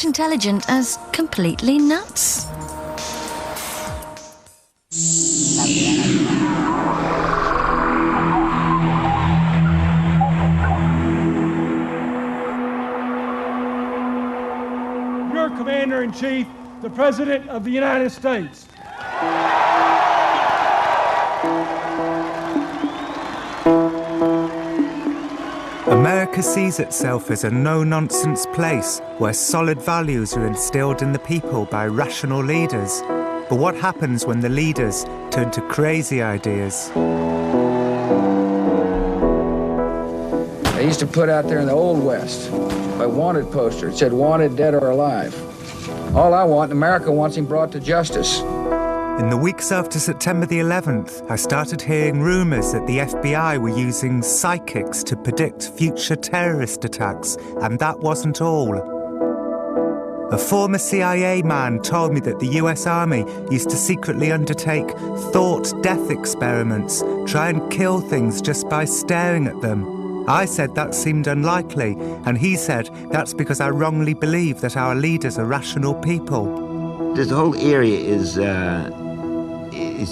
intelligent as completely nuts? Your Commander-in-Chief, the President of the United States. America sees itself as a no-nonsense place where solid values are instilled in the people by rational leaders. But what happens when the leaders turn to crazy ideas? They used to put out there in the Old West a wanted poster. It said, wanted, dead or alive. All I want, America wants him brought to justice. In the weeks after September the 11th, I started hearing rumours that the FBI were using psychics to predict future terrorist attacks, and that wasn't all. A former CIA man told me that the US Army used to secretly undertake thought death experiments, try and kill things just by staring at them. I said that seemed unlikely, and he said that's because I wrongly believe that our leaders are rational people. This whole area is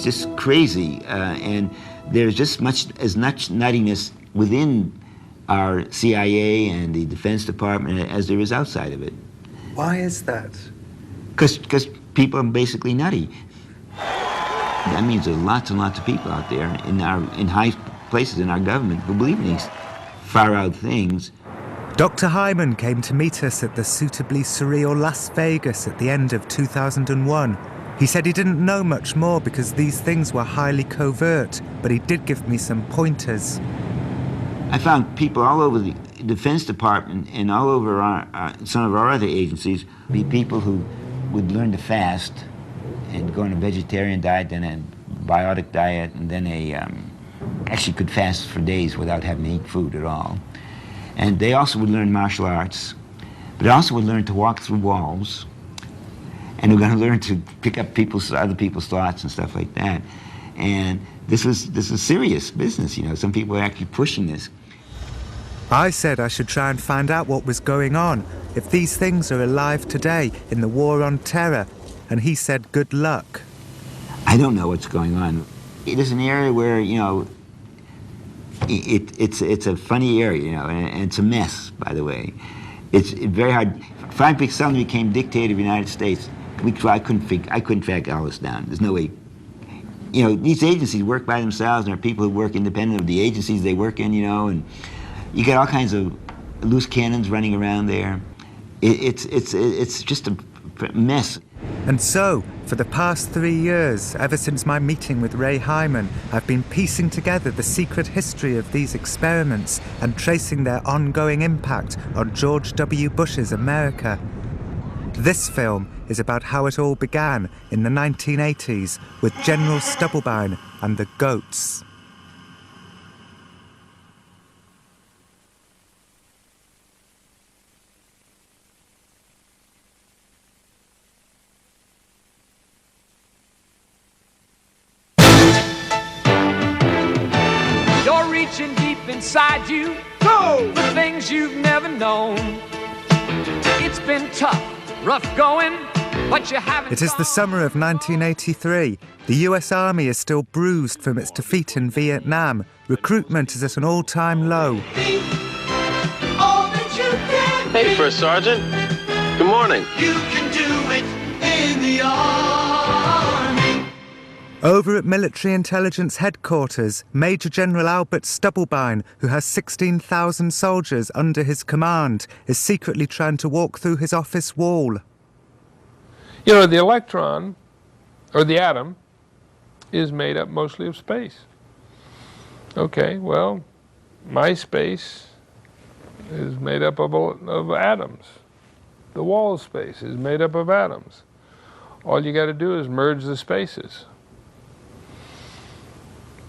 just crazy, and there's just as much nuttiness within our CIA and the Defense Department as there is outside of it. Why is that? Because people are basically nutty. That means there's lots and lots of people out there in high places in our government who believe in these far-out things. Dr. Hyman came to meet us at the suitably surreal Las Vegas at the end of 2001. He said he didn't know much more because these things were highly covert, but he did give me some pointers. I found people all over the Defense Department and all over some of our other agencies, be people who would learn to fast and go on a vegetarian diet, then a biotic diet, and then actually could fast for days without having to eat food at all. And they also would learn martial arts, but they also would learn to walk through walls, and they're going to learn to pick up other people's thoughts and stuff like that. And this is serious business, you know. Some people are actually pushing this. I said I should try and find out what was going on, if these things are alive today in the war on terror, and he said good luck. I don't know what's going on. It is an area where, you know, it's a funny area, you know, and it's a mess, by the way. It's very hard. If I suddenly became dictator of the United States, I couldn't track all this down. There's no way. You know, these agencies work by themselves, and there are people who work independent of the agencies they work in, you know, and you get all kinds of loose cannons running around there. It's just a mess. And so, for the past 3 years, ever since my meeting with Ray Hyman, I've been piecing together the secret history of these experiments and tracing their ongoing impact on George W. Bush's America. This film is about how it all began in the 1980s with General Stubblebine and the Goats. You're reaching deep inside you, go for things you've never known. It's been tough, rough going, but you haven't. It is the summer of 1983. The US Army is still bruised from its defeat in Vietnam. Recruitment is at an all-time low. Hey, First Sergeant. Good morning. You can do it in the Army. Over at Military Intelligence Headquarters, Major General Albert Stubblebine, who has 16,000 soldiers under his command, is secretly trying to walk through his office wall. You know, the electron, or the atom, is made up mostly of space. Okay, well, my space is made up of atoms. The wall of space is made up of atoms. All you got to do is merge the spaces.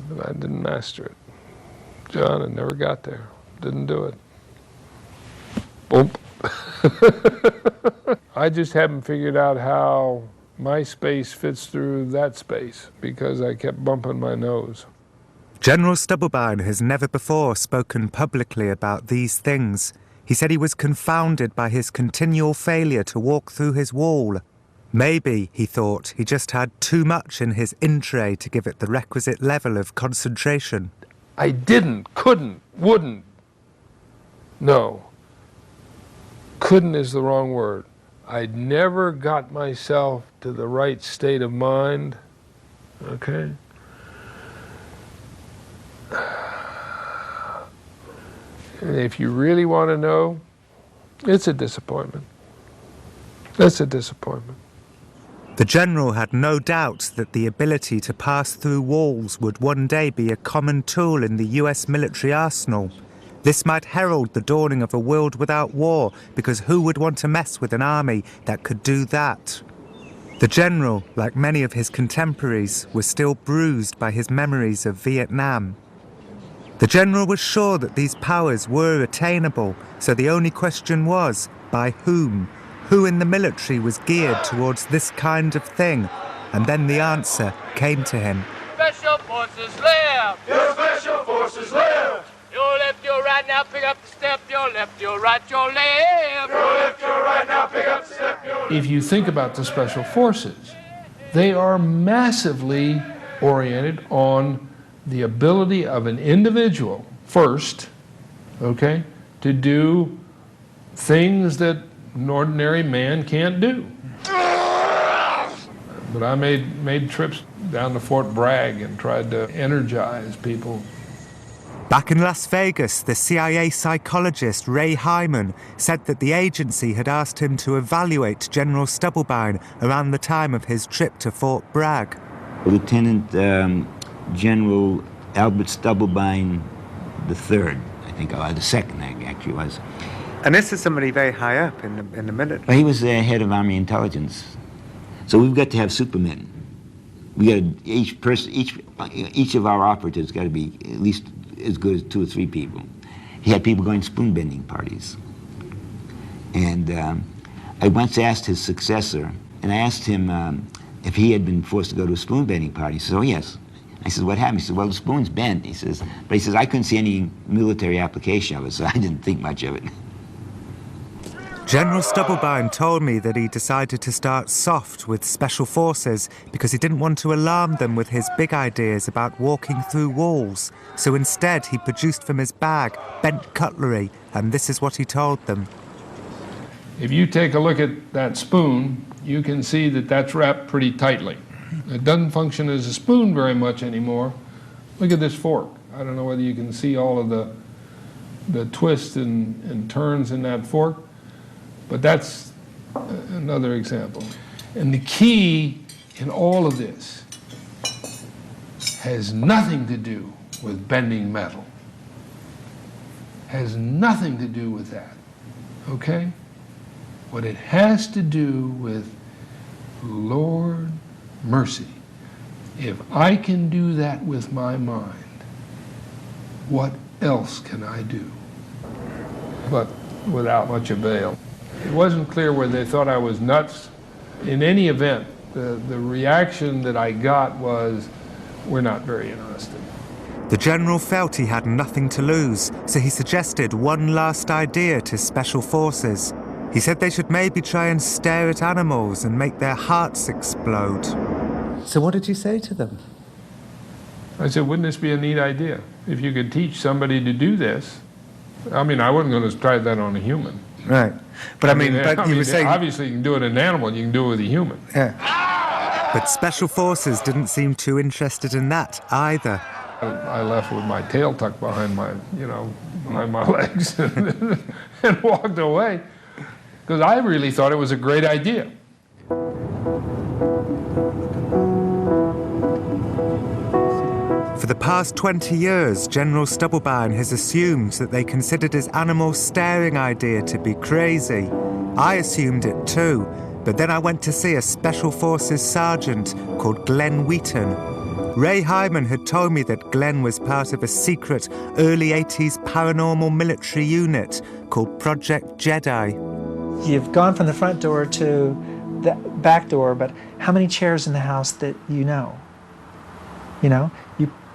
But I didn't master it. John, I never got there. Didn't do it. Boom. I just haven't figured out how my space fits through that space because I kept bumping my nose. General Stubblebine has never before spoken publicly about these things. He said he was confounded by his continual failure to walk through his wall. Maybe, he thought, he just had too much in his in-tray to give it the requisite level of concentration. I didn't, couldn't, wouldn't. No. Couldn't is the wrong word. I'd never got myself to the right state of mind, okay? And if you really want to know, it's a disappointment. That's a disappointment. The general had no doubt that the ability to pass through walls would one day be a common tool in the US military arsenal. This might herald the dawning of a world without war, because who would want to mess with an army that could do that? The general, like many of his contemporaries, was still bruised by his memories of Vietnam. The general was sure that these powers were attainable, so the only question was, by whom? Who in the military was geared towards this kind of thing? And then the answer came to him. Special forces left! Your special forces left! Your left, your right, now pick up the step. Your left, your right, your left. Your left, your right, now pick up the step. Your left. If you think about the special forces, they are massively oriented on the ability of an individual, first, okay, to do things that an ordinary man can't do. But I made trips down to Fort Bragg and tried to energize people. Back in Las Vegas, the CIA psychologist Ray Hyman said that the agency had asked him to evaluate General Stubblebine around the time of his trip to Fort Bragg. Lieutenant General Albert Stubblebine III, I think, or the second actually was. And this is somebody very high up in the military. Well, he was the head of Army Intelligence. So we've got to have supermen. We got to, each of our operatives got to be at least as good as 2 or 3 people. He had people going to spoon bending parties. And I once asked his successor, and I asked him if he had been forced to go to a spoon bending party. He says, oh yes. I said, what happened? He said, well, the spoon's bent. He says, but he says, I couldn't see any military application of it, so I didn't think much of it. General Stubblebine told me that he decided to start soft with special forces because he didn't want to alarm them with his big ideas about walking through walls. So instead, he produced from his bag bent cutlery, and this is what he told them. If you take a look at that spoon, you can see that that's wrapped pretty tightly. It doesn't function as a spoon very much anymore. Look at this fork. I don't know whether you can see all of the twists and turns in that fork. But that's another example. And the key in all of this has nothing to do with bending metal. Has nothing to do with that, okay? What it has to do with, Lord mercy, if I can do that with my mind, what else can I do? But without much avail. It wasn't clear whether they thought I was nuts. In any event, the reaction that I got was, we're not very interested. The general felt he had nothing to lose, so he suggested one last idea to special forces. He said they should maybe try and stare at animals and make their hearts explode. So what did you say to them? I said, wouldn't this be a neat idea? If you could teach somebody to do this. I mean, I wasn't going to try that on a human. Right. But I mean, you were saying... Obviously, you can do it in an animal, you can do it with a human. Yeah. But special forces didn't seem too interested in that either. I left with my tail tucked behind my, behind my legs and walked away because I really thought it was a great idea. For the past 20 years, General Stubblebine has assumed that they considered his animal staring idea to be crazy. I assumed it too, but then I went to see a Special Forces sergeant called Glenn Wheaton. Ray Hyman had told me that Glenn was part of a secret early 80s paranormal military unit called Project Jedi. You've gone from the front door to the back door, but how many chairs in the house that you know?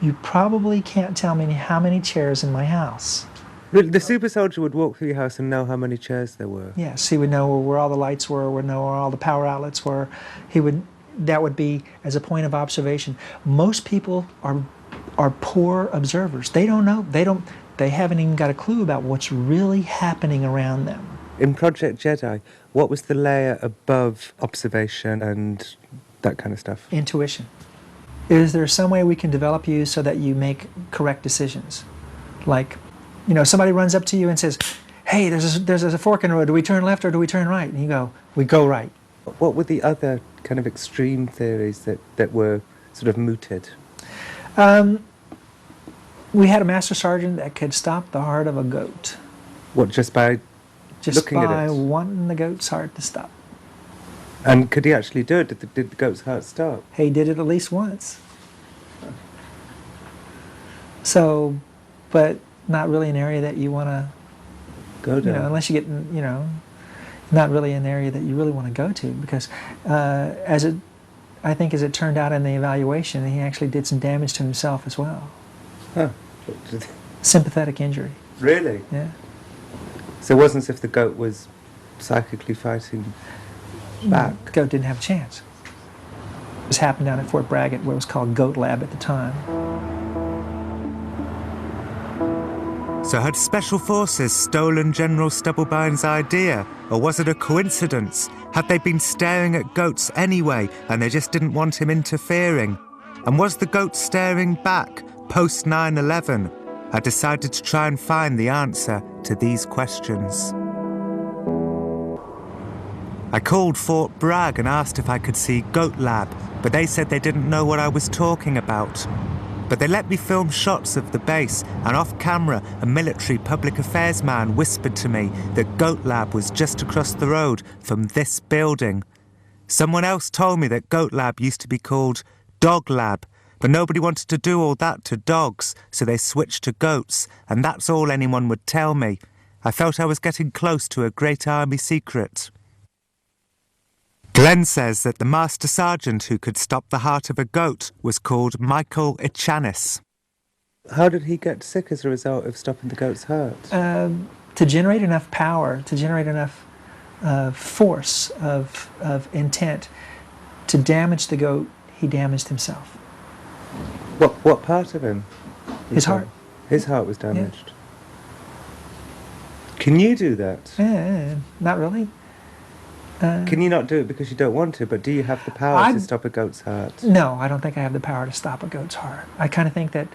You probably can't tell me how many chairs in my house. The super soldier would walk through your house and know how many chairs there were. Yes, he would know where all the lights were, would know where all the power outlets were. That would be as a point of observation. Most people are poor observers. They don't know. They haven't even got a clue about what's really happening around them. In Project Jedi, what was the layer above observation and that kind of stuff? Intuition. Is there some way we can develop you so that you make correct decisions? Like, somebody runs up to you and says, hey, there's a fork in the road. Do we turn left or do we turn right? And you go, we go right. What were the other kind of extreme theories that were sort of mooted? We had a master sergeant that could stop the heart of a goat. What, just by looking at it? Just by wanting the goat's heart to stop. And could he actually do it? Did the goat's heart stop? He did it at least once. So, but not really an area that you want to go down. Unless you get, not really an area that you really want to go to, because I think as it turned out in the evaluation, he actually did some damage to himself as well. Huh. Sympathetic injury. Really? Yeah. So it wasn't as if the goat was psychically fighting back? The goat didn't have a chance. This happened down at Fort Bragg, where it was called Goat Lab at the time. So had Special Forces stolen General Stubblebine's idea? Or was it a coincidence? Had they been staring at goats anyway, and they just didn't want him interfering? And was the goat staring back post 9/11? I decided to try and find the answer to these questions. I called Fort Bragg and asked if I could see Goat Lab, but they said they didn't know what I was talking about. But they let me film shots of the base, and off camera, a military public affairs man whispered to me that Goat Lab was just across the road from this building. Someone else told me that Goat Lab used to be called Dog Lab, but nobody wanted to do all that to dogs, so they switched to goats, and that's all anyone would tell me. I felt I was getting close to a great army secret. Glenn says that the master sergeant who could stop the heart of a goat was called Michael Ichanis. How did he get sick as a result of stopping the goat's heart? To generate enough power, to generate enough force of intent to damage the goat, he damaged himself. What part of him? His heart. His heart was damaged. Yeah. Can you do that? Not really. Can you not do it because you don't want to, but do you have the power to stop a goat's heart? No, I don't think I have the power to stop a goat's heart. I kind of think that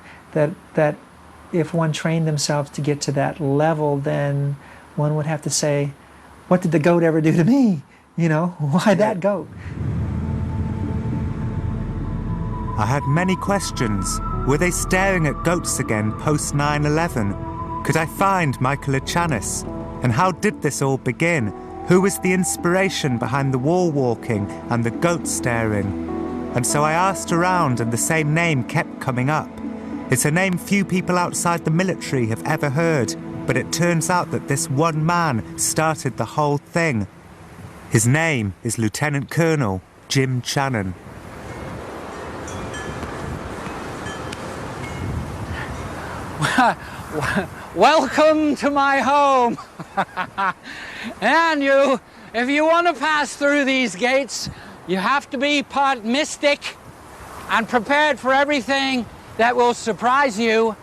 if one trained themselves to get to that level, then one would have to say, what did the goat ever do to me? Why that goat? I had many questions. Were they staring at goats again post 9/11? Could I find Michael Ichanis? And how did this all begin? Who was the inspiration behind the wall walking and the goat staring? And so I asked around, and the same name kept coming up. It's a name few people outside the military have ever heard, but it turns out that this one man started the whole thing. His name is Lieutenant Colonel Jim Channon. Welcome to my home. And if you want to pass through these gates, you have to be part mystic and prepared for everything that will surprise you,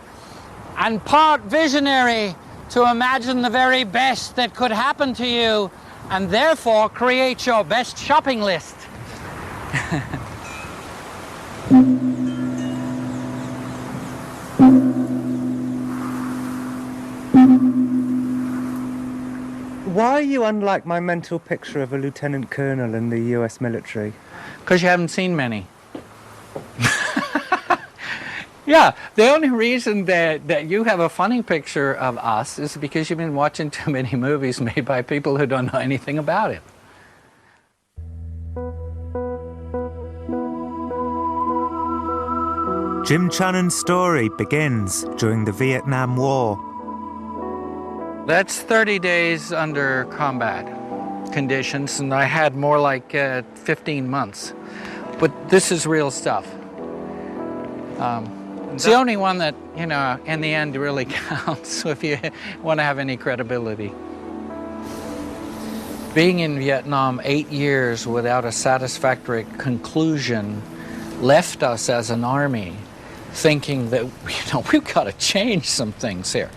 and part visionary to imagine the very best that could happen to you, and therefore create your best shopping list. Why are you unlike my mental picture of a lieutenant colonel in the US military? Because you haven't seen many. Yeah, the only reason that you have a funny picture of us is because you've been watching too many movies made by people who don't know anything about it. Jim Channon's story begins during the Vietnam War. That's 30 days under combat conditions, and I had more like 15 months. But this is real stuff. It's the only one that, you know, in the end really counts if you want to have any credibility. Being in Vietnam 8 years without a satisfactory conclusion left us as an army thinking that, you know, we've got to change some things here.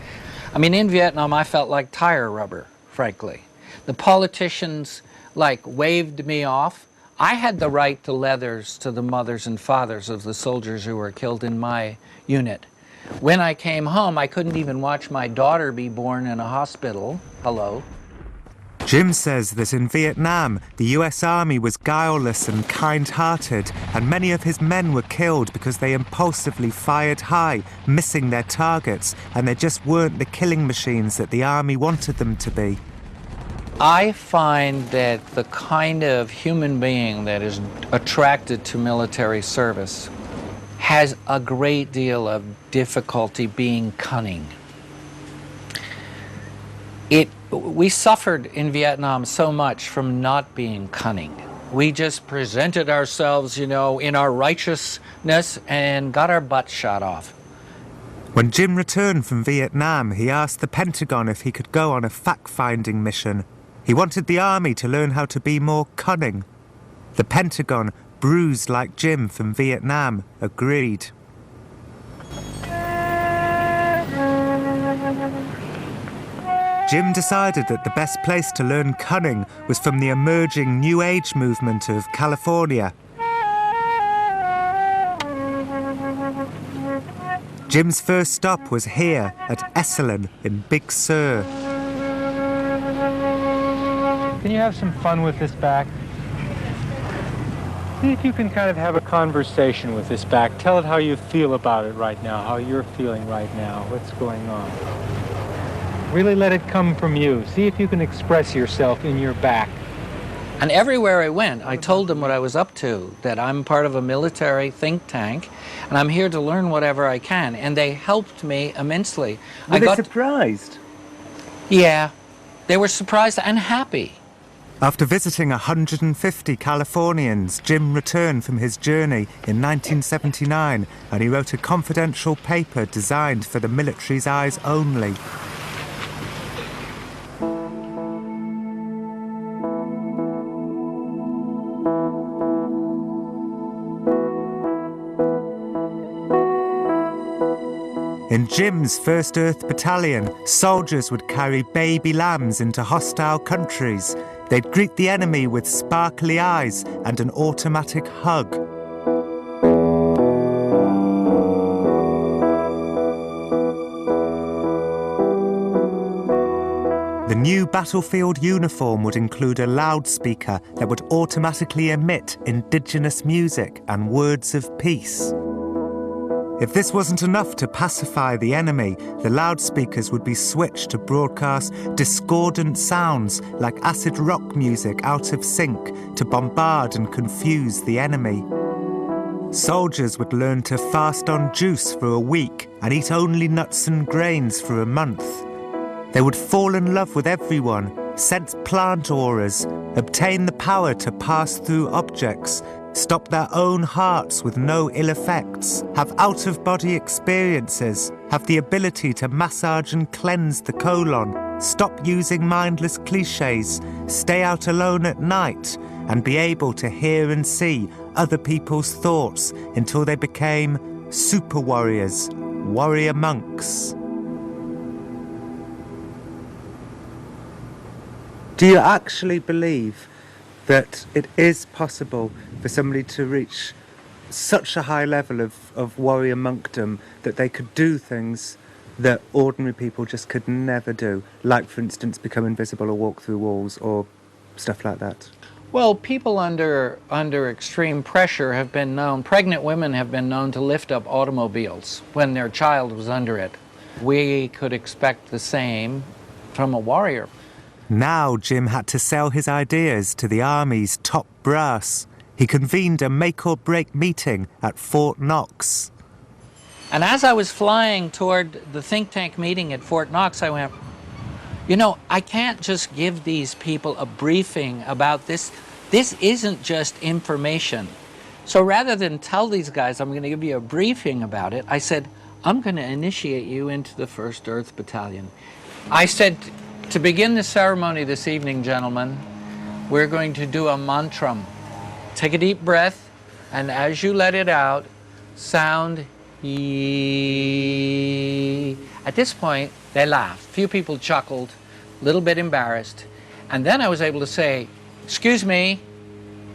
I mean, in Vietnam, I felt like tire rubber, frankly. The politicians, like, waved me off. I had the right to leathers to the mothers and fathers of the soldiers who were killed in my unit. When I came home, I couldn't even watch my daughter be born in a hospital. Hello. Jim says that in Vietnam, the US Army was guileless and kind-hearted, and many of his men were killed because they impulsively fired high, missing their targets, and they just weren't the killing machines that the Army wanted them to be. I find that the kind of human being that is attracted to military service has a great deal of difficulty being cunning. We suffered in Vietnam so much from not being cunning. We just presented ourselves, you know, in our righteousness and got our butts shot off. When Jim returned from Vietnam, he asked the Pentagon if he could go on a fact-finding mission. He wanted the Army to learn how to be more cunning. The Pentagon, bruised like Jim from Vietnam, agreed. Jim decided that the best place to learn cunning was from the emerging New Age movement of California. Jim's first stop was here at Esalen in Big Sur. Can you have some fun with this back? See if you can kind of have a conversation with this back. Tell it how you feel about it right now, how you're feeling right now, what's going on. Really let it come from you. See if you can express yourself in your back. And everywhere I went, I told them what I was up to, that I'm part of a military think tank, and I'm here to learn whatever I can. And they helped me immensely. Were they surprised? Yeah, they were surprised and happy. After visiting 150 Californians, Jim returned from his journey in 1979, and he wrote a confidential paper designed for the military's eyes only. In Jim's 1st Earth Battalion, soldiers would carry baby lambs into hostile countries. They'd greet the enemy with sparkly eyes and an automatic hug. The new battlefield uniform would include a loudspeaker that would automatically emit indigenous music and words of peace. If this wasn't enough to pacify the enemy, the loudspeakers would be switched to broadcast discordant sounds like acid rock music out of sync to bombard and confuse the enemy. Soldiers would learn to fast on juice for a week and eat only nuts and grains for a month. They would fall in love with everyone, sense plant auras, obtain the power to pass through objects, stop their own hearts with no ill effects, have out-of-body experiences, have the ability to massage and cleanse the colon, stop using mindless cliches, stay out alone at night, and be able to hear and see other people's thoughts until they became super warriors, warrior monks. Do you actually believe that it is possible for somebody to reach such a high level of warrior monkdom that they could do things that ordinary people just could never do, like, for instance, become invisible or walk through walls or stuff like that? Well, people under extreme pressure have been known, pregnant women have been known to lift up automobiles when their child was under it. We could expect the same from a warrior. Now Jim had to sell his ideas to the Army's top brass. He convened a make-or-break meeting at Fort Knox. And as I was flying toward the think tank meeting at Fort Knox, I went, you know, I can't just give these people a briefing about this. This isn't just information. So rather than tell these guys I'm going to give you a briefing about it, I said, I'm going to initiate you into the 1st Earth Battalion. I said, to begin the ceremony this evening, gentlemen, we're going to do a mantram. Take a deep breath, and as you let it out, sound yee. At this point, they laughed. Few people chuckled, a little bit embarrassed. And then I was able to say, excuse me,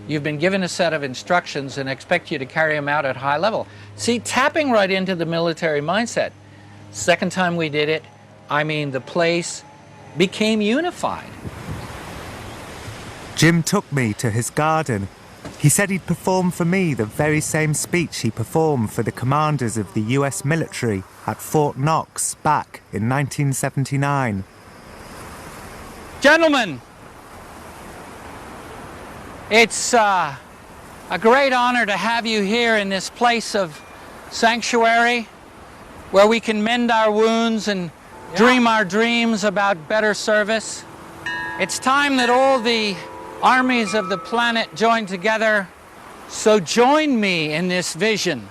you've been given a set of instructions and I expect you to carry them out at high level. See, tapping right into the military mindset. Second time we did it, I mean, the place became unified. Jim took me to his garden. He said he'd perform for me the very same speech he performed for the commanders of the US military at Fort Knox back in 1979. Gentlemen, it's a great honor to have you here in this place of sanctuary where we can mend our wounds and dream our dreams about better service. It's time that all the armies of the planet join together, so join me in this vision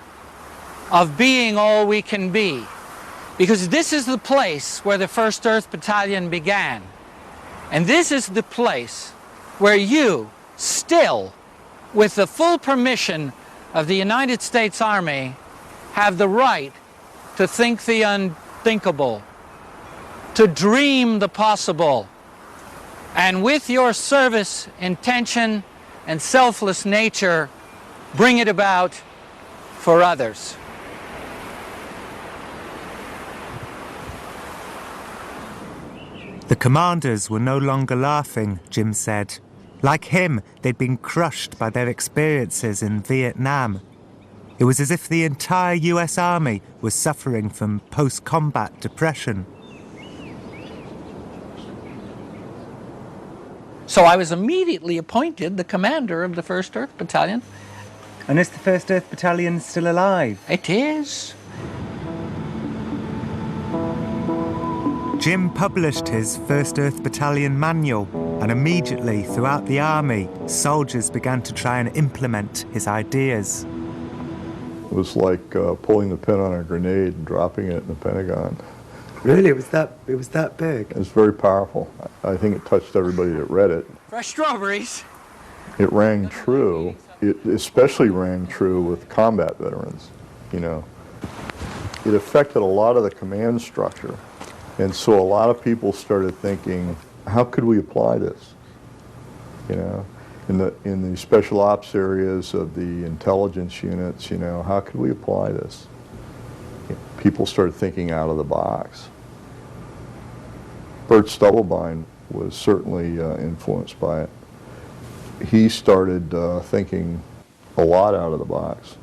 of being all we can be, because this is the place where the 1st Earth Battalion began, and this is the place where you, still, with the full permission of the United States Army, have the right to think the unthinkable, to dream the possible, and with your service, intention, and selfless nature, bring it about for others. The commanders were no longer laughing, Jim said. Like him, they'd been crushed by their experiences in Vietnam. It was as if the entire US Army was suffering from post-combat depression. So I was immediately appointed the commander of the 1st Earth Battalion. And is the 1st Earth Battalion still alive? It is. Jim published his 1st Earth Battalion manual, and immediately throughout the army, soldiers began to try and implement his ideas. It was like pulling the pin on a grenade and dropping it in the Pentagon. Really? It was that big? It was very powerful. I think it touched everybody that read it. Fresh strawberries. It rang true. It especially rang true with combat veterans, you know. It affected a lot of the command structure. And so a lot of people started thinking, how could we apply this? You know, in the special ops areas of the intelligence units, you know, how could we apply this? People started thinking out of the box. Bert Stubblebine was certainly influenced by it. He started thinking a lot out of the box.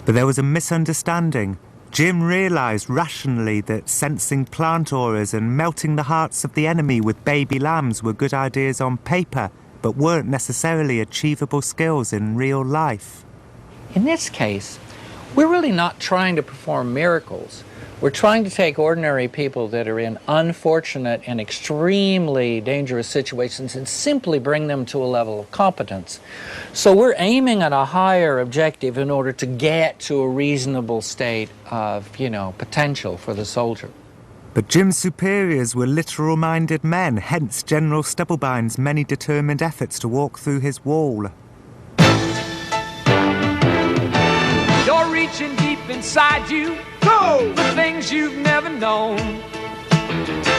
But there was a misunderstanding. Jim realised rationally that sensing plant auras and melting the hearts of the enemy with baby lambs were good ideas on paper, but weren't necessarily achievable skills in real life. In this case, we're really not trying to perform miracles. We're trying to take ordinary people that are in unfortunate and extremely dangerous situations and simply bring them to a level of competence. So we're aiming at a higher objective in order to get to a reasonable state of, potential for the soldier. But Jim's superiors were literal-minded men, hence General Stubblebine's many determined efforts to walk through his wall. You're reaching deep inside you. Go! The things you've never known.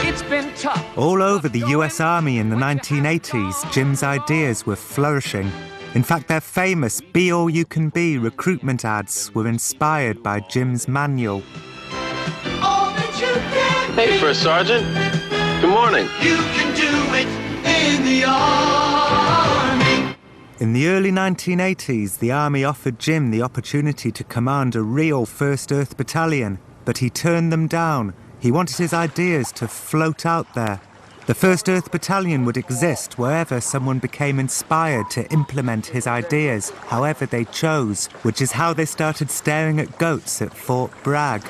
It's been tough. All over the US Army in the 1980s, Jim's ideas were flourishing. In fact, their famous Be All You Can Be recruitment ads were inspired by Jim's manual. All that you can Hey, be. First Sergeant. Good morning. You can do it in the Army. In the early 1980s, the Army offered Jim the opportunity to command a real 1st Earth Battalion, but he turned them down. He wanted his ideas to float out there. The 1st Earth Battalion would exist wherever someone became inspired to implement his ideas, however they chose, which is how they started staring at goats at Fort Bragg.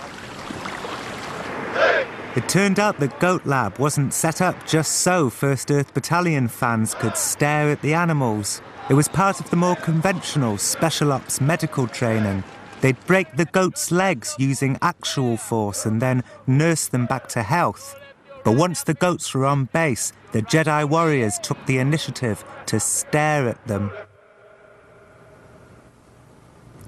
It turned out that Goat Lab wasn't set up just so 1st Earth Battalion fans could stare at the animals. It was part of the more conventional special ops medical training. They'd break the goat's legs using actual force and then nurse them back to health. But once the goats were on base, the Jedi warriors took the initiative to stare at them.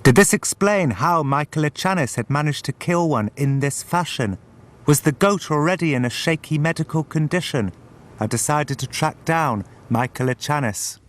Did this explain how Michael Echanis had managed to kill one in this fashion? Was the goat already in a shaky medical condition? I decided to track down Michael Echanis.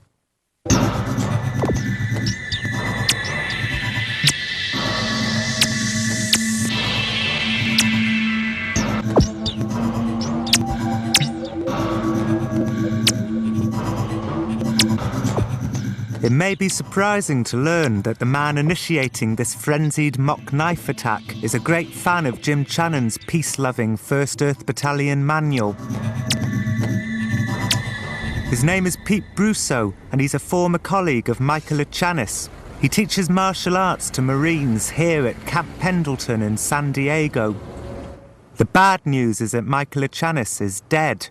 It may be surprising to learn that the man initiating this frenzied mock knife attack is a great fan of Jim Channon's peace-loving 1st Earth Battalion manual. His name is Pete Brousseau, and he's a former colleague of Michael Echanis. He teaches martial arts to Marines here at Camp Pendleton in San Diego. The bad news is that Michael Echanis is dead.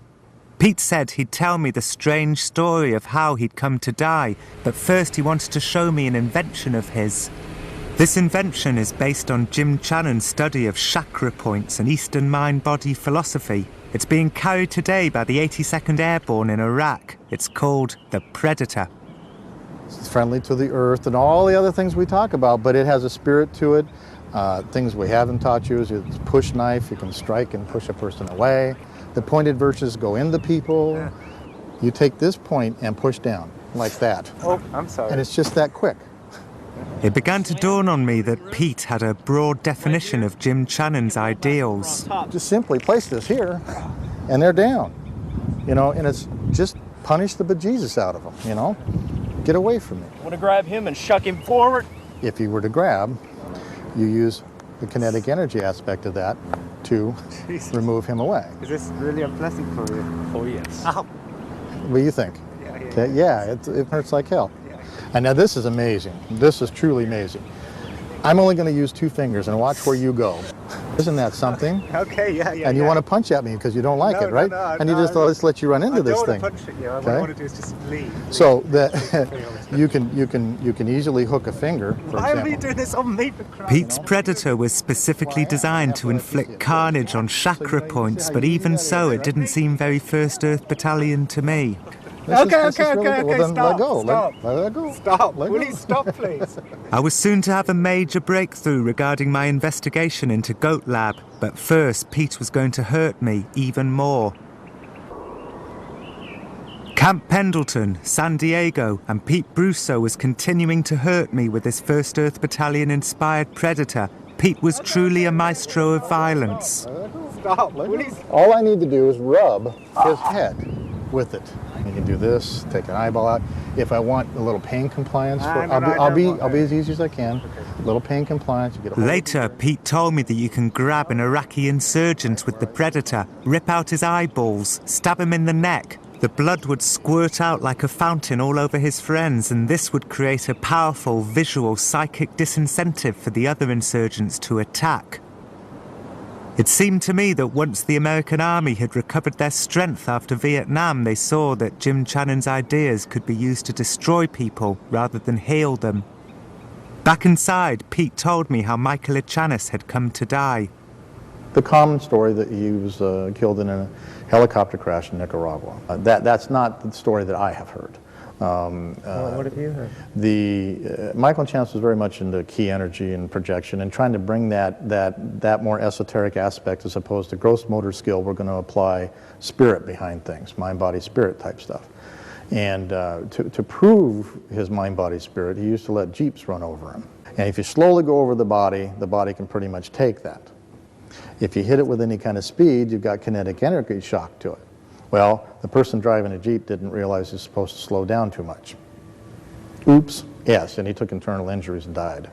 Pete said he'd tell me the strange story of how he'd come to die, but first he wanted to show me an invention of his. This invention is based on Jim Channon's study of chakra points and Eastern mind-body philosophy. It's being carried today by the 82nd Airborne in Iraq. It's called the Predator. It's friendly to the earth and all the other things we talk about, but it has a spirit to it. Things we haven't taught you is it's a push knife. You can strike and push a person away. The pointed verses go into people. Yeah. You take this point and push down like that. Oh, I'm sorry. And it's just that quick. It began to dawn on me that Pete had a broad definition of Jim Channon's ideals. Just simply place this here, and they're down. You know, and it's just punish the bejesus out of them, you know? Get away from me. Want to grab him and shuck him forward? If you were to grab, you use the kinetic energy aspect of that to remove him away. Is this really unpleasant for you? Oh, yes. Ow. What do you think? Yeah, it hurts like hell. Yeah. And now this is amazing. This is truly amazing. I'm only going to use 2 fingers and watch where you go. Isn't that something? Okay, yeah. And you want to punch at me because you don't like it, right? And you just let's let you run into this thing. I don't want to punch at you. What I want to do is just leave. So that you can easily hook a finger, for example. Why are you doing this on me, for crying? Pete's Predator was specifically designed to inflict carnage on chakra points, but even so, it didn't seem very 1st Earth Battalion to me. Okay, stop. Let go. Let go. Stop. Will you stop, please? I was soon to have a major breakthrough regarding my investigation into Goat Lab, but first Pete was going to hurt me even more. Camp Pendleton, San Diego, and Pete Brousseau was continuing to hurt me with this 1st Earth Battalion-inspired Predator. Pete was truly a maestro of violence. Stop, please. All I need to do is rub his head with it. You can do this, take an eyeball out. If I want a little pain compliance, I'll be as easy as I can. Okay. A little pain compliance. You get a Later, Pete told me that you can grab an Iraqi insurgent with the Predator, rip out his eyeballs, stab him in the neck. The blood would squirt out like a fountain all over his friends, and this would create a powerful visual psychic disincentive for the other insurgents to attack. It seemed to me that once the American army had recovered their strength after Vietnam, they saw that Jim Channon's ideas could be used to destroy people rather than heal them. Back inside, Pete told me how Michael Echanis had come to die. The common story that he was killed in a helicopter crash in Nicaragua. That's not the story that I have heard. What have you heard? Michael Echanis was very much into key energy and projection and trying to bring that more esoteric aspect as opposed to gross motor skill. We're going to apply spirit behind things, mind, body, spirit type stuff. And to prove his mind, body, spirit, he used to let Jeeps run over him. And if you slowly go over the body can pretty much take that. If you hit it with any kind of speed, you've got kinetic energy shock to it. Well, the person driving a Jeep didn't realize he was supposed to slow down too much. Oops, yes, and he took internal injuries and died.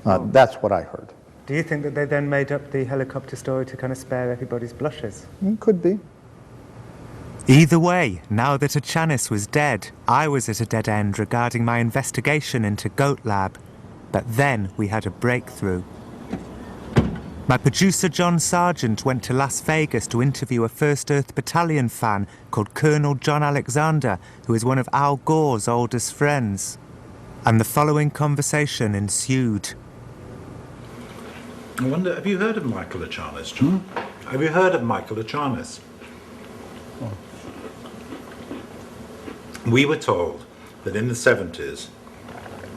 That's what I heard. Do you think that they then made up the helicopter story to kind of spare everybody's blushes? Could be. Either way, now that Echanis was dead, I was at a dead end regarding my investigation into Goat Lab. But then we had a breakthrough. My producer John Sargent went to Las Vegas to interview a 1st Earth Battalion fan called Colonel John Alexander, who is one of Al Gore's oldest friends. And the following conversation ensued. I wonder, have you heard of Michael Achanis, John? Have you heard of Michael Achanis? Oh. We were told that in the 70s,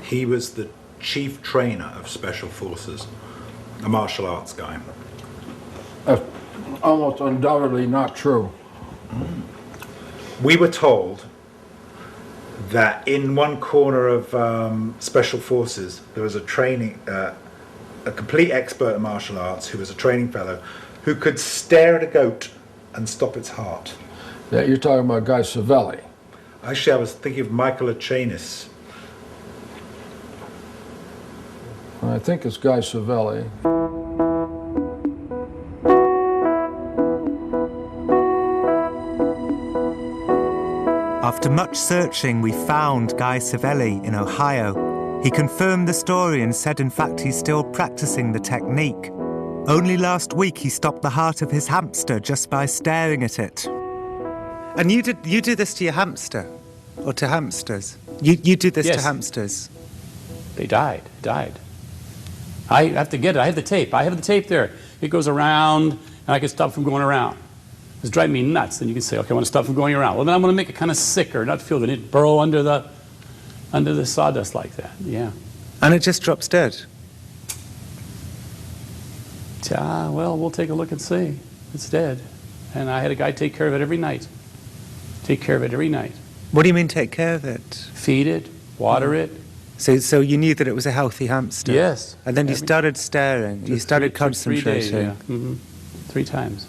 he was the chief trainer of Special Forces, a martial arts guy. That's almost undoubtedly not true. We were told that in one corner of Special Forces there was a complete expert in martial arts who was a training fellow who could stare at a goat and stop its heart. Yeah, you're talking about Guy Savelli. Actually, I was thinking of Michael Achanis. I think it's Guy Savelli. After much searching, we found Guy Savelli in Ohio. He confirmed the story and said in fact he's still practicing the technique. Only last week he stopped the heart of his hamster just by staring at it. And you do this to your hamster? Or to hamsters? You do this to hamsters? They died. I have to get it. I have the tape. I have the tape there. It goes around, and I can stop from going around. It's driving me nuts. Then you can say, okay, I want to stop from going around. Well, then I want to make it kind of sicker, not feel good. It burrow under the sawdust like that. Yeah. And it just drops dead? Well, we'll take a look and see. It's dead. And I had a guy take care of it every night. What do you mean take care of it? Feed it, water it. So you knew that it was a healthy hamster? Yes. And then you started staring, you started concentrating. 3 days, yeah. 3 times.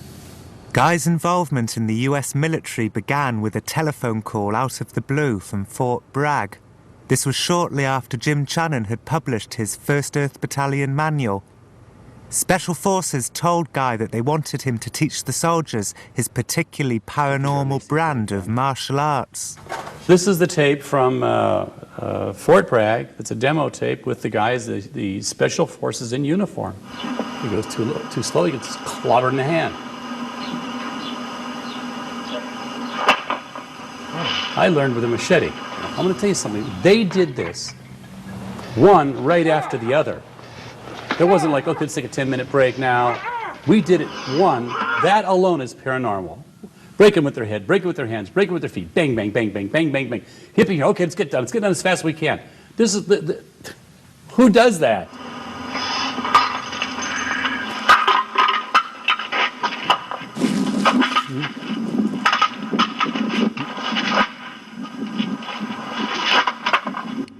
Guy's involvement in the US military began with a telephone call out of the blue from Fort Bragg. This was shortly after Jim Channon had published his 1st Earth Battalion manual. Special Forces told Guy that they wanted him to teach the soldiers his particularly paranormal brand of martial arts. This is the tape from Fort Bragg. It's a demo tape with the guys, the Special Forces in uniform. He goes too slow, he gets clobbered in the hand. I learned with a machete. I'm going to tell you something. They did this, one right after the other. It wasn't like, okay, let's take a 10-minute break now. We did it one. That alone is paranormal. Break them with their head, break it with their hands, break it with their feet. Bang, bang, bang, bang, bang, bang, bang. Hippie here. Okay, let's get done. Let's get done as fast as we can. This is who does that?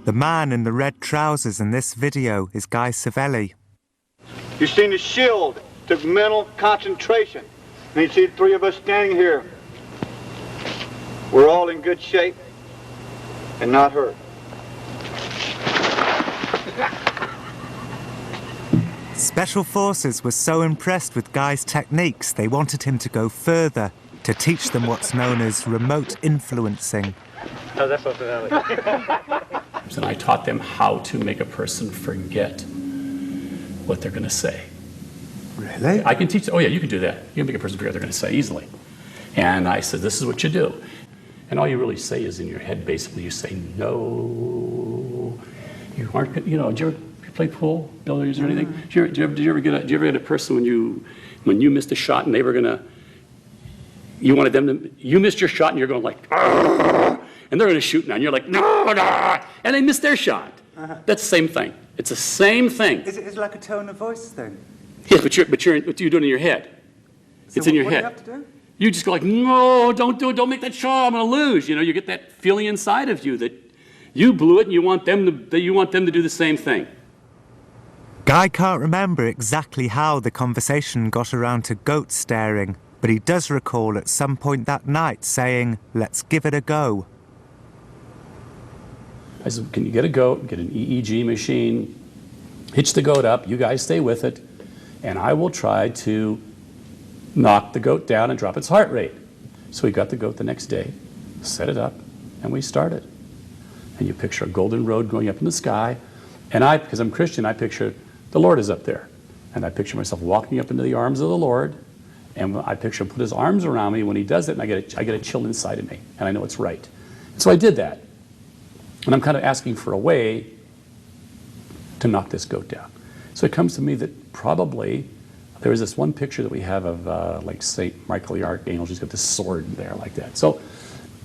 The man in the red trousers in this video is Guy Savelli. You seen the shield, took mental concentration. And you see the 3 of us standing here. We're all in good shape and not hurt. Special Forces was so impressed with Guy's techniques they wanted him to go further, to teach them what's known as remote influencing. Oh, that's what the And I taught them how to make a person forget what they're going to say. Really? I can teach, oh yeah, you can do that. You can make a person forget what they're going to say easily. And I said, this is what you do. And all you really say is in your head, basically, you say, no. You aren't, did you ever play pool, billiards, or anything? Did you ever get a person when you missed a shot and they were going to, you missed your shot and you're going like, argh! And they're going to shoot now, and you're like, no, and they miss their shot. That's the same thing. It's the same thing. Is it like a tone of voice thing? Yes, but you're doing it in your head. So it's in your head. What do you have to do? You just go like, no, don't do it. Don't make that shot. I'm going to lose. You get that feeling inside of you that you blew it, and you want them to do the same thing. Guy can't remember exactly how the conversation got around to goat staring, but he does recall at some point that night saying, let's give it a go. I said, can you get a goat, get an EEG machine, hitch the goat up, you guys stay with it, and I will try to knock the goat down and drop its heart rate. So we got the goat the next day, set it up, and we started. And you picture a golden road going up in the sky, and because I'm Christian, I picture the Lord is up there. And I picture myself walking up into the arms of the Lord, and I picture him put his arms around me when he does it, and I get a chill inside of me, and I know it's right. And so I did that. And I'm kind of asking for a way to knock this goat down. So it comes to me that probably there was this one picture that we have of like St. Michael the Archangel. He's got this sword there like that. So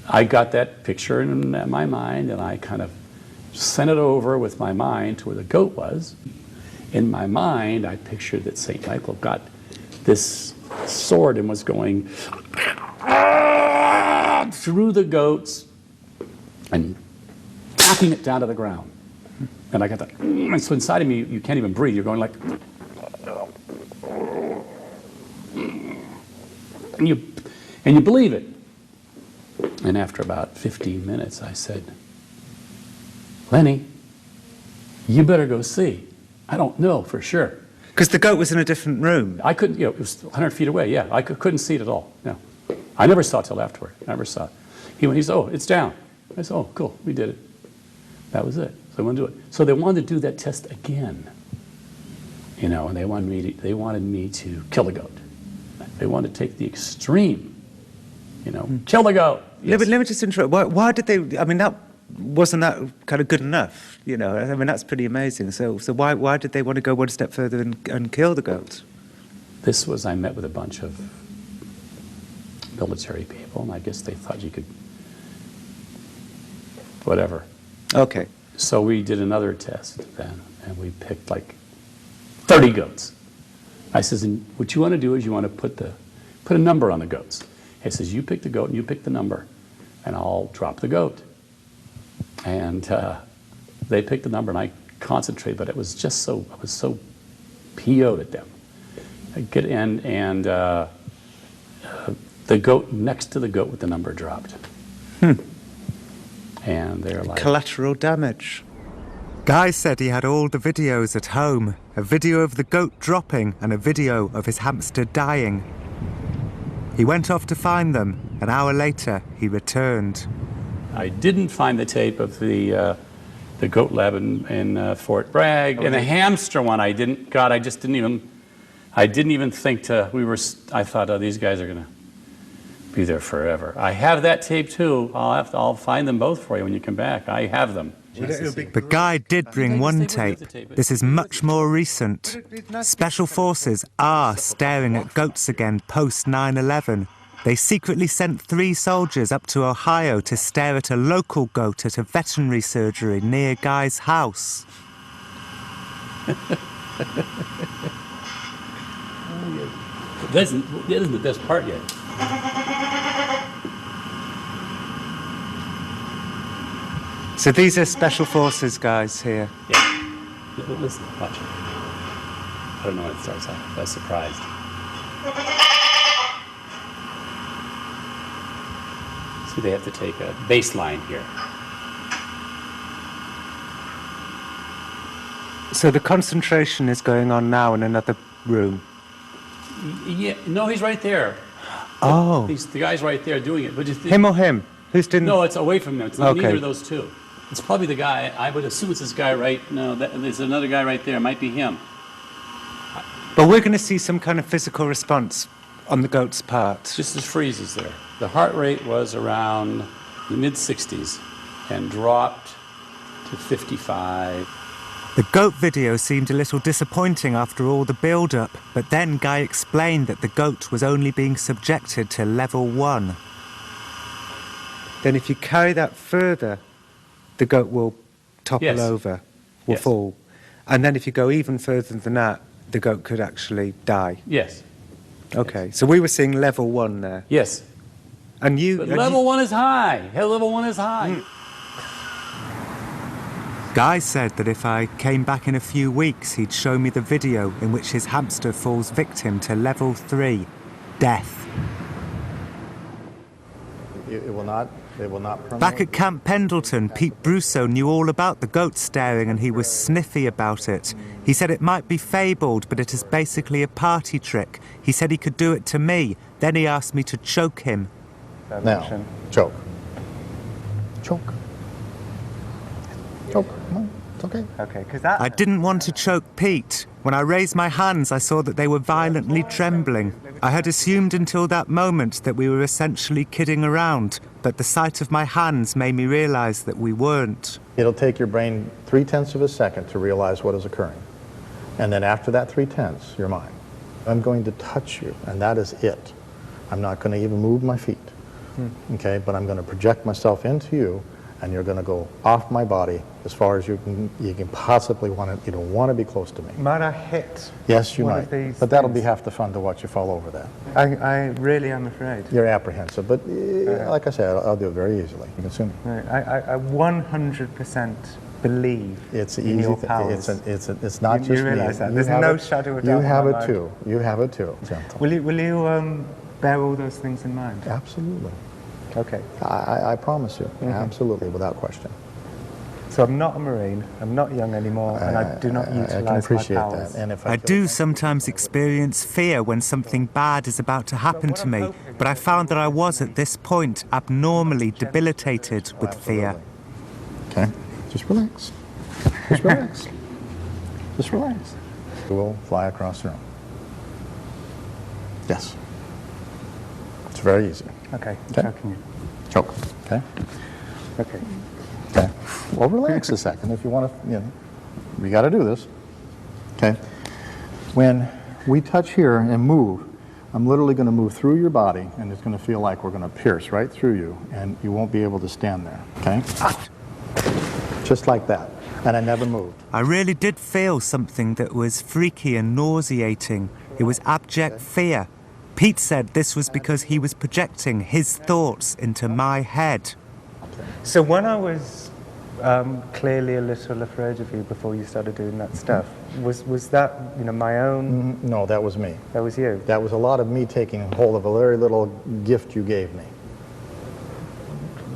I got that picture in my mind, and I kind of sent it over with my mind to where the goat was. In my mind, I pictured that St. Michael got this sword and was going through the goats and knocking it down to the ground. And I got that. And so inside of me, you can't even breathe. You're going like, and you believe it. And after about 15 minutes, I said, Lenny, you better go see. I don't know for sure. Because the goat was in a different room. I couldn't, it was 100 feet away, yeah. I couldn't see it at all, no. I never saw it till afterward, never saw it. He said, oh, it's down. I said, oh, cool, we did it. That was it. So I wanted to do it. So they wanted to do that test again. You know, and they wanted me to kill the goat. They wanted to take the extreme, you know, kill the goat. Yes. Yeah, but let me just interrupt. Why did they, I mean, wasn't that kind of good enough? You know, I mean, that's pretty amazing. So why did they want to go one step further and kill the goat? This was, I met with a bunch of military people, and I guess they thought you could, whatever. Okay. So we did another test then, and we picked like 30 goats. I says, and what you want to do is you want to put a number on the goats. He says, you pick the goat and you pick the number, and I'll drop the goat. And they picked the number, and I concentrated, but it was just so, I was so PO'd at them. I get in, and the goat next to the goat with the number dropped. And they're like... Collateral damage. Guy said he had all the videos at home. A video of the goat dropping and a video of his hamster dying. He went off to find them. An hour later, he returned. I didn't find the tape of the goat lab in Fort Bragg. Okay. And the hamster one, I didn't even think to, I thought, oh, these guys are going to be there forever. I have that tape too. I'll find them both for you when you come back. I have them. But Guy did bring one tape. This is much more recent. Special Forces are staring at goats again post 9/11. They secretly sent 3 soldiers up to Ohio to stare at a local goat at a veterinary surgery near Guy's house. That isn't the best part yet. So these are Special Forces guys here. Yeah. Listen, watch it. I don't know when it starts off. I was surprised. See, they have to take a baseline here. So the concentration is going on now in another room? Yeah, no, he's right there. Oh. The guy's right there doing it. But him or him? Who's didn't? No, it's away from them. It's not okay. Neither of those two. It's probably the guy. I would assume it's this guy right. No, there's another guy right there. It might be him. But we're going to see some kind of physical response on the goat's part. Just as freezes there. The heart rate was around the mid-60s and dropped to 55. The goat video seemed a little disappointing after all the build-up, but then Guy explained that the goat was only being subjected to level 1. Then if you carry that further, the goat will topple over, will fall. And then if you go even further than that, the goat could actually die. Yes. Okay, so we were seeing level 1 there. Yes. And you... But level 1 is high. Level 1 is high. Guy said that if I came back in a few weeks, he'd show me the video in which his hamster falls victim to level 3, death. It will not permanently... Back at Camp Pendleton, Pete Brousseau knew all about the goat staring, and he was sniffy about it. He said it might be fabled, but it is basically a party trick. He said he could do it to me. Then he asked me to choke him. Now, choke. Choke. Choke. Come on. It's okay. Okay, because that... I didn't want to choke Pete. When I raised my hands, I saw that they were violently trembling. I had assumed until that moment that we were essentially kidding around, but the sight of my hands made me realize that we weren't. It'll take your brain 0.3 of a second to realize what is occurring. And then after that 0.3, you're mine. I'm going to touch you, and that is it. I'm not going to even move my feet, okay? But I'm going to project myself into you, and you're going to go off my body as far as you can possibly want to. You don't want to be close to me. Might I hit? Yes, you one might. of these But that'll be things? half the fun to watch you fall over that. I really am afraid. You're apprehensive, but like I said, I'll do it very easily. You can assume. Right. I 100% believe It's in easy. your powers. It's not just you realize me. that. You There's have no it- shadow of You doubt in have my it mind. too. You have it too. Gentle. Will you bear all those things in mind? Absolutely. Okay. I promise you. Absolutely, without question. So I'm not a Marine, I'm not young anymore, and I do not utilize I can appreciate my powers. that. And if I do sometimes experience fear when something bad is about to happen to me, but I found that I was at this point abnormally debilitated with fear. Okay, just relax. Just relax. Just relax. We'll fly across the room. Yes. It's very easy. Okay, Okay. choking you. Choke. Okay. Okay. Okay. Well, relax a second if you want to. You know, we got to do this. Okay. When we touch here and move, I'm literally going to move through your body, and it's going to feel like we're going to pierce right through you, and you won't be able to stand there. Okay. Just like that. And I never moved. I really did feel something that was freaky and nauseating. It was abject fear. Pete said this was because he was projecting his thoughts into my head. So when I was clearly a little afraid of you before you started doing that stuff, was that my own? No, that was me. That was you. That was a lot of me taking hold of a very little gift you gave me.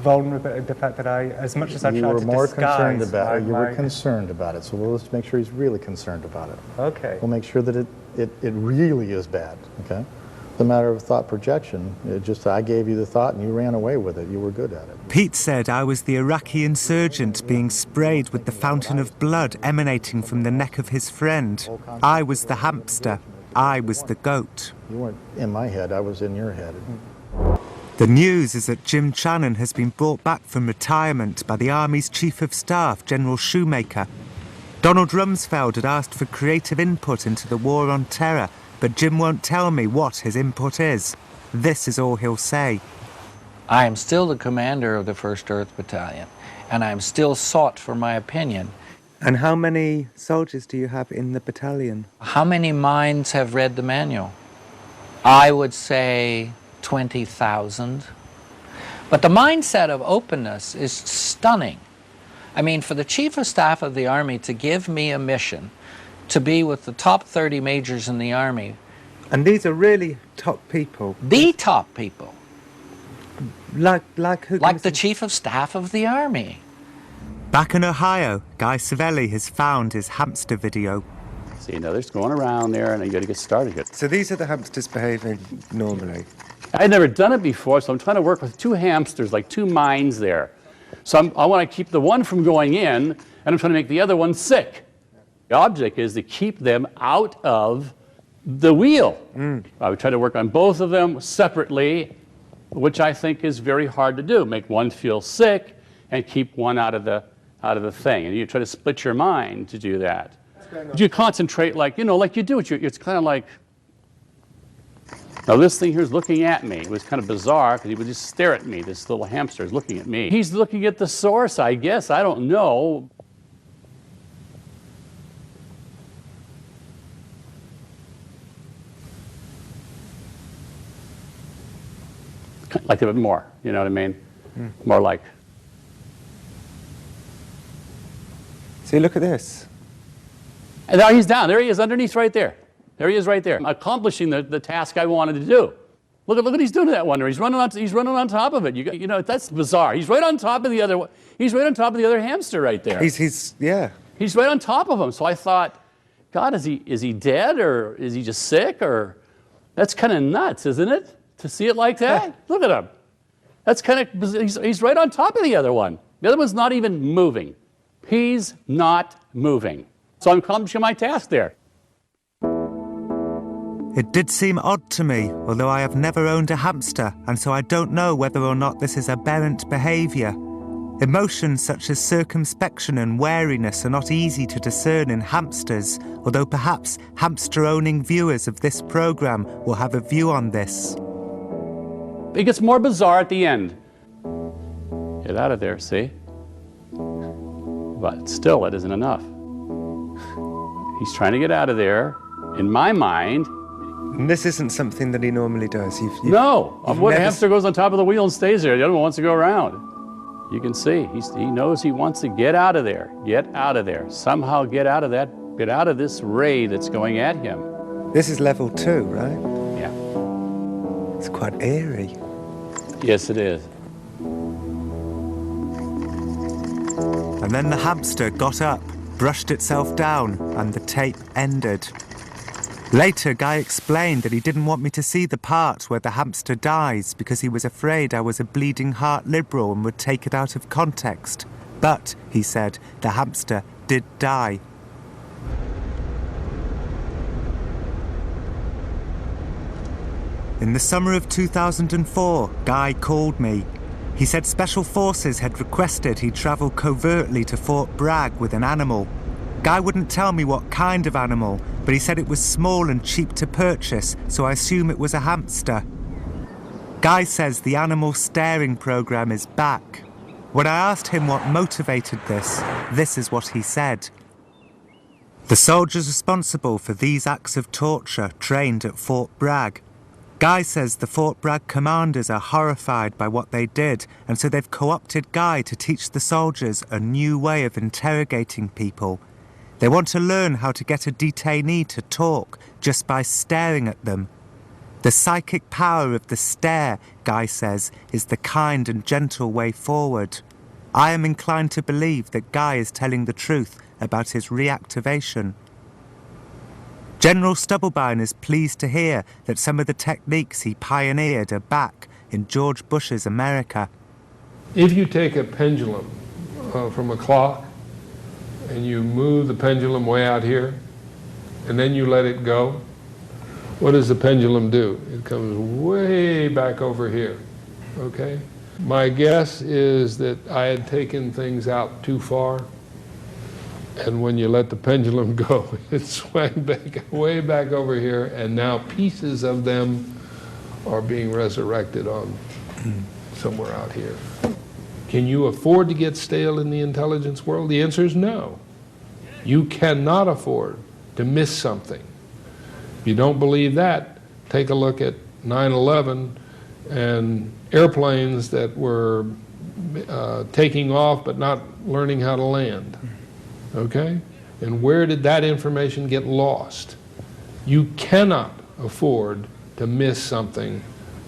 Vulnerability, the fact that as much as I tried You were to more disguise concerned about it. You were my- concerned about it. So let's make sure he's really concerned about it. Okay. We'll make sure that it really is bad. Okay. The matter of thought projection. I gave you the thought and you ran away with it. You were good at it. Pete said I was the Iraqi insurgent being sprayed with the fountain of blood emanating from the neck of his friend. I was the hamster. I was the goat. You weren't in my head. I was in your head. The news is that Jim Channon has been brought back from retirement by the Army's Chief of Staff, General Shoemaker. Donald Rumsfeld had asked for creative input into the war on terror, but Jim won't tell me what his input is. This is all he'll say. I am still the commander of the 1st Earth Battalion, and I am still sought for my opinion. And how many soldiers do you have in the battalion? How many minds have read the manual? I would say 20,000. But the mindset of openness is stunning. I mean, for the Chief of Staff of the Army to give me a mission to be with the top 30 majors in the Army. And these are really top people. The top people. Like who? Like the Chief of Staff of the Army. Back in Ohio, Guy Savelli has found his hamster video. See, now there's going around there, and you got to get started. So these are the hamsters behaving normally? I'd never done it before, so I'm trying to work with two hamsters, like two minds there. So I want to keep the one from going in, and I'm trying to make the other one sick. The object is to keep them out of the wheel. I would try to work on both of them separately, which I think is very hard to do. Make one feel sick and keep one out of the thing. And you try to split your mind to do that. You concentrate like you do. It's kind of like, now this thing here is looking at me. It was kind of bizarre because he would just stare at me. This little hamster is looking at me. He's looking at the source, I guess. I don't know. Like a bit more, you know what I mean? More like. See, look at this. And now he's down. There he is underneath right there. There he is right there. Accomplishing the task I wanted to do. Look what he's doing to that one. He's running on top of it. You know, that's bizarre. He's right on top of the other. He's right on top of the other hamster right there. He's right on top of him. So I thought, God, is he dead or is he just sick or? That's kind of nuts, isn't it? To see it like that? Look at him. That's kind of, he's right on top of the other one. The other one's not even moving. He's not moving. So I'm accomplishing my task there. It did seem odd to me, although I have never owned a hamster, and so I don't know whether or not this is aberrant behaviour. Emotions such as circumspection and wariness are not easy to discern in hamsters, although perhaps hamster-owning viewers of this programme will have a view on this. It gets more bizarre at the end. Get out of there, see? But still, it isn't enough. He's trying to get out of there. In my mind... And this isn't something that he normally does. No! What hamster goes on top of the wheel and stays there? The other one wants to go around. You can see, he knows he wants to get out of there. Get out of there. Somehow get out of that, get out of this ray that's going at him. This is level 2, right? Yeah. It's quite eerie. Yes, it is. And then the hamster got up, brushed itself down, and the tape ended. Later, Guy explained that he didn't want me to see the part where the hamster dies because he was afraid I was a bleeding heart liberal and would take it out of context. But, he said, the hamster did die. In the summer of 2004, Guy called me. He said Special Forces had requested he travel covertly to Fort Bragg with an animal. Guy wouldn't tell me what kind of animal, but he said it was small and cheap to purchase, so I assume it was a hamster. Guy says the animal staring program is back. When I asked him what motivated this is what he said. The soldiers responsible for these acts of torture trained at Fort Bragg. Guy says the Fort Bragg commanders are horrified by what they did, and so they've co-opted Guy to teach the soldiers a new way of interrogating people. They want to learn how to get a detainee to talk just by staring at them. The psychic power of the stare, Guy says, is the kind and gentle way forward. I am inclined to believe that Guy is telling the truth about his reactivation. General Stubblebine is pleased to hear that some of the techniques he pioneered are back in George Bush's America. If you take a pendulum from a clock and you move the pendulum way out here and then you let it go, what does the pendulum do? It comes way back over here, okay? My guess is that I had taken things out too far, and when you let the pendulum go, it swung back, way back over here, and now pieces of them are being resurrected on somewhere out here. Can you afford to get stale in the intelligence world? The answer is no. You cannot afford to miss something. If you don't believe that, take a look at 9/11 and airplanes that were taking off but not learning how to land, okay? And where did that information get lost? You cannot afford to miss something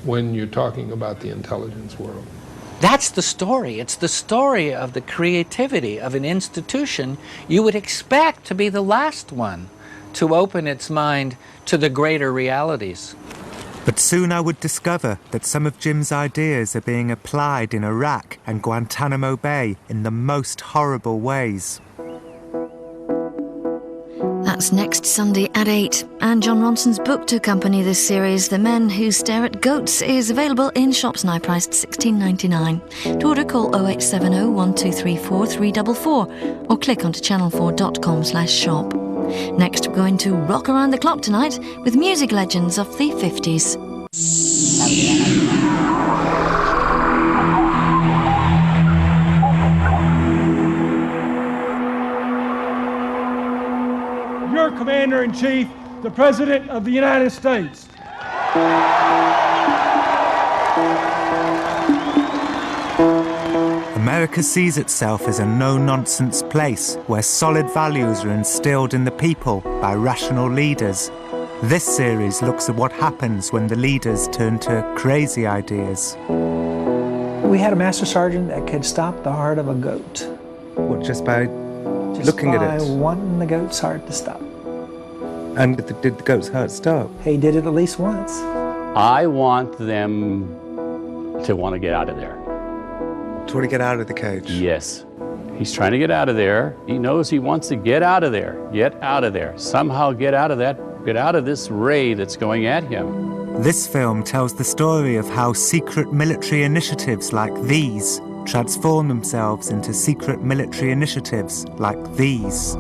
when you're talking about the intelligence world. That's the story. It's the story of the creativity of an institution you would expect to be the last one to open its mind to the greater realities. But soon I would discover that some of Jim's ideas are being applied in Iraq and Guantanamo Bay in the most horrible ways. That's next Sunday at 8. And Jon Ronson's book to accompany this series, The Men Who Stare at Goats, is available in shops now, priced $16.99. To order, call 0870 1234 344 or click onto channel4.com/shop. Next, we're going to rock around the clock tonight with music legends of the 50s. Your Commander-in-Chief, the President of the United States. America sees itself as a no-nonsense place where solid values are instilled in the people by rational leaders. This series looks at what happens when the leaders turn to crazy ideas. We had a master sergeant that could stop the heart of a goat. What, just by looking at it? Just by wanting the goat's heart to stop. And did the goat's heart stop? He did it at least once. I want them to want to get out of there. To want to get out of the cage? Yes. He's trying to get out of there. He knows he wants to get out of there. Get out of there. Somehow get out of that. Get out of this ray that's going at him. This film tells the story of how secret military initiatives like these transform themselves into secret military initiatives like these.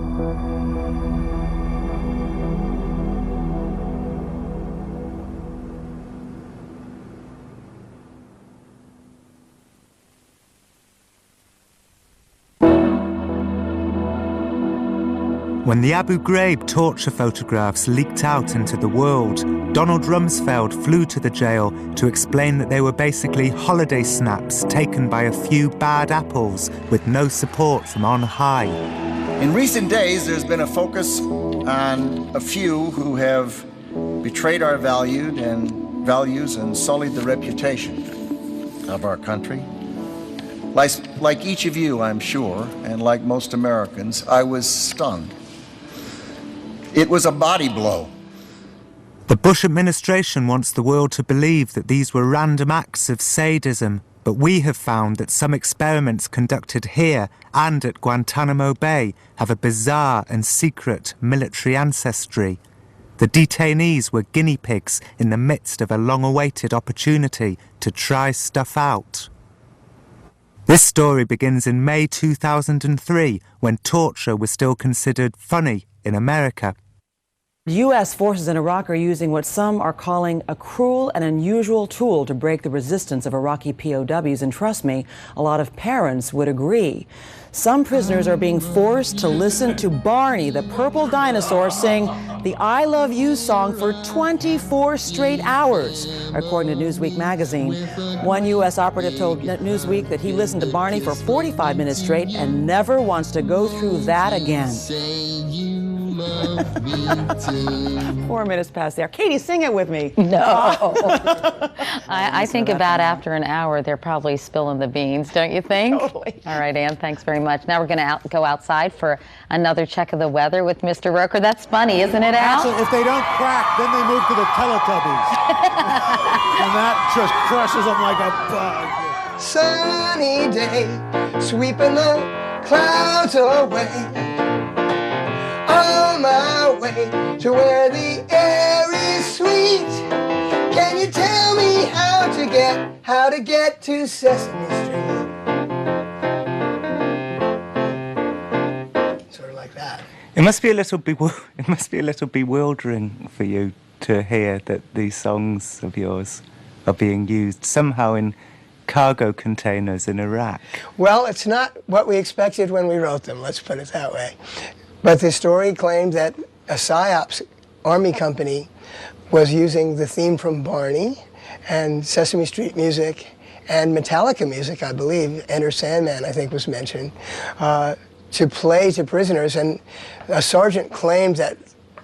When the Abu Ghraib torture photographs leaked out into the world, Donald Rumsfeld flew to the jail to explain that they were basically holiday snaps taken by a few bad apples with no support from on high. In recent days, there's been a focus on a few who have betrayed our values and sullied the reputation of our country. Like each of you, I'm sure, and like most Americans, I was stunned. It was a body blow. The Bush administration wants the world to believe that these were random acts of sadism, but we have found that some experiments conducted here and at Guantanamo Bay have a bizarre and secret military ancestry. The detainees were guinea pigs in the midst of a long-awaited opportunity to try stuff out. This story begins in May 2003, when torture was still considered funny in America. U.S. forces in Iraq are using what some are calling a cruel and unusual tool to break the resistance of Iraqi POWs, and trust me, a lot of parents would agree. Some prisoners are being forced to listen to Barney, the purple dinosaur, sing the I Love You song for 24 straight hours, according to Newsweek magazine. One U.S. operative told Newsweek that he listened to Barney for 45 minutes straight and never wants to go through that again. 4 minutes past there. Katie, sing it with me. No. I think about after an hour, they're probably spilling the beans, don't you think? Totally. All right, Ann, thanks very much. Now we're going to go outside for another check of the weather with Mr. Roker. That's funny, isn't it, Al? Actually, if they don't crack, then they move to the Teletubbies. And that just crushes them like a bug. Sunny day, sweeping the clouds away. On my way to where the air is sweet. Can you tell me how to get to Sesame Street? Sort of like that. It must be a little bewildering for you to hear that these songs of yours are being used somehow in cargo containers in Iraq. Well, it's not what we expected when we wrote them, let's put it that way. But the story claimed that a PSYOPs army company was using the theme from Barney and Sesame Street music and Metallica music, I believe, Enter Sandman, I think was mentioned, to play to prisoners. And a sergeant claimed that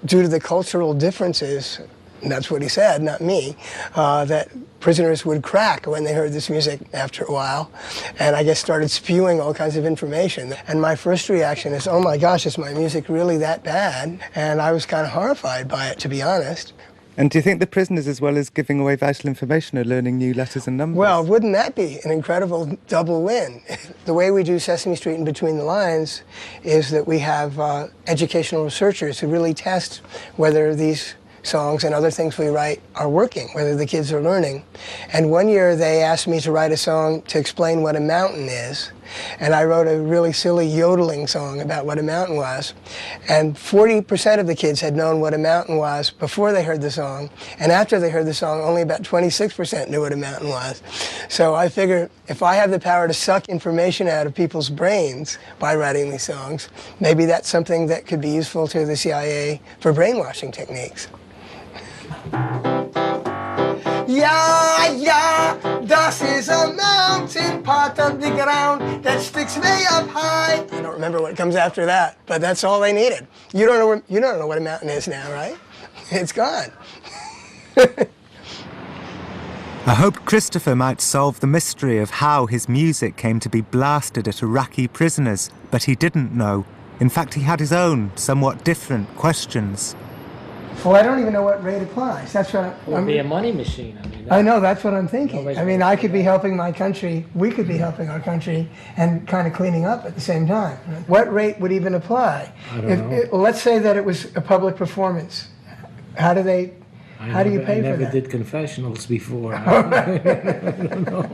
due to the cultural differences, and that's what he said, not me, that prisoners would crack when they heard this music after a while, and I guess started spewing all kinds of information. And my first reaction is, oh my gosh, is my music really that bad? And I was kind of horrified by it, to be honest. And do you think the prisoners, as well as giving away vital information, are learning new letters and numbers? Well, wouldn't that be an incredible double win? The way we do Sesame Street and Between the Lines is that we have educational researchers who really test whether these songs and other things we write are working, whether the kids are learning. And one year they asked me to write a song to explain what a mountain is. And I wrote a really silly yodeling song about what a mountain was. And 40% of the kids had known what a mountain was before they heard the song. And after they heard the song, only about 26% knew what a mountain was. So I figured if I have the power to suck information out of people's brains by writing these songs, maybe that's something that could be useful to the CIA for brainwashing techniques. Yeah, das is a mountain part of the ground that sticks way up high. I don't remember what comes after that, but that's all they needed. You don't know what a mountain is now, right? It's gone. I hoped Christopher might solve the mystery of how his music came to be blasted at Iraqi prisoners, but he didn't know. In fact, he had his own, somewhat different questions. Well, I don't even know what rate applies. That's what It would be a money machine. I know, that's what I'm thinking. Nobody's I mean, gonna I could be helping my country, we could be helping our country and kind of cleaning up at the same time. What rate would even apply? I don't know. Let's say that it was a public performance. How do you pay for I never that? did confessionals before. Oh, I don't know.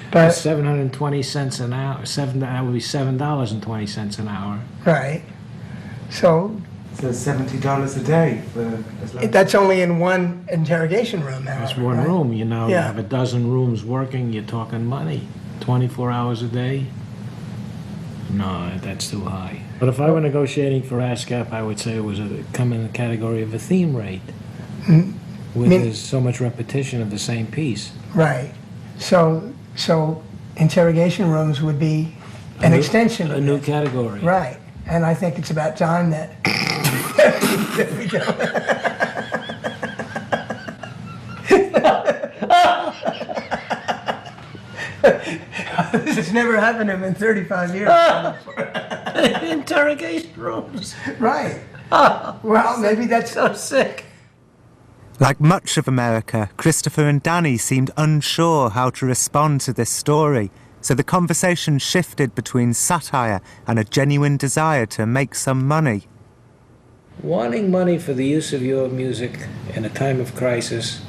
But 720 cents an hour. That would be $7.20 an hour. right. So $70 a day that's only in one interrogation room now. That's one right? room. You know, you Yeah. have a dozen rooms working. You're talking money. 24 hours a day. No, that's too high. But if I were negotiating for ASCAP, I would say it was come in the category of a theme rate, where there's so much repetition of the same piece. Right. So interrogation rooms would be an extension. A new category. Right. And I think it's about time that we go. This has never happened to him in 35 years. Interrogation rooms. Right. Well, maybe that's so sick. Like much of America, Christopher and Danny seemed unsure how to respond to this story, so the conversation shifted between satire and a genuine desire to make some money. Wanting money for the use of your music in a time of crisis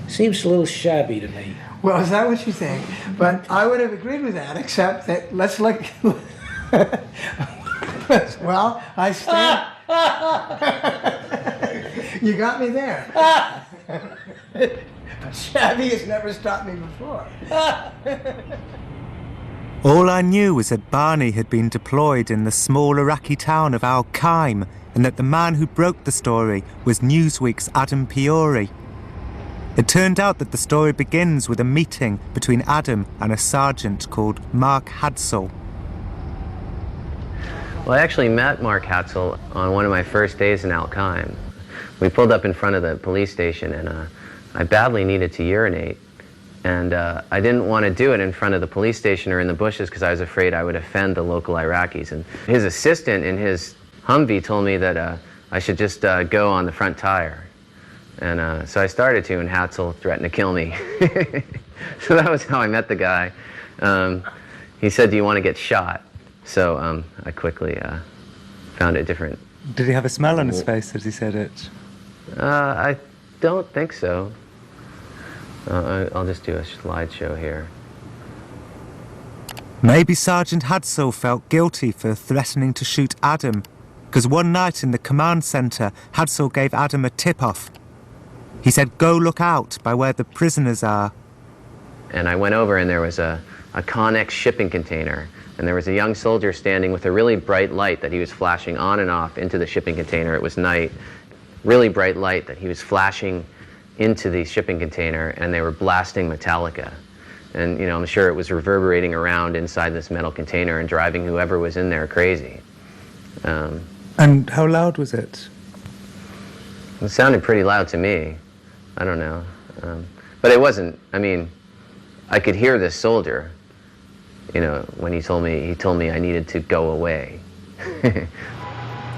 seems a little shabby to me. Well, is that what you think? But I would have agreed with that, except that let's look. Well, I stand. You got me there. Shabby has never stopped me before. All I knew was that Barney had been deployed in the small Iraqi town of Al-Qaim, and that the man who broke the story was Newsweek's Adam Piori. It turned out that the story begins with a meeting between Adam and a sergeant called Mark Hadsell. Well, I actually met Mark Hadsell on one of my first days in Al-Qaim. We pulled up in front of the police station, and I badly needed to urinate. And I didn't want to do it in front of the police station or in the bushes because I was afraid I would offend the local Iraqis. And his assistant in his Humvee told me that I should just go on the front tire. And so I started to, and Hadsell threatened to kill me. So that was how I met the guy. He said, "Do you want to get shot?" So I quickly found a different... Did he have a smell on his face as he said it? I don't think so. I'll just do a slideshow here. Maybe Sergeant Hadsell felt guilty for threatening to shoot Adam, because one night in the command centre, Hadsell gave Adam a tip-off. He said, "Go look out by where the prisoners are." And I went over, and there was a Connex shipping container, and there was a young soldier standing with a really bright light that he was flashing on and off into the shipping container. It was night. Really bright light that he was flashing into the shipping container, and they were blasting Metallica. And, you know, I'm sure it was reverberating around inside this metal container and driving whoever was in there crazy. And how loud was it? It sounded pretty loud to me. I don't know. But it wasn't, I mean, I could hear this soldier, you know, when he told me I needed to go away.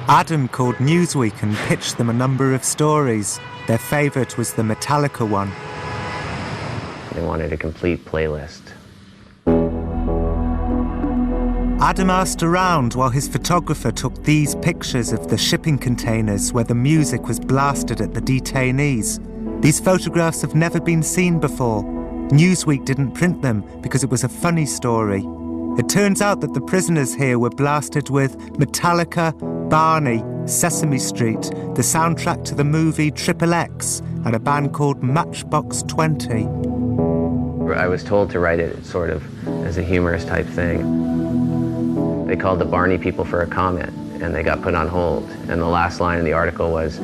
Adam called Newsweek and pitched them a number of stories. Their favourite was the Metallica one. They wanted a complete playlist. Adam asked around while his photographer took these pictures of the shipping containers where the music was blasted at the detainees. These photographs have never been seen before. Newsweek didn't print them because it was a funny story. It turns out that the prisoners here were blasted with Metallica, Barney, Sesame Street, the soundtrack to the movie Triple X, and a band called Matchbox 20. I was told to write it sort of as a humorous type thing. They called the Barney people for a comment, and they got put on hold. And the last line in the article was,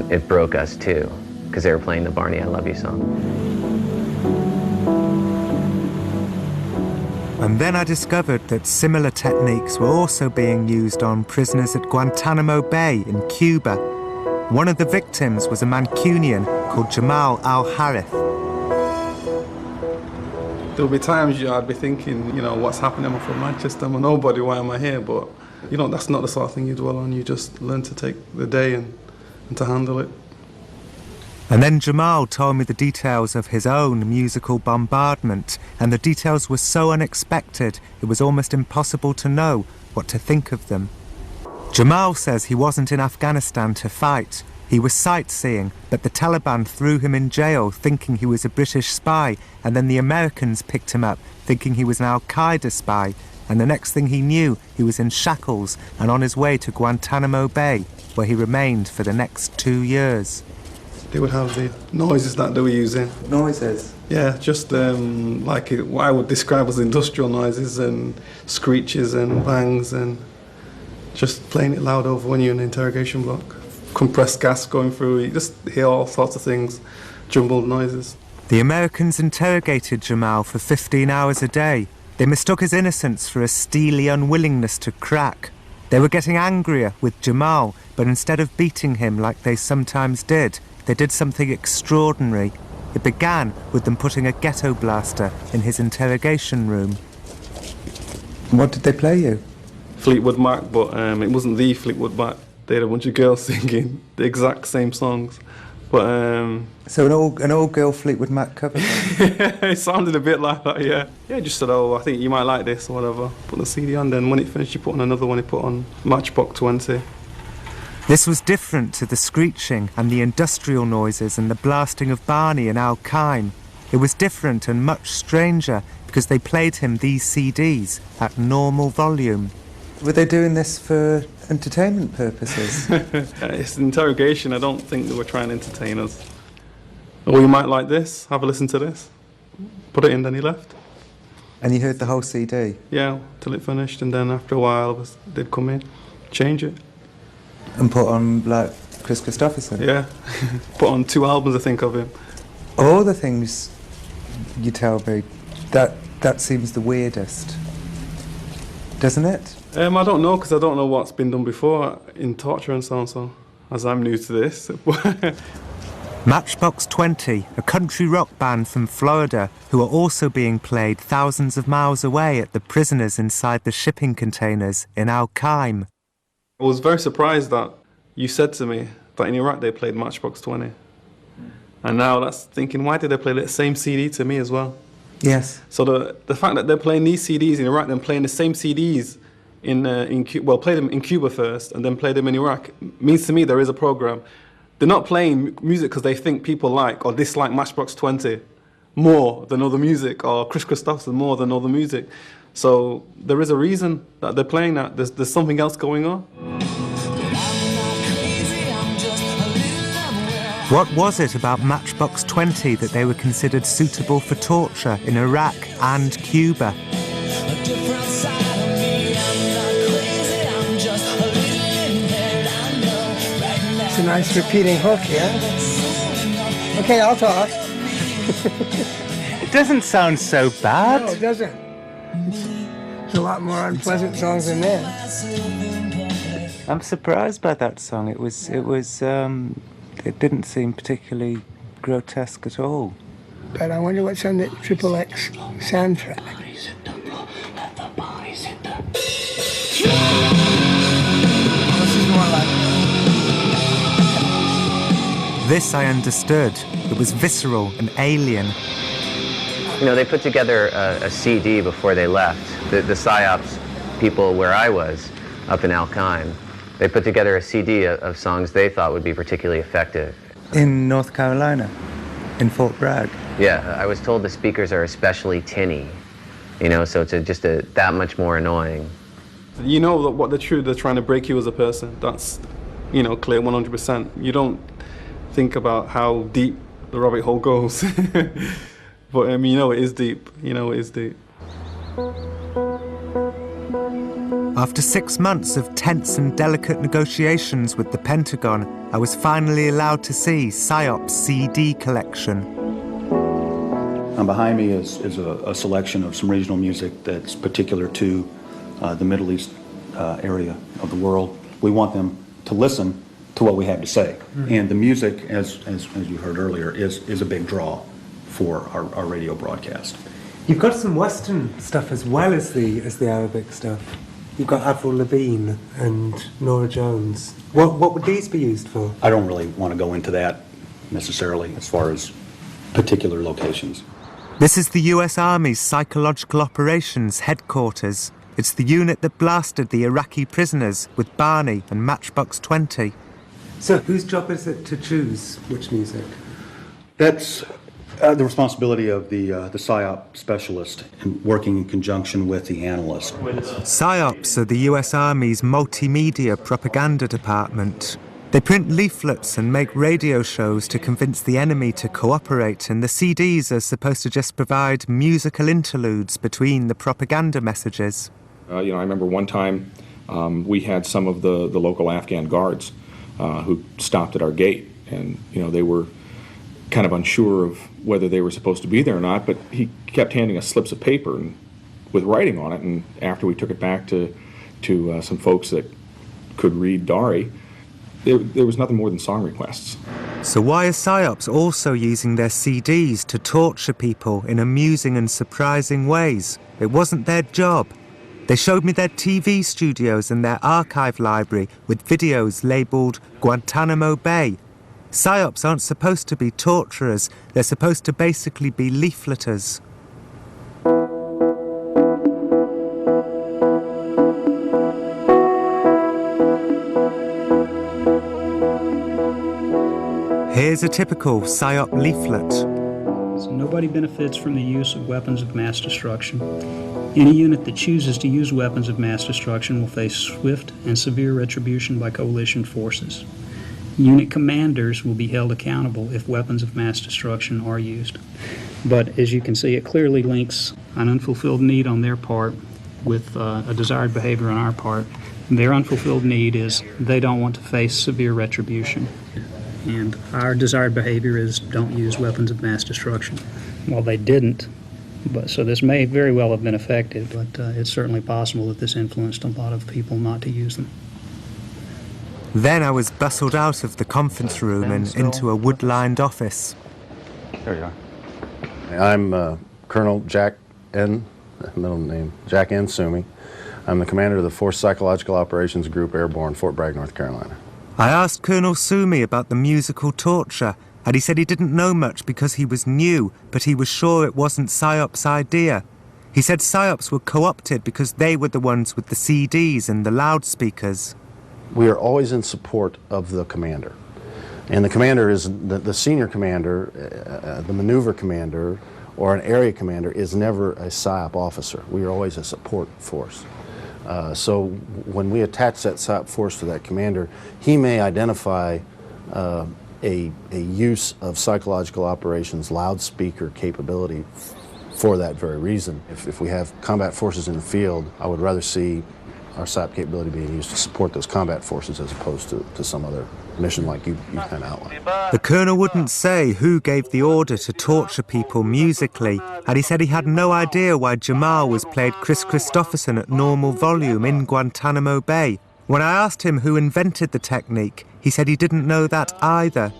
"It broke us too," because they were playing the Barney I Love You song. And then I discovered that similar techniques were also being used on prisoners at Guantanamo Bay in Cuba. One of the victims was a Mancunian called Jamal Al-Harith. There'll be times I'd be thinking, you know, what's happening? I'm from Manchester, I'm a nobody, why am I here? But, you know, that's not the sort of thing you dwell on. You just learn to take the day and and to handle it. And then Jamal told me the details of his own musical bombardment, and the details were so unexpected it was almost impossible to know what to think of them. Jamal says he wasn't in Afghanistan to fight. He was sightseeing, but the Taliban threw him in jail thinking he was a British spy, and then the Americans picked him up thinking he was an Al-Qaeda spy, and the next thing he knew, he was in shackles and on his way to Guantanamo Bay, where he remained for the next 2 years. They would have the noises that they were using. Noises? Yeah, just like what I would describe as industrial noises and screeches and bangs and just playing it loud over when you're in an interrogation block. Compressed gas going through, you just hear all sorts of things, jumbled noises. The Americans interrogated Jamal for 15 hours a day. They mistook his innocence for a steely unwillingness to crack. They were getting angrier with Jamal, but instead of beating him like they sometimes did, they did something extraordinary. It began with them putting a ghetto blaster in his interrogation room. What did they play you? Fleetwood Mac, but it wasn't the Fleetwood Mac. They had a bunch of girls singing the exact same songs. But So an all-girl Fleetwood Mac cover? It sounded a bit like that, yeah. Yeah, just said, oh, I think you might like this or whatever. Put the CD on, then when it finished, you put on another one. He put on Matchbox 20. This was different to the screeching and the industrial noises and the blasting of Barney and Al Qaim. It was different and much stranger because they played him these CDs at normal volume. Were they doing this for entertainment purposes? It's an interrogation. I don't think they were trying to entertain us. Oh, you might like this. Have a listen to this. Put it in, then he left. And you heard the whole CD? Yeah, till it finished, and then after a while they'd come in, change it. And put on, like, Chris Christopherson? Yeah. Put on 2 albums, I think, of him. All the things you tell me, that seems the weirdest, doesn't it? I don't know, because I don't know what's been done before in torture and so on, so as I'm new to this. Matchbox 20, a country rock band from Florida who are also being played thousands of miles away at the prisoners inside the shipping containers in Al Qaim. I was very surprised that you said to me that in Iraq they played Matchbox 20. And now that's thinking, why did they play the same CD to me as well? Yes. So the fact that they're playing these CDs in Iraq, then playing the same CDs in Cuba, play them in Cuba first and then play them in Iraq, means to me there is a program. They're not playing music because they think people like or dislike Matchbox 20 more than other music, or Chris Christopherson more than other music. So there is a reason that they're playing that. There's something else going on. What was it about Matchbox 20 that they were considered suitable for torture in Iraq and Cuba? It's a nice repeating hook, yeah? Okay, I'll talk. It doesn't sound so bad. No, it doesn't. There's a lot more unpleasant songs than that. I'm surprised by that song. It didn't seem particularly grotesque at all. But I wonder what's on the XXX soundtrack. This is more like... This I understood. It was visceral and alien. You know, they put together a CD before they left. The PSYOPs people where I was, up in Al Qaim, they put together a CD of songs they thought would be particularly effective. In North Carolina, in Fort Bragg. Yeah, I was told the speakers are especially tinny, you know, so it's just that much more annoying. You know what they're trying to break you as a person. That's, you know, clear 100%. You don't think about how deep the rabbit hole goes. But you know it is deep. You know it is deep. After 6 months of tense and delicate negotiations with the Pentagon, I was finally allowed to see PSYOP's CD collection. Behind me is a selection of some regional music that's particular to the Middle East area of the world. We want them to listen to what we have to say. Mm-hmm. And the music, as you heard earlier, is a big draw for our radio broadcast. You've got some Western stuff as well as the Arabic stuff. You've got Avril Lavigne and Norah Jones. What would these be used for? I don't really want to go into that necessarily as far as particular locations. This is the US Army's Psychological Operations Headquarters. It's the unit that blasted the Iraqi prisoners with Barney and Matchbox 20. So whose job is it to choose which music? That's the responsibility of the PSYOP specialist, working in conjunction with the analyst. PSYOPs are the US Army's multimedia propaganda department. They print leaflets and make radio shows to convince the enemy to cooperate, and the CDs are supposed to just provide musical interludes between the propaganda messages. I remember one time we had some of the local Afghan guards who stopped at our gate, and they were kind of unsure of whether they were supposed to be there or not, but he kept handing us slips of paper with writing on it, and after we took it back to some folks that could read Dari, there was nothing more than song requests. So why are PSYOPs also using their CDs to torture people in amusing and surprising ways? It wasn't their job. They showed me their TV studios and their archive library with videos labelled Guantanamo Bay. PSYOPs aren't supposed to be torturers, they're supposed to basically be leafleters. Here's a typical PSYOP leaflet. So nobody benefits from the use of weapons of mass destruction. Any unit that chooses to use weapons of mass destruction will face swift and severe retribution by coalition forces. Unit commanders will be held accountable if weapons of mass destruction are used. But as you can see, it clearly links an unfulfilled need on their part with a desired behavior on our part. Their unfulfilled need is they don't want to face severe retribution. And our desired behavior is don't use weapons of mass destruction. Well, they didn't, so this may very well have been effective, but it's certainly possible that this influenced a lot of people not to use them. Then I was bustled out of the conference room and into a wood-lined office. There you are. I'm Colonel Jack N., middle name, Jack N. Sumi. I'm the commander of the 4th Psychological Operations Group Airborne, Fort Bragg, North Carolina. I asked Colonel Sumi about the musical torture, and he said he didn't know much because he was new, but he was sure it wasn't PSYOP's idea. He said PSYOPs were co-opted because they were the ones with the CDs and the loudspeakers. We are always in support of the commander. And the commander is, the senior commander, the maneuver commander, or an area commander is never a PSYOP officer. We are always a support force. So when we attach that PSYOP force to that commander, he may identify a use of psychological operations loudspeaker capability for that very reason. If we have combat forces in the field, I would rather see our PSYOP capability being used to support those combat forces as opposed to some other mission like you kind of outlined. The colonel wouldn't say who gave the order to torture people musically, and he said he had no idea why Jamal was played Chris Christopherson at normal volume in Guantanamo Bay. When I asked him who invented the technique, he said he didn't know that either.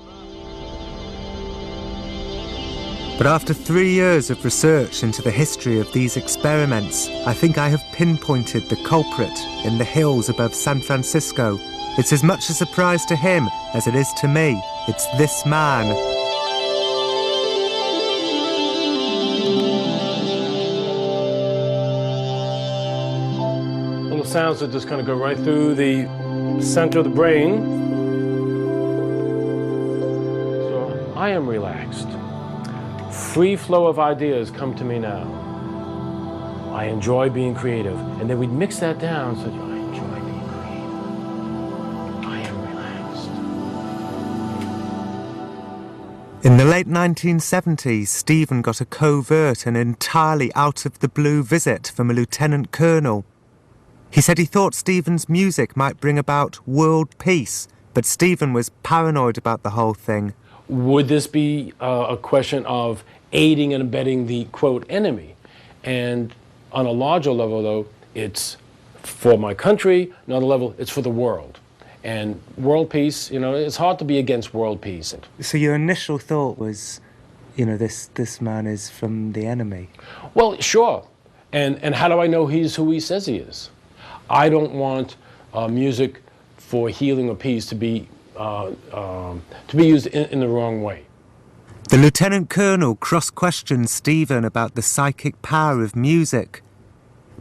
But after 3 years of research into the history of these experiments, I think I have pinpointed the culprit in the hills above San Francisco. It's as much a surprise to him as it is to me. It's this man. Little sounds that just kind of go right through the center of the brain. So I am relaxed. Free flow of ideas come to me now. I enjoy being creative. And then we'd mix that down so I enjoy being creative. I am relaxed. In the late 1970s, Stephen got a covert and entirely out-of-the-blue visit from a lieutenant colonel. He said he thought Stephen's music might bring about world peace, but Stephen was paranoid about the whole thing. Would this be a question of aiding and abetting the, quote, enemy? And on a larger level, though, it's for my country. Another level, it's for the world. And world peace, it's hard to be against world peace. So your initial thought was, this man is from the enemy? Well, sure. And how do I know he's who he says he is? I don't want music for healing or peace to be used in the wrong way. The Lieutenant Colonel cross-questioned Stephen about the psychic power of music.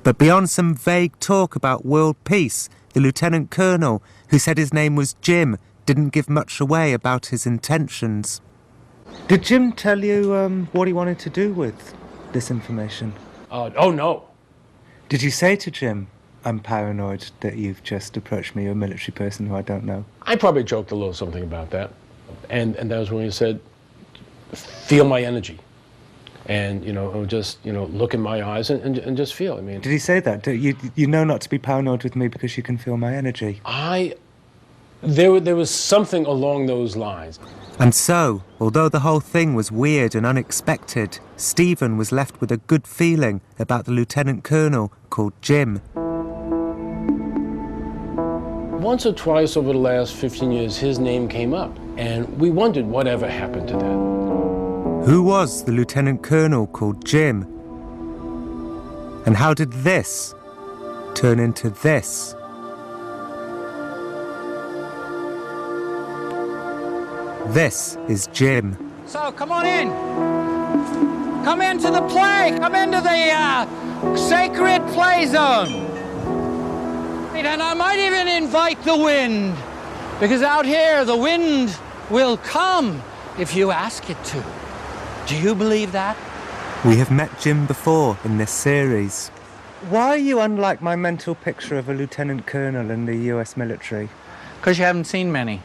But beyond some vague talk about world peace, the Lieutenant Colonel, who said his name was Jim, didn't give much away about his intentions. Did Jim tell you what he wanted to do with this information? Oh, no. Did you say to Jim, I'm paranoid that you've just approached me, you're a military person who I don't know? I probably joked a little something about that. And that was when he said, feel my energy. And, just, look in my eyes and just feel. I mean, did he say that? You know not to be paranoid with me because you can feel my energy? There was something along those lines. And so, although the whole thing was weird and unexpected, Stephen was left with a good feeling about the Lieutenant Colonel called Jim. Once or twice over the last 15 years, his name came up, and we wondered whatever happened to that. Who was the Lieutenant Colonel called Jim? And how did this turn into this? This is Jim. So come on in. Come into the play. Come into the sacred play zone. And I might even invite the wind, because out here the wind will come if you ask it to. Do you believe that? We have met Jim before in this series. Why are you unlike my mental picture of a lieutenant colonel in the US military? Because you haven't seen many.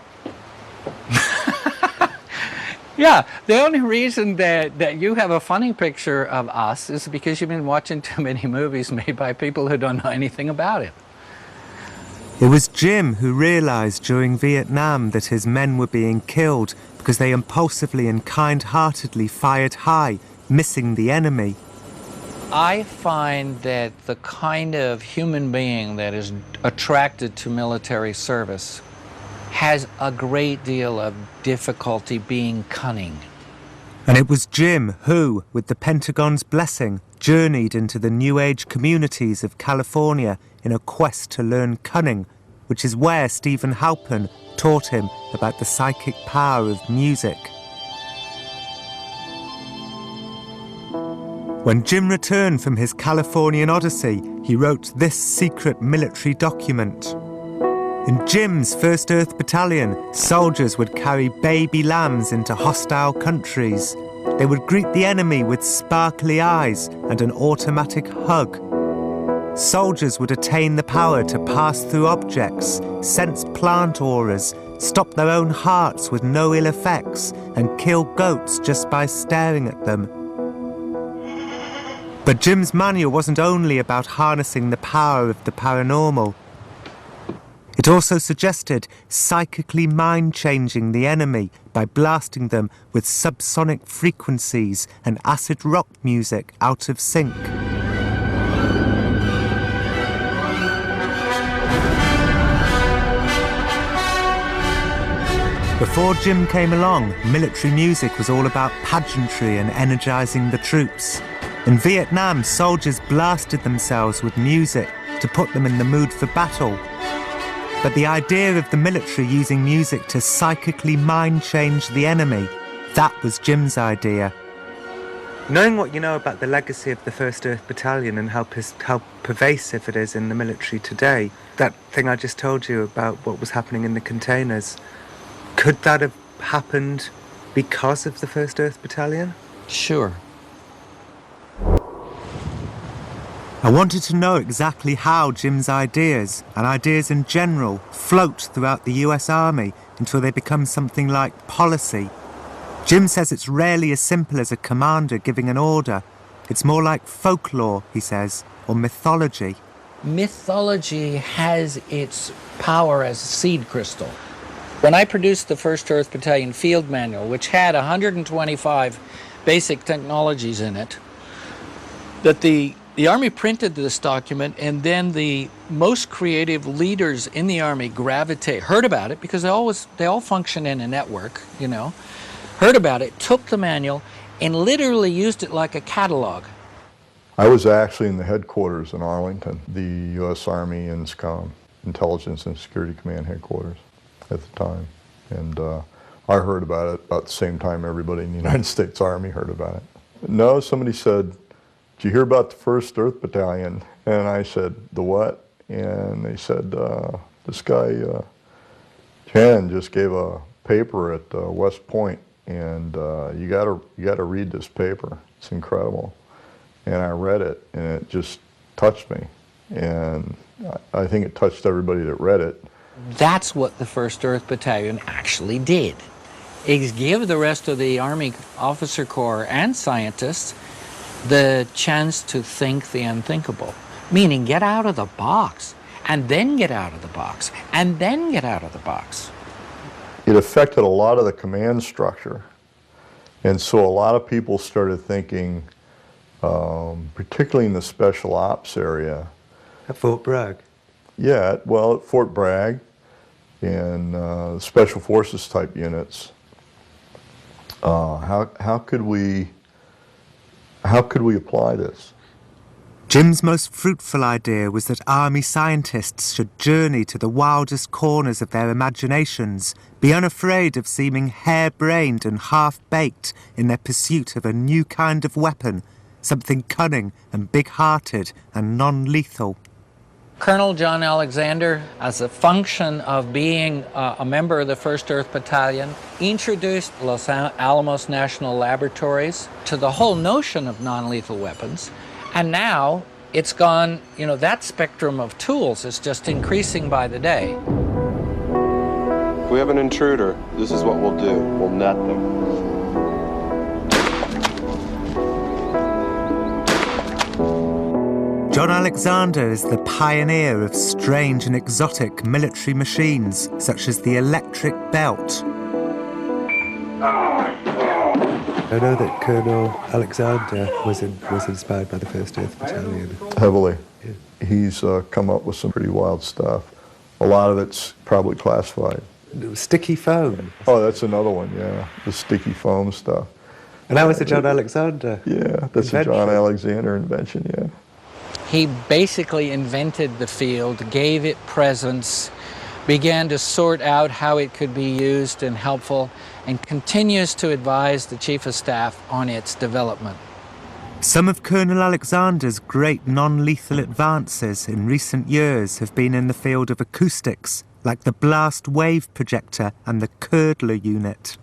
Yeah, the only reason that you have a funny picture of us is because you've been watching too many movies made by people who don't know anything about it. It was Jim who realized during Vietnam that his men were being killed because they impulsively and kind-heartedly fired high, missing the enemy. I find that the kind of human being that is attracted to military service has a great deal of difficulty being cunning. And it was Jim who, with the Pentagon's blessing, journeyed into the New Age communities of California in a quest to learn cunning, which is where Stephen Halpern taught him about the psychic power of music. When Jim returned from his Californian odyssey, he wrote this secret military document. In Jim's 1st Earth Battalion, soldiers would carry baby lambs into hostile countries. They would greet the enemy with sparkly eyes and an automatic hug. Soldiers would attain the power to pass through objects, sense plant auras, stop their own hearts with no ill effects, and kill goats just by staring at them. But Jim's manual wasn't only about harnessing the power of the paranormal. It also suggested psychically mind-changing the enemy by blasting them with subsonic frequencies and acid rock music out of sync. Before Jim came along, military music was all about pageantry and energizing the troops. In Vietnam, soldiers blasted themselves with music to put them in the mood for battle. But the idea of the military using music to psychically mind-change the enemy, that was Jim's idea. Knowing what you know about the legacy of the 1st Earth Battalion and how pervasive it is in the military today, that thing I just told you about what was happening in the containers, could that have happened because of the 1st Earth Battalion? Sure. I wanted to know exactly how Jim's ideas, and ideas in general, float throughout the US Army until they become something like policy. Jim says it's rarely as simple as a commander giving an order. It's more like folklore, he says, or mythology. Mythology has its power as a seed crystal. When I produced the 1st Earth Battalion Field Manual, which had 125 basic technologies in it, that the Army printed this document, and then the most creative leaders in the Army heard about it, because they all function in a network, heard about it, took the manual, and literally used it like a catalog. I was actually in the headquarters in Arlington, the U.S. Army INSCOM, Intelligence and Security Command headquarters at the time. And I heard about it about the same time everybody in the United States Army heard about it. No, somebody said, "Did you hear about the 1st Earth Battalion?" And I said, "The what?" And they said, "This guy, Ken, just gave a paper at West Point, and you gotta read this paper. It's incredible." And I read it, and it just touched me. And I think it touched everybody that read it. That's what the 1st Earth Battalion actually did, is give the rest of the Army Officer Corps and scientists the chance to think the unthinkable, meaning get out of the box, and then get out of the box, and then get out of the box. It affected a lot of the command structure. And so a lot of people started thinking, particularly in the special ops area. At Fort Bragg? Yeah, well, at Fort Bragg and special forces type units. How could we apply this? Jim's most fruitful idea was that Army scientists should journey to the wildest corners of their imaginations, be unafraid of seeming harebrained and half-baked in their pursuit of a new kind of weapon, something cunning and big-hearted and non-lethal. Colonel John Alexander, as a function of being a member of the 1st Earth Battalion, introduced Los Alamos National Laboratories to the whole notion of non-lethal weapons. And now it's gone, you know, that spectrum of tools is just increasing by the day. If we have an intruder, this is what we'll do. We'll net them. John Alexander is the pioneer of strange and exotic military machines, such as the electric belt. I know that Colonel Alexander was inspired by the 1st Earth Battalion. Heavily. Yeah. He's come up with some pretty wild stuff. A lot of it's probably classified. Sticky foam. Oh, that's another one, yeah. The sticky foam stuff. And that was a John Alexander Yeah, that's invention. a John Alexander invention, yeah. He basically invented the field, gave it presence, began to sort out how it could be used and helpful, and continues to advise the Chief of Staff on its development. Some of Colonel Alexander's great non-lethal advances in recent years have been in the field of acoustics, like the blast wave projector and the curdler unit.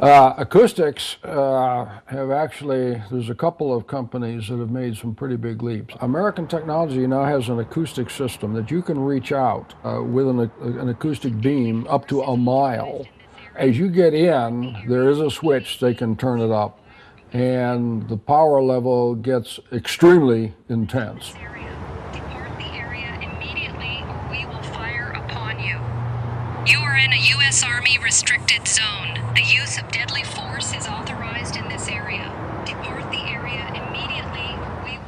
Acoustics have actually, there's a couple of companies that have made some pretty big leaps. American Technology now has an acoustic system that you can reach out with an acoustic beam up to a mile. As you get in, there is a switch, they can turn it up, and the power level gets extremely intense. Depart the area immediately or we will fire upon you. You are in a U.S. Army restricted zone. The use of deadly force is authorized in this area. Depart the area immediately or we will...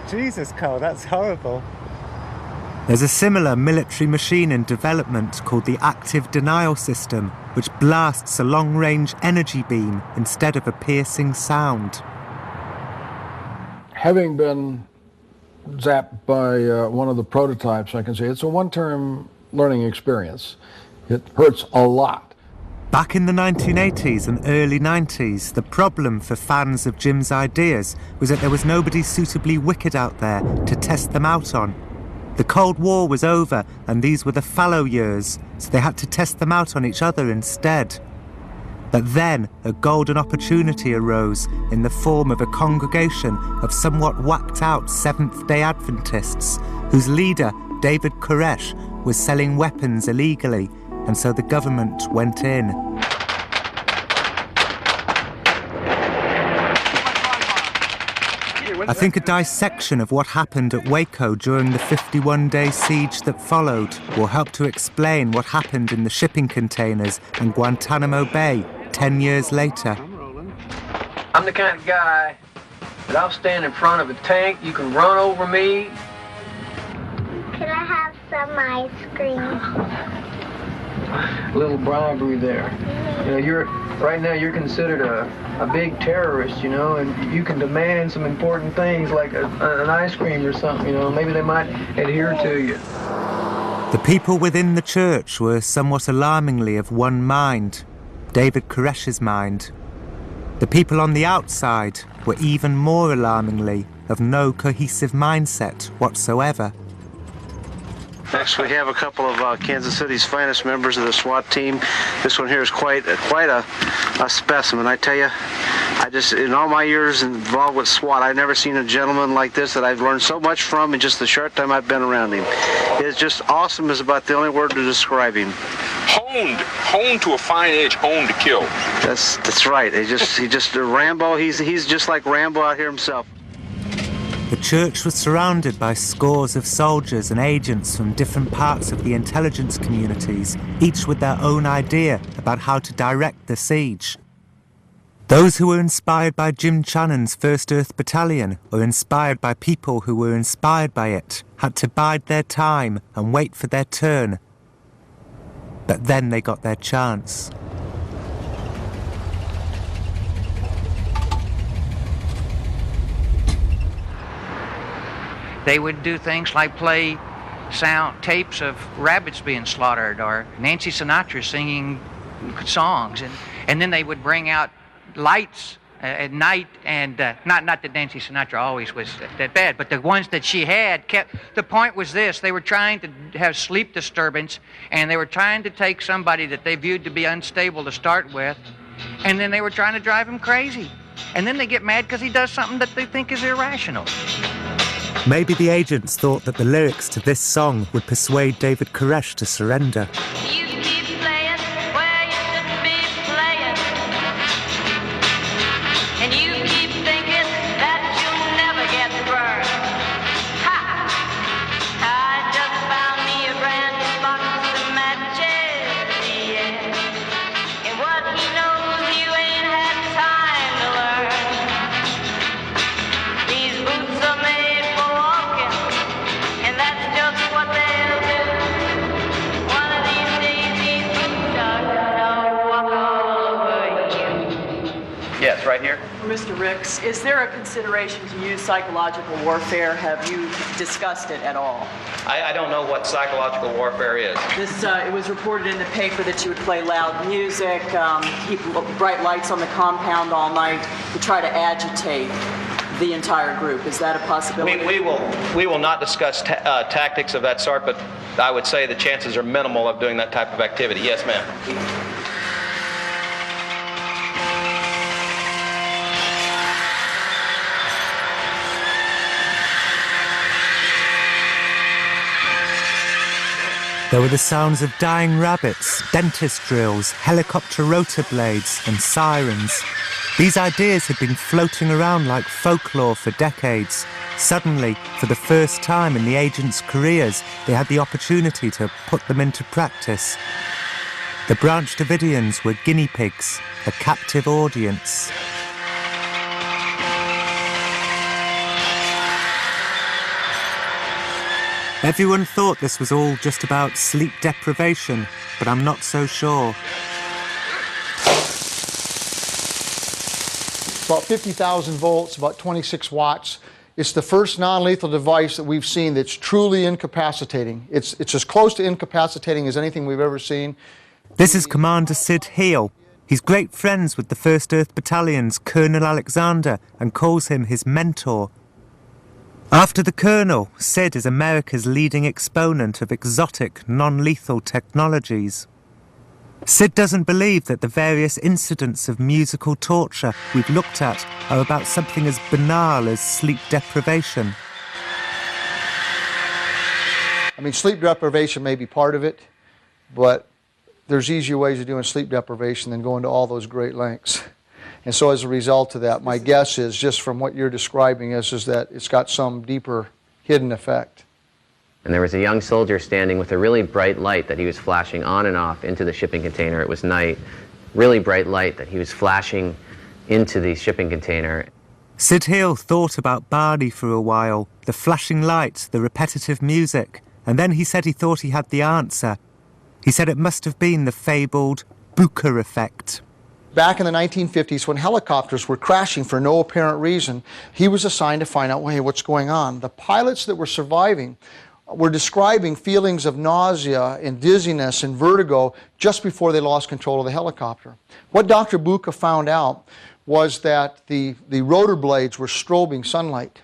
Jesus, Cole, that's horrible. There's a similar military machine in development called the active denial system, which blasts a long-range energy beam instead of a piercing sound. Having been zapped by one of the prototypes, I can say it's a one-term learning experience. It hurts a lot. Back in the 1980s and early 90s, the problem for fans of Jim's ideas was that there was nobody suitably wicked out there to test them out on. The Cold War was over, and these were the fallow years, so they had to test them out on each other instead. But then a golden opportunity arose in the form of a congregation of somewhat whacked-out Seventh-day Adventists, whose leader, David Koresh, was selling weapons illegally, and so the government went in. I think a dissection of what happened at Waco during the 51-day siege that followed will help to explain what happened in the shipping containers in Guantanamo Bay 10 years later. I'm the kind of guy that I'll stand in front of a tank, you can run over me. Can I have some ice cream. A little bribery there. You know, right now you're considered a big terrorist, you know, and you can demand some important things like an ice cream or something, you know. Maybe they might adhere to you. The people within the church were somewhat alarmingly of one mind, David Koresh's mind. The people on the outside were even more alarmingly of no cohesive mindset whatsoever. Next, we have a couple of Kansas City's finest members of the SWAT team. This one here is quite a specimen. I tell you, in all my years involved with SWAT, I've never seen a gentleman like this that I've learned so much from in just the short time I've been around him. It's just awesome is about the only word to describe him. Honed to a fine edge, honed to kill. That's right. He just Rambo. He's just like Rambo out here himself. The church was surrounded by scores of soldiers and agents from different parts of the intelligence communities, each with their own idea about how to direct the siege. Those who were inspired by Jim Channon's 1st Earth Battalion, or inspired by people who were inspired by it, had to bide their time and wait for their turn. But then they got their chance. They would do things like play sound tapes of rabbits being slaughtered or Nancy Sinatra singing songs, and then they would bring out lights at night, and not that Nancy Sinatra always was that bad, but the ones that she had kept. The point was this: they were trying to have sleep disturbance, and they were trying to take somebody that they viewed to be unstable to start with, and then they were trying to drive him crazy, and then they get mad because he does something that they think is irrational. Maybe the agents thought that the lyrics to this song would persuade David Koresh to surrender. You keep playing where you shouldn't be playing. And you keep thinking that you'll never get burned. Ha! I just found me a brand new box of matches, yeah. And what he knows you ain't had time to learn. These boots are made for walking, and that's just what they'll do. One of these days these boots are gonna walk all over you. Yes, right here. Mr. Ricks, is there a consideration to use psychological warfare? Have you discussed it at all? I don't know what psychological warfare is. It was reported in the paper that you would play loud music, keep bright lights on the compound all night to try to agitate the entire group. Is that a possibility? We will not discuss tactics of that sort, but I would say the chances are minimal of doing that type of activity. Yes, ma'am. There were the sounds of dying rabbits, dentist drills, helicopter rotor blades, and sirens. These ideas had been floating around like folklore for decades. Suddenly, for the first time in the agents' careers, they had the opportunity to put them into practice. The Branch Davidians were guinea pigs, a captive audience. Everyone thought this was all just about sleep deprivation, but I'm not so sure. About 50,000 volts, about 26 watts. It's the first non-lethal device that we've seen that's truly incapacitating. It's as close to incapacitating as anything we've ever seen. This is Commander Sid Heal. He's great friends with the 1st Earth Battalion's Colonel Alexander and calls him his mentor. After the Colonel, Sid is America's leading exponent of exotic, non-lethal technologies. Sid doesn't believe that the various incidents of musical torture we've looked at are about something as banal as sleep deprivation. I mean, sleep deprivation may be part of it, but there's easier ways of doing sleep deprivation than going to all those great lengths. And so as a result of that, my guess is, just from what you're describing, is that it's got some deeper hidden effect. And there was a young soldier standing with a really bright light that he was flashing on and off into the shipping container. It was night. Really bright light that he was flashing into the shipping container. Sid Heal thought about Barney for a while, the flashing lights, the repetitive music, and then he said he thought he had the answer. He said it must have been the fabled Bucher effect. Back in the 1950s, when helicopters were crashing for no apparent reason, he was assigned to find out, well, hey, what's going on? The pilots that were surviving were describing feelings of nausea and dizziness and vertigo just before they lost control of the helicopter. What Dr. Bucher found out was that the rotor blades were strobing sunlight.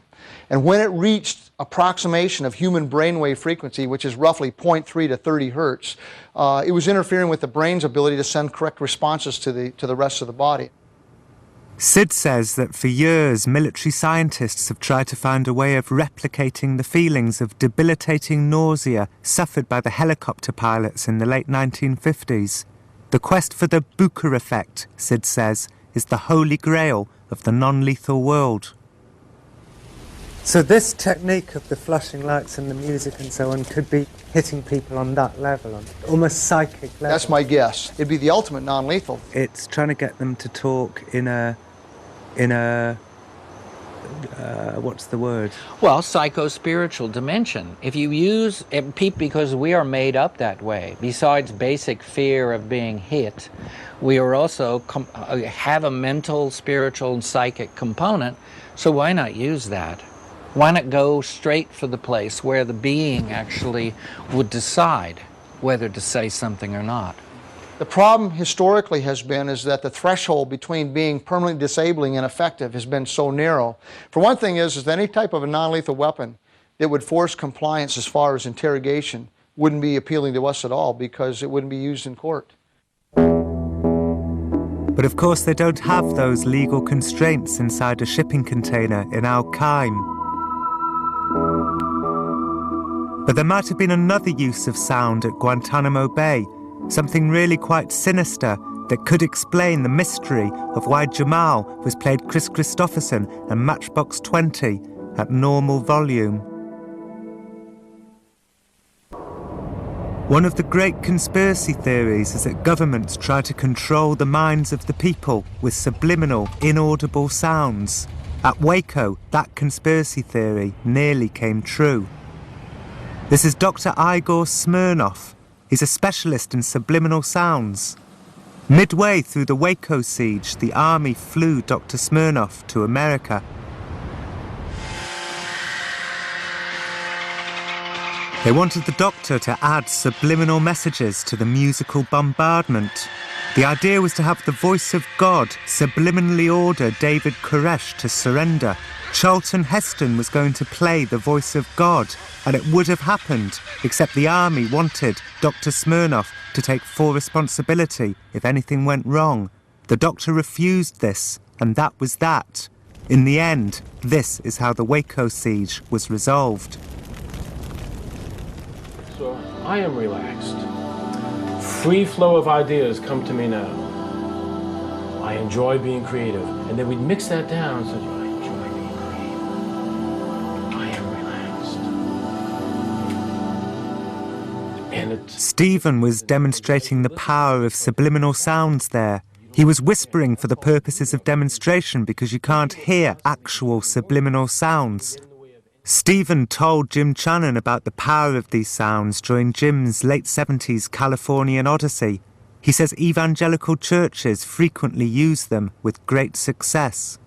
And when it reached approximation of human brainwave frequency, which is roughly 0.3 to 30 hertz, it was interfering with the brain's ability to send correct responses to the rest of the body. Sid says that for years military scientists have tried to find a way of replicating the feelings of debilitating nausea suffered by the helicopter pilots in the late 1950s. The quest for the Bucher effect, Sid says, is the holy grail of the non-lethal world. So this technique of the flashing lights and the music and so on could be hitting people on that level, on almost psychic level. That's my guess. It'd be the ultimate non-lethal. It's trying to get them to talk in a what's the word? Well, psycho-spiritual dimension. If you use, because we are made up that way, besides basic fear of being hit, we are also have a mental, spiritual, and psychic component, so why not use that? Why not go straight for the place where the being actually would decide whether to say something or not? The problem historically has been is that the threshold between being permanently disabling and effective has been so narrow. For one thing is that any type of a non-lethal weapon that would force compliance as far as interrogation wouldn't be appealing to us at all because it wouldn't be used in court. But of course they don't have those legal constraints inside a shipping container in Al-Qaim. But there might have been another use of sound at Guantanamo Bay, something really quite sinister that could explain the mystery of why Jamal was played Chris Christopherson and Matchbox 20 at normal volume. One of the great conspiracy theories is that governments try to control the minds of the people with subliminal, inaudible sounds. At Waco, that conspiracy theory nearly came true. This is Dr. Igor Smirnov. He's a specialist in subliminal sounds. Midway through the Waco siege, the army flew Dr. Smirnov to America. They wanted the doctor to add subliminal messages to the musical bombardment. The idea was to have the voice of God subliminally order David Koresh to surrender. Charlton Heston was going to play the voice of God, and it would have happened, except the army wanted Dr. Smirnov to take full responsibility if anything went wrong. The doctor refused this, and that was that. In the end, this is how the Waco siege was resolved. So I am relaxed. Free flow of ideas come to me now. I enjoy being creative. And then we'd mix that down, so I enjoy being creative. I am relaxed. And Stephen was demonstrating the power of subliminal sounds there. He was whispering for the purposes of demonstration because you can't hear actual subliminal sounds. Stephen told Jim Channon about the power of these sounds during Jim's late 70s Californian Odyssey. He says evangelical churches frequently use them with great success.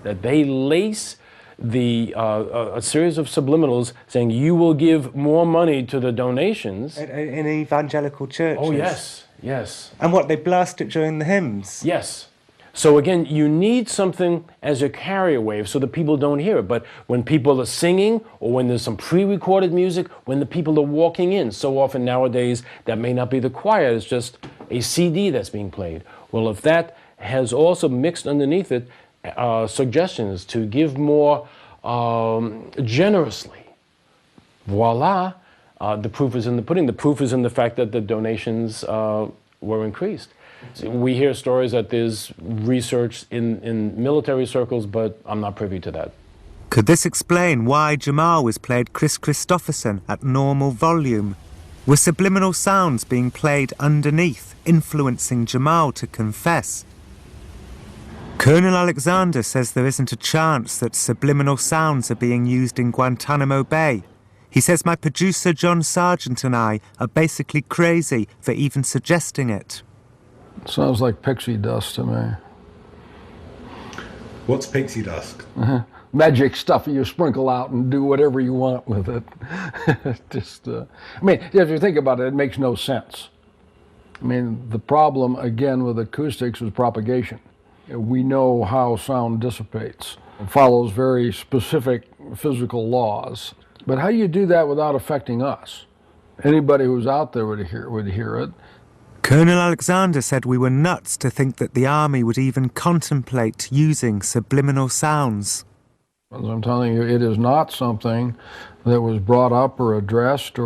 that they lace a series of subliminals saying you will give more money to the donations. In evangelical churches? Oh, yes, yes. And what, they blast it during the hymns? Yes. So again, you need something as a carrier wave so that people don't hear it. But when people are singing, or when there's some pre-recorded music, when the people are walking in, so often nowadays that may not be the choir, it's just a CD that's being played. Well, if that has also mixed underneath it suggestions to give more generously, voila, the proof is in the pudding. The proof is in the fact that the donations were increased. So we hear stories that there's research in military circles, but I'm not privy to that. Could this explain why Jamal was played Chris Christopherson at normal volume? Were subliminal sounds being played underneath, influencing Jamal to confess? Colonel Alexander says there isn't a chance that subliminal sounds are being used in Guantanamo Bay. He says my producer John Sargent and I are basically crazy for even suggesting it. Sounds like pixie dust to me. What's pixie dust? Magic stuff you sprinkle out and do whatever you want with it. Just, I mean, if you think about it, it makes no sense. I mean, the problem, again, with acoustics is propagation. We know how sound dissipates. It follows very specific physical laws. But how do you do that without affecting us? Anybody who's out there would hear it. Colonel Alexander said we were nuts to think that the army would even contemplate using subliminal sounds. As I'm telling you, it is not something that was brought up or addressed,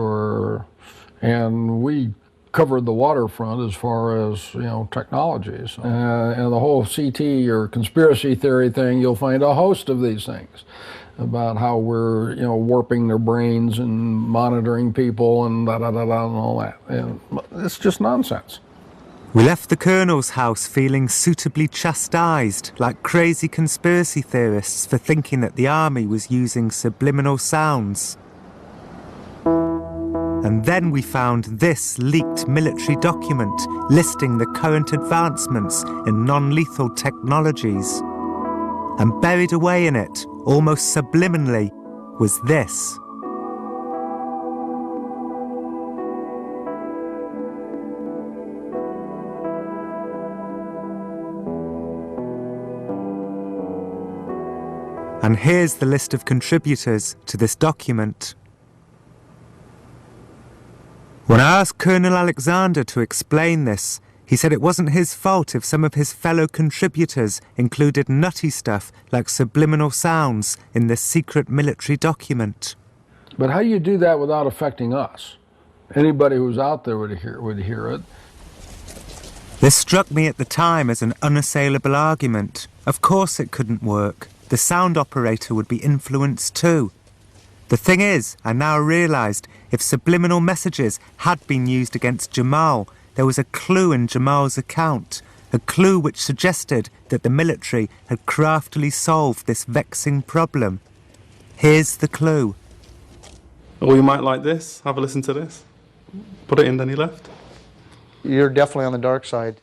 and we covered the waterfront as far as, technologies. And the whole CT or conspiracy theory thing, you'll find a host of these things about how we're, warping their brains and monitoring people and da-da-da-da and all that. And it's just nonsense. We left the Colonel's house feeling suitably chastised, like crazy conspiracy theorists for thinking that the army was using subliminal sounds. And then we found this leaked military document listing the current advancements in non-lethal technologies. And buried away in it, almost subliminally, was this. And here's the list of contributors to this document. When I asked Colonel Alexander to explain this, he said it wasn't his fault if some of his fellow contributors included nutty stuff like subliminal sounds in this secret military document. But how do you do that without affecting us? Anybody who's out there would hear it. This struck me at the time as an unassailable argument. Of course it couldn't work. The sound operator would be influenced too. The thing is, I now realised, if subliminal messages had been used against Jamal, there was a clue in Jamal's account, a clue which suggested that the military had craftily solved this vexing problem. Here's the clue. Or you might like this. Have a listen to this. Put it in, then he left. You're definitely on the dark side.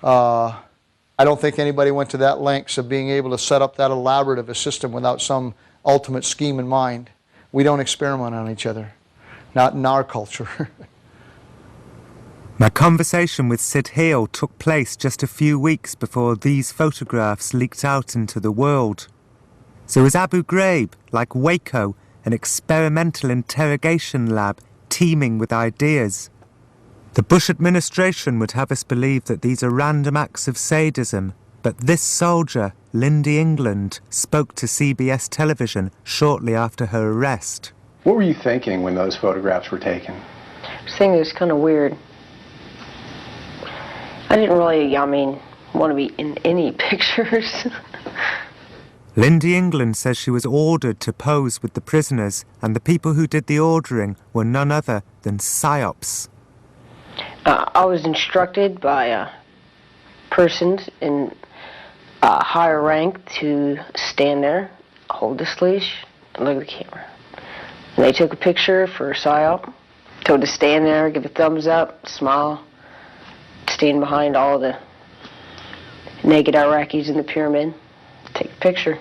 I don't think anybody went to that lengths of being able to set up that elaborate of a system without some ultimate scheme in mind. We don't experiment on each other, not in our culture. My conversation with Sid Heel took place just a few weeks before these photographs leaked out into the world. So is Abu Ghraib, like Waco, an experimental interrogation lab teeming with ideas? The Bush administration would have us believe that these are random acts of sadism, but this soldier, Lindy England, spoke to CBS television shortly after her arrest. What were you thinking when those photographs were taken? I was thinking it was kind of weird. I didn't really, want to be in any pictures. Lindy England says she was ordered to pose with the prisoners, and the people who did the ordering were none other than psyops. I was instructed by persons in higher rank to stand there, hold this leash, and look at the camera. And they took a picture for a psyop, told to stand there, give a thumbs up, smile, stand behind all the naked Iraqis in the pyramid, take a picture.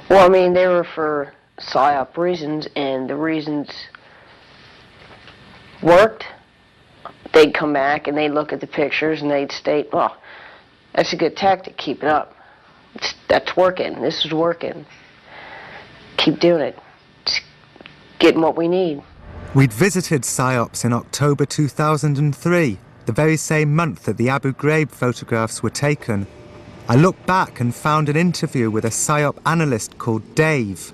Well, they were for psyop reasons, and the reasons worked. They'd come back and they'd look at the pictures and they'd state, well, that's a good tactic, keep it up. That's working, this is working. Keep doing it. Just getting what we need. We'd visited psyops in October 2003, the very same month that the Abu Ghraib photographs were taken. I looked back and found an interview with a psyop analyst called Dave.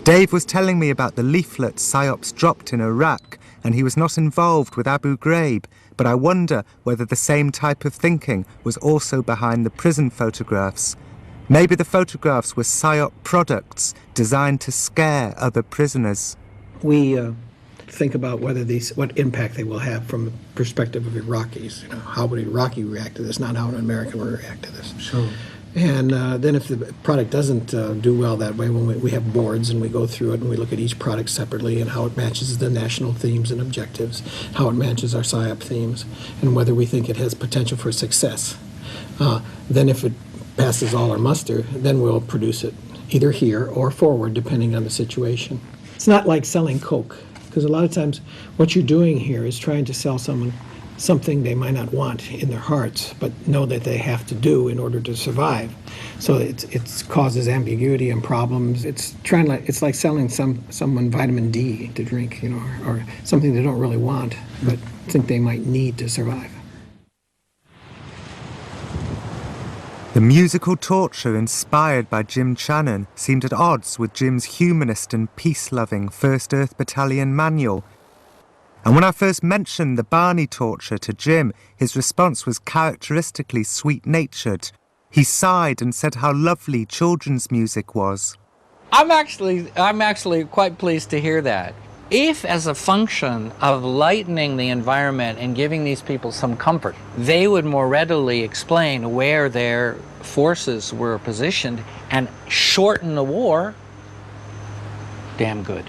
Dave was telling me about the leaflets psyops dropped in Iraq, and he was not involved with Abu Ghraib, but I wonder whether the same type of thinking was also behind the prison photographs. Maybe the photographs were psyop products designed to scare other prisoners. We think about what impact they will have from the perspective of Iraqis. How would an Iraqi react to this, not how an American would react to this. Sure. And then if the product doesn't do well that way, when we have boards and we go through it and we look at each product separately and how it matches the national themes and objectives, how it matches our SIOP themes, and whether we think it has potential for success. Then if it passes all our muster, then we'll produce it either here or forward, depending on the situation. It's not like selling Coke, because a lot of times what you're doing here is trying to sell someone something they might not want in their hearts, but know that they have to do in order to survive. So it causes ambiguity and problems. It's like selling someone vitamin D to drink, you know, or something they don't really want, but think they might need to survive. The musical torture inspired by Jim Channon seemed at odds with Jim's humanist and peace-loving 1st Earth Battalion manual. And when I first mentioned the Barney torture to Jim, his response was characteristically sweet-natured. He sighed and said how lovely children's music was. I'm actually quite pleased to hear that. If, as a function of lightening the environment and giving these people some comfort, they would more readily explain where their forces were positioned and shorten the war, damn good.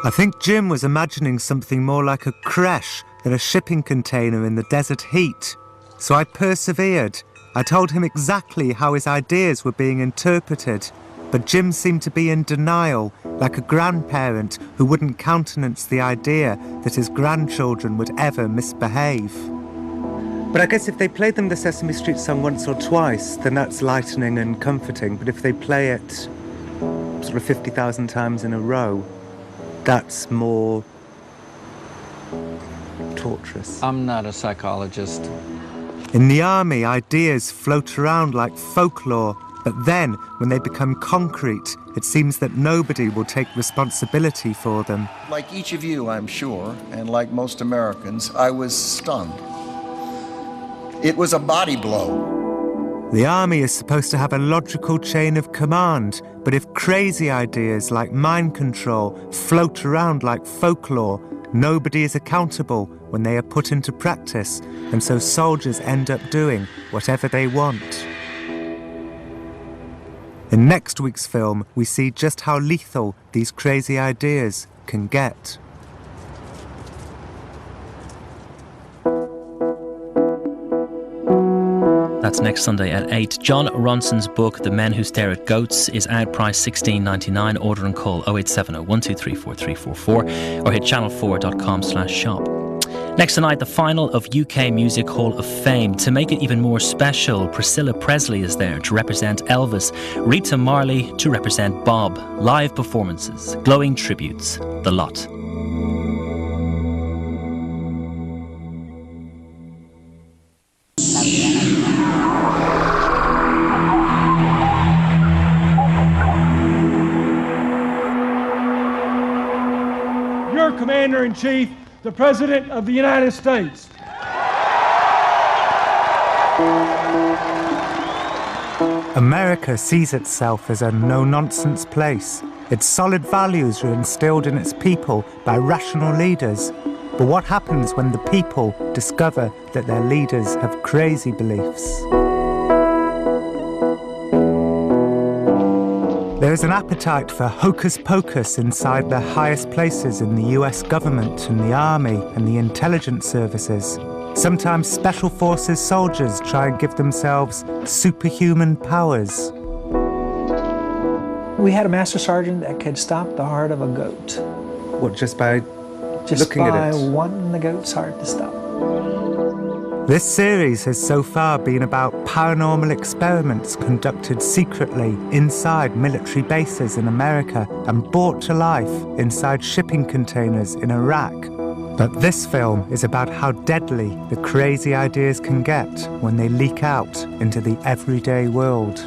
I think Jim was imagining something more like a creche than a shipping container in the desert heat. So I persevered. I told him exactly how his ideas were being interpreted, but Jim seemed to be in denial, like a grandparent who wouldn't countenance the idea that his grandchildren would ever misbehave. But I guess if they played them the Sesame Street song once or twice, then that's lightening and comforting. But if they play it sort of 50,000 times in a row, that's more torturous. I'm not a psychologist. In the army, ideas float around like folklore, but then, when they become concrete, it seems that nobody will take responsibility for them. Like each of you, I'm sure, and like most Americans, I was stunned. It was a body blow. The army is supposed to have a logical chain of command, but if crazy ideas like mind control float around like folklore, nobody is accountable when they are put into practice, and so soldiers end up doing whatever they want. In next week's film, we see just how lethal these crazy ideas can get. That's next Sunday at 8. Jon Ronson's book, The Men Who Stare at Goats, is out, price $16.99. Order and call 0870 123 4344 or hit channel4.com/shop. Next tonight, the final of UK Music Hall of Fame. To make it even more special, Priscilla Presley is there to represent Elvis, Rita Marley to represent Bob. Live performances, glowing tributes, the lot. Your Commander-in-Chief, the President of the United States. America sees itself as a no-nonsense place. Its solid values are instilled in its people by rational leaders. But what happens when the people discover that their leaders have crazy beliefs? There is an appetite for hocus-pocus inside the highest places in the US government and the army and the intelligence services. Sometimes special forces soldiers try and give themselves superhuman powers. We had a master sergeant that could stop the heart of a goat. What, just by looking at it? Just by wanting the goat's heart to stop. This series has so far been about paranormal experiments conducted secretly inside military bases in America and brought to life inside shipping containers in Iraq. But this film is about how deadly the crazy ideas can get when they leak out into the everyday world.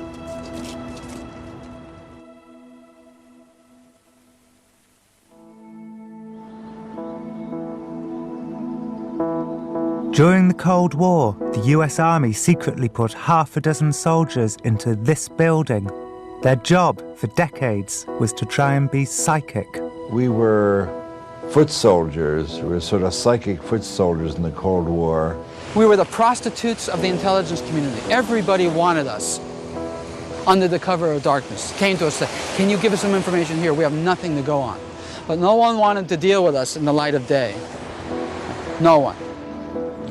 During the Cold War, the US Army secretly put half a dozen soldiers into this building. Their job for decades was to try and be psychic. We were foot soldiers. We were sort of psychic foot soldiers in the Cold War. We were the prostitutes of the intelligence community. Everybody wanted us under the cover of darkness. Came to us and said, can you give us some information here? We have nothing to go on. But no one wanted to deal with us in the light of day. No one.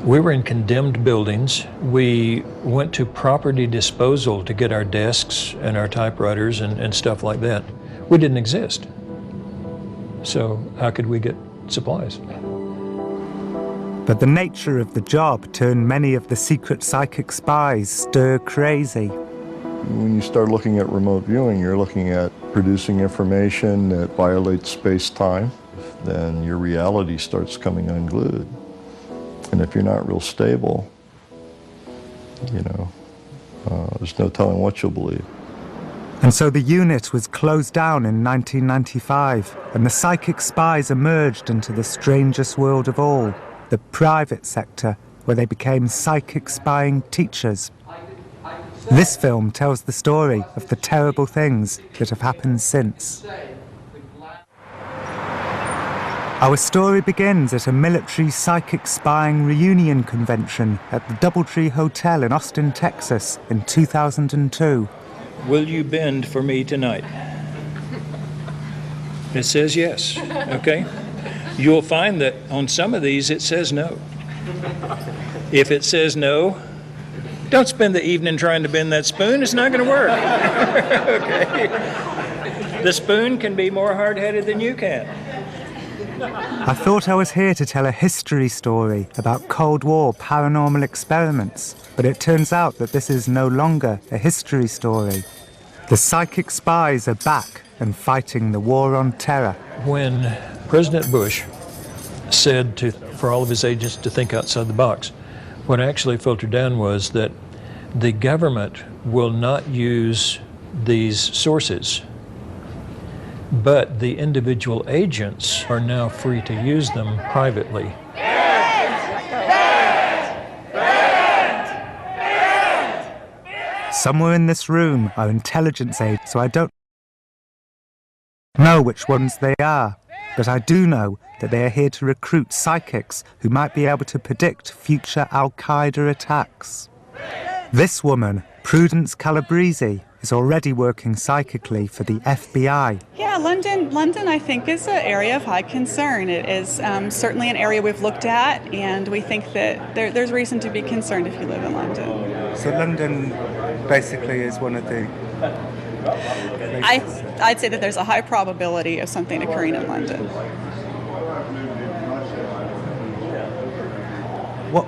We were in condemned buildings. We went to property disposal to get our desks and our typewriters and stuff like that. We didn't exist. So how could we get supplies? But the nature of the job turned many of the secret psychic spies stir crazy. When you start looking at remote viewing, you're looking at producing information that violates space-time. Then your reality starts coming unglued. And if you're not real stable, you know, there's no telling what you'll believe. And so the unit was closed down in 1995, and the psychic spies emerged into the strangest world of all, the private sector, where they became psychic spying teachers. This film tells the story of the terrible things that have happened since. Our story begins at a military psychic spying reunion convention at the Doubletree Hotel in Austin, Texas in 2002. Will you bend for me tonight? It says yes, okay? You'll find that on some of these it says no. If it says no, don't spend the evening trying to bend that spoon. It's not going to work. Okay? The spoon can be more hard-headed than you can. I thought I was here to tell a history story about Cold War paranormal experiments, but it turns out that this is no longer a history story. The psychic spies are back and fighting the war on terror. When President Bush said for all of his agents to think outside the box, what actually filtered down was that the government will not use these sources, but the individual agents are now free to use them privately. Somewhere in this room are intelligence aides, so I don't know which ones they are, but I do know that they are here to recruit psychics who might be able to predict future Al-Qaeda attacks. This woman, Prudence Calabrese, is already working psychically for the FBI. Yeah, London, I think, is an area of high concern. It is certainly an area we've looked at, and we think that there's reason to be concerned if you live in London. So London basically is one of the... I'd say that there's a high probability of something occurring in London.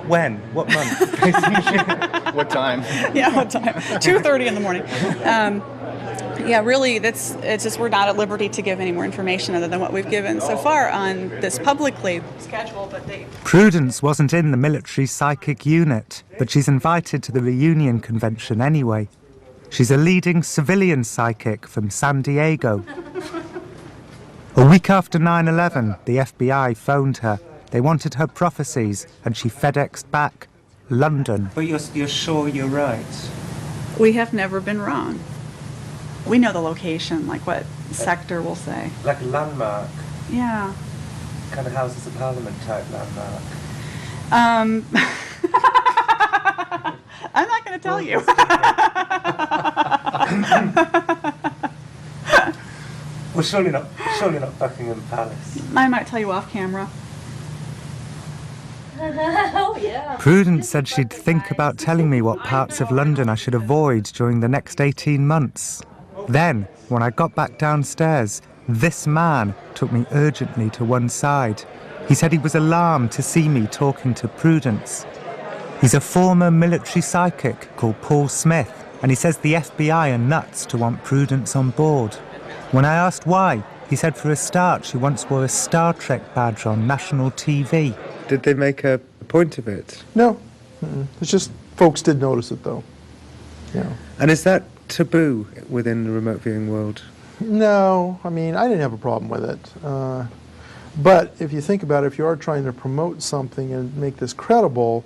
When? What month? What time? Yeah, what time? 2:30 in the morning. Yeah, really, it's just we're not at liberty to give any more information other than what we've given so far on this publicly schedule. But Prudence wasn't in the military psychic unit, but she's invited to the reunion convention anyway. She's a leading civilian psychic from San Diego. A week after 9/11, the FBI phoned her. They wanted her prophecies, and she FedExed back, London. But you're sure you're right? we have never been wrong. We know the location, like what sector we'll say. Like a landmark? Yeah. Kind of Houses of Parliament type landmark. I'm not going to tell you. Well, surely not Buckingham Palace. I might tell you off camera. Oh, yeah. Prudence said she'd think about telling me what parts of London I should avoid during the next 18 months. Then, when I got back downstairs, this man took me urgently to one side. He said he was alarmed to see me talking to Prudence. He's a former military psychic called Paul Smith, and he says the FBI are nuts to want Prudence on board. When I asked why, he said for a start she once wore a Star Trek badge on national TV. Did they make a point of it? No. It's just folks did notice it, though. Yeah. And is that taboo within the remote viewing world? No. I mean, I didn't have a problem with it. But if you think about it, if you are trying to promote something and make this credible,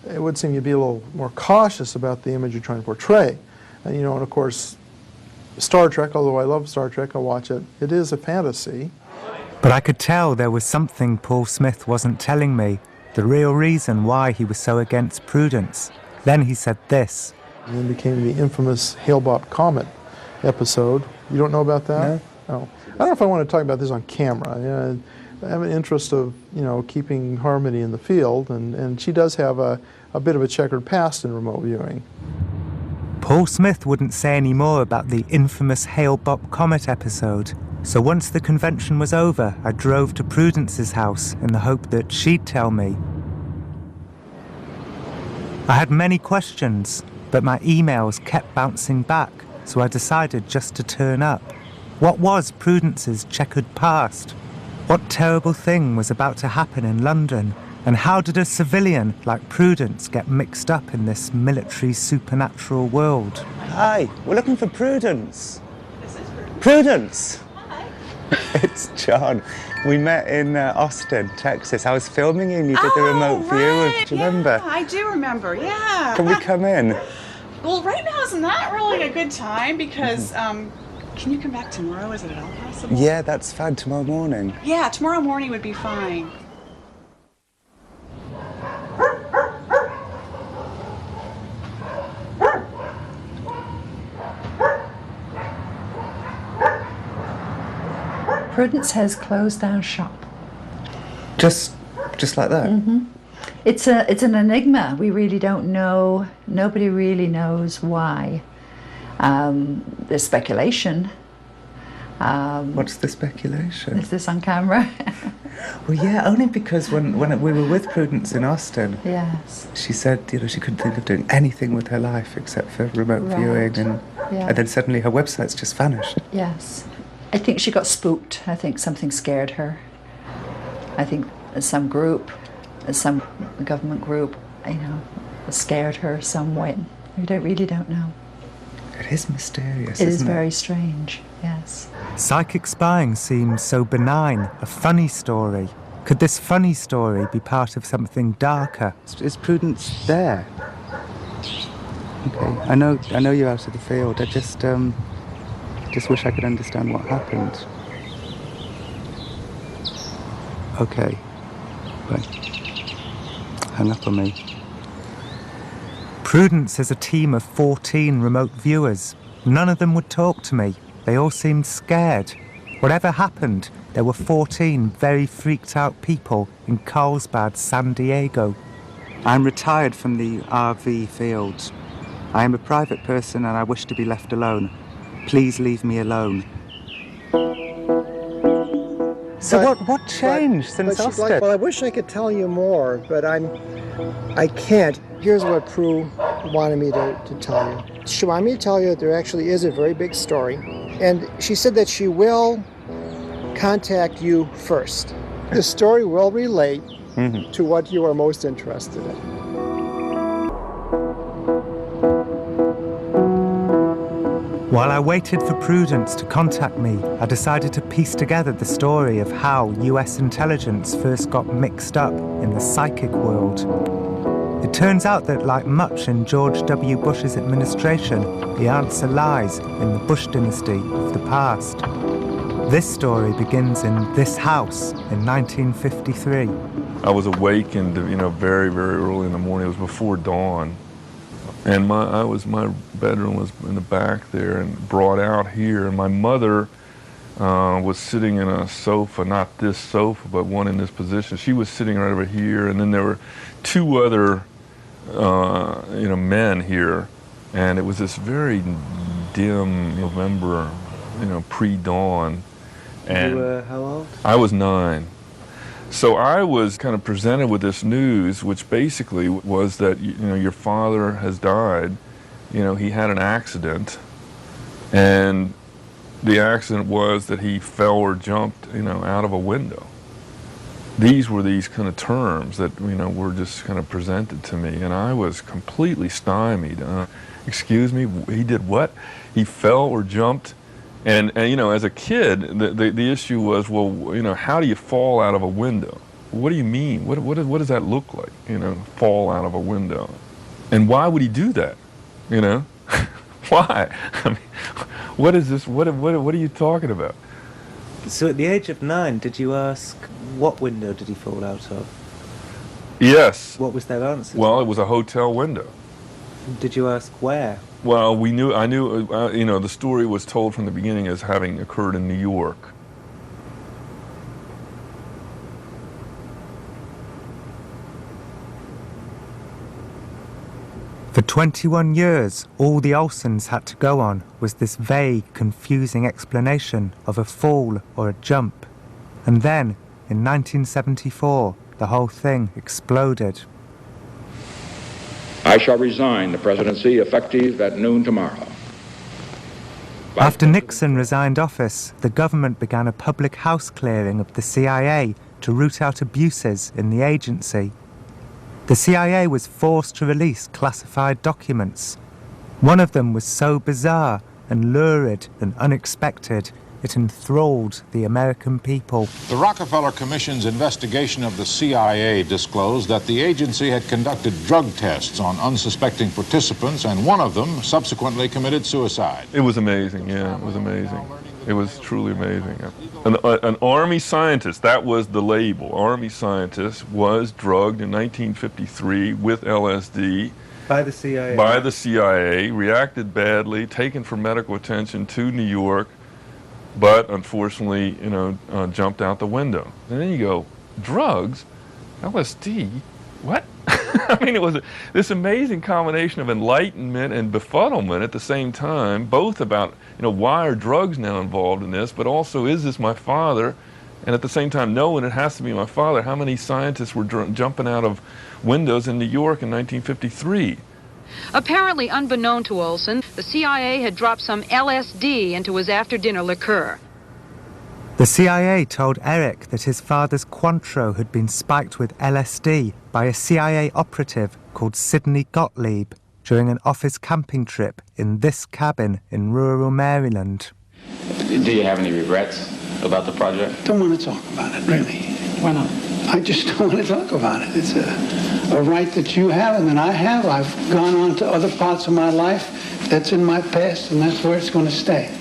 it would seem you'd be a little more cautious about the image you're trying to portray. And, you know, and of course, Star Trek, although I love Star Trek, I watch it, it is a fantasy. But I could tell there was something Paul Smith wasn't telling me. the real reason why he was so against Prudence. Then he said this. And then became the infamous Hale-Bopp comet episode. You don't know about that? No. I don't know if I want to talk about this on camera. I have an interest of, keeping harmony in the field, and she does have a bit of a checkered past in remote viewing. Paul Smith wouldn't say any more about the infamous Hale-Bopp comet episode. So once the convention was over, I drove to Prudence's house in the hope that she'd tell me. I had many questions, but my emails kept bouncing back, so I decided just to turn up. What was Prudence's checkered past? What terrible thing was about to happen in London? And how did a civilian like Prudence get mixed up in this military supernatural world? Hi, we're looking for Prudence. Prudence! Hi. It's John. We met in Austin, Texas. I was filming you and you did the remote view. Do you remember? I do remember, yeah. Can we come in? Well, right now is not really a good time because, can you come back tomorrow? Is it at all possible? Yeah, that's fine. Tomorrow morning. Yeah, tomorrow morning would be fine. Prudence has closed down shop. Just like that? Mm-hmm. It's an enigma. We really don't know. Nobody really knows why. There's speculation. What's the speculation? Is this on camera? Well, yeah, only because when we were with Prudence in Austin, yes, she said she couldn't think of doing anything with her life except for remote viewing, and then suddenly her website's just vanished. Yes. I think she got spooked. I think something scared her. I think some government group, scared her some way. We really don't know. It is mysterious, It is very strange, yes. Psychic spying seems so benign, a funny story. Could this funny story be part of something darker? Is Prudence there? Okay, I know you're out of the field. I just wish I could understand what happened. Okay. Right. Hang up on me. Prudence has a team of 14 remote viewers. None of them would talk to me. They all seemed scared. Whatever happened, there were 14 very freaked out people in Carlsbad, San Diego. I'm retired from the RV field. I am a private person and I wish to be left alone. Please leave me alone. So what changed since Austin? Well, I wish I could tell you more, but I can't. Here's what Prue wanted me to tell you. She wanted me to tell you that there actually is a very big story, and she said that she will contact you first. The story will relate to what you are most interested in. While I waited for Prudence to contact me, I decided to piece together the story of how US intelligence first got mixed up in the psychic world. It turns out that, like much in George W. Bush's administration, the answer lies in the Bush dynasty of the past. This story begins in this house in 1953. I was awakened, very, very early in the morning. It was before dawn. And my bedroom was in the back there and brought out here. And my mother was sitting in a sofa, not this sofa, but one in this position. She was sitting right over here. And then there were two other, men here. And it was this very dim November, pre-dawn. And you were how old? I was 9. So I was kind of presented with this news, which basically was that, your father has died. He had an accident, and the accident was that he fell or jumped, out of a window. These were these kind of terms that, were just kind of presented to me, and I was completely stymied. Excuse me, he did what? He fell or jumped? And as a kid, the issue was, well, how do you fall out of a window? What do you mean? What does that look like? Fall out of a window, and why would he do that? Why? I mean, what is this? What are you talking about? So at the age of 9, did you ask what window did he fall out of? Yes. What was their answer? Well, it was a hotel window. Did you ask where? Well, I knew, the story was told from the beginning as having occurred in New York. For 21 years, all the Olsons had to go on was this vague, confusing explanation of a fall or a jump. And then, in 1974, the whole thing exploded. I shall resign the presidency effective at noon tomorrow. After Nixon resigned office, the government began a public house clearing of the CIA to root out abuses in the agency. The CIA was forced to release classified documents. One of them was so bizarre and lurid and unexpected, it enthralled the American people. The Rockefeller Commission's investigation of the CIA disclosed that the agency had conducted drug tests on unsuspecting participants, and one of them subsequently committed suicide. It was amazing, yeah, it was amazing. It was truly amazing. An Army scientist, that was the label. Army scientist was drugged in 1953 with LSD. By the CIA? By the CIA, reacted badly, taken for medical attention to New York, but unfortunately, jumped out the window. And then you go, drugs? LSD? What? I mean, it was this amazing combination of enlightenment and befuddlement at the same time, both about, why are drugs now involved in this, but also, is this my father? And at the same time, knowing it has to be my father. How many scientists were jumping out of windows in New York in 1953? Apparently unbeknown to Olson, the CIA had dropped some LSD into his after-dinner liqueur. The CIA told Eric that his father's Cointreau had been spiked with LSD by a CIA operative called Sidney Gottlieb during an office camping trip in this cabin in rural Maryland. Do you have any regrets about the project? Don't want to talk about it, really. Why not? I just don't want to talk about it. It's a right that you have and that I have. I've gone on to other parts of my life. That's in my past, and that's where it's going to stay.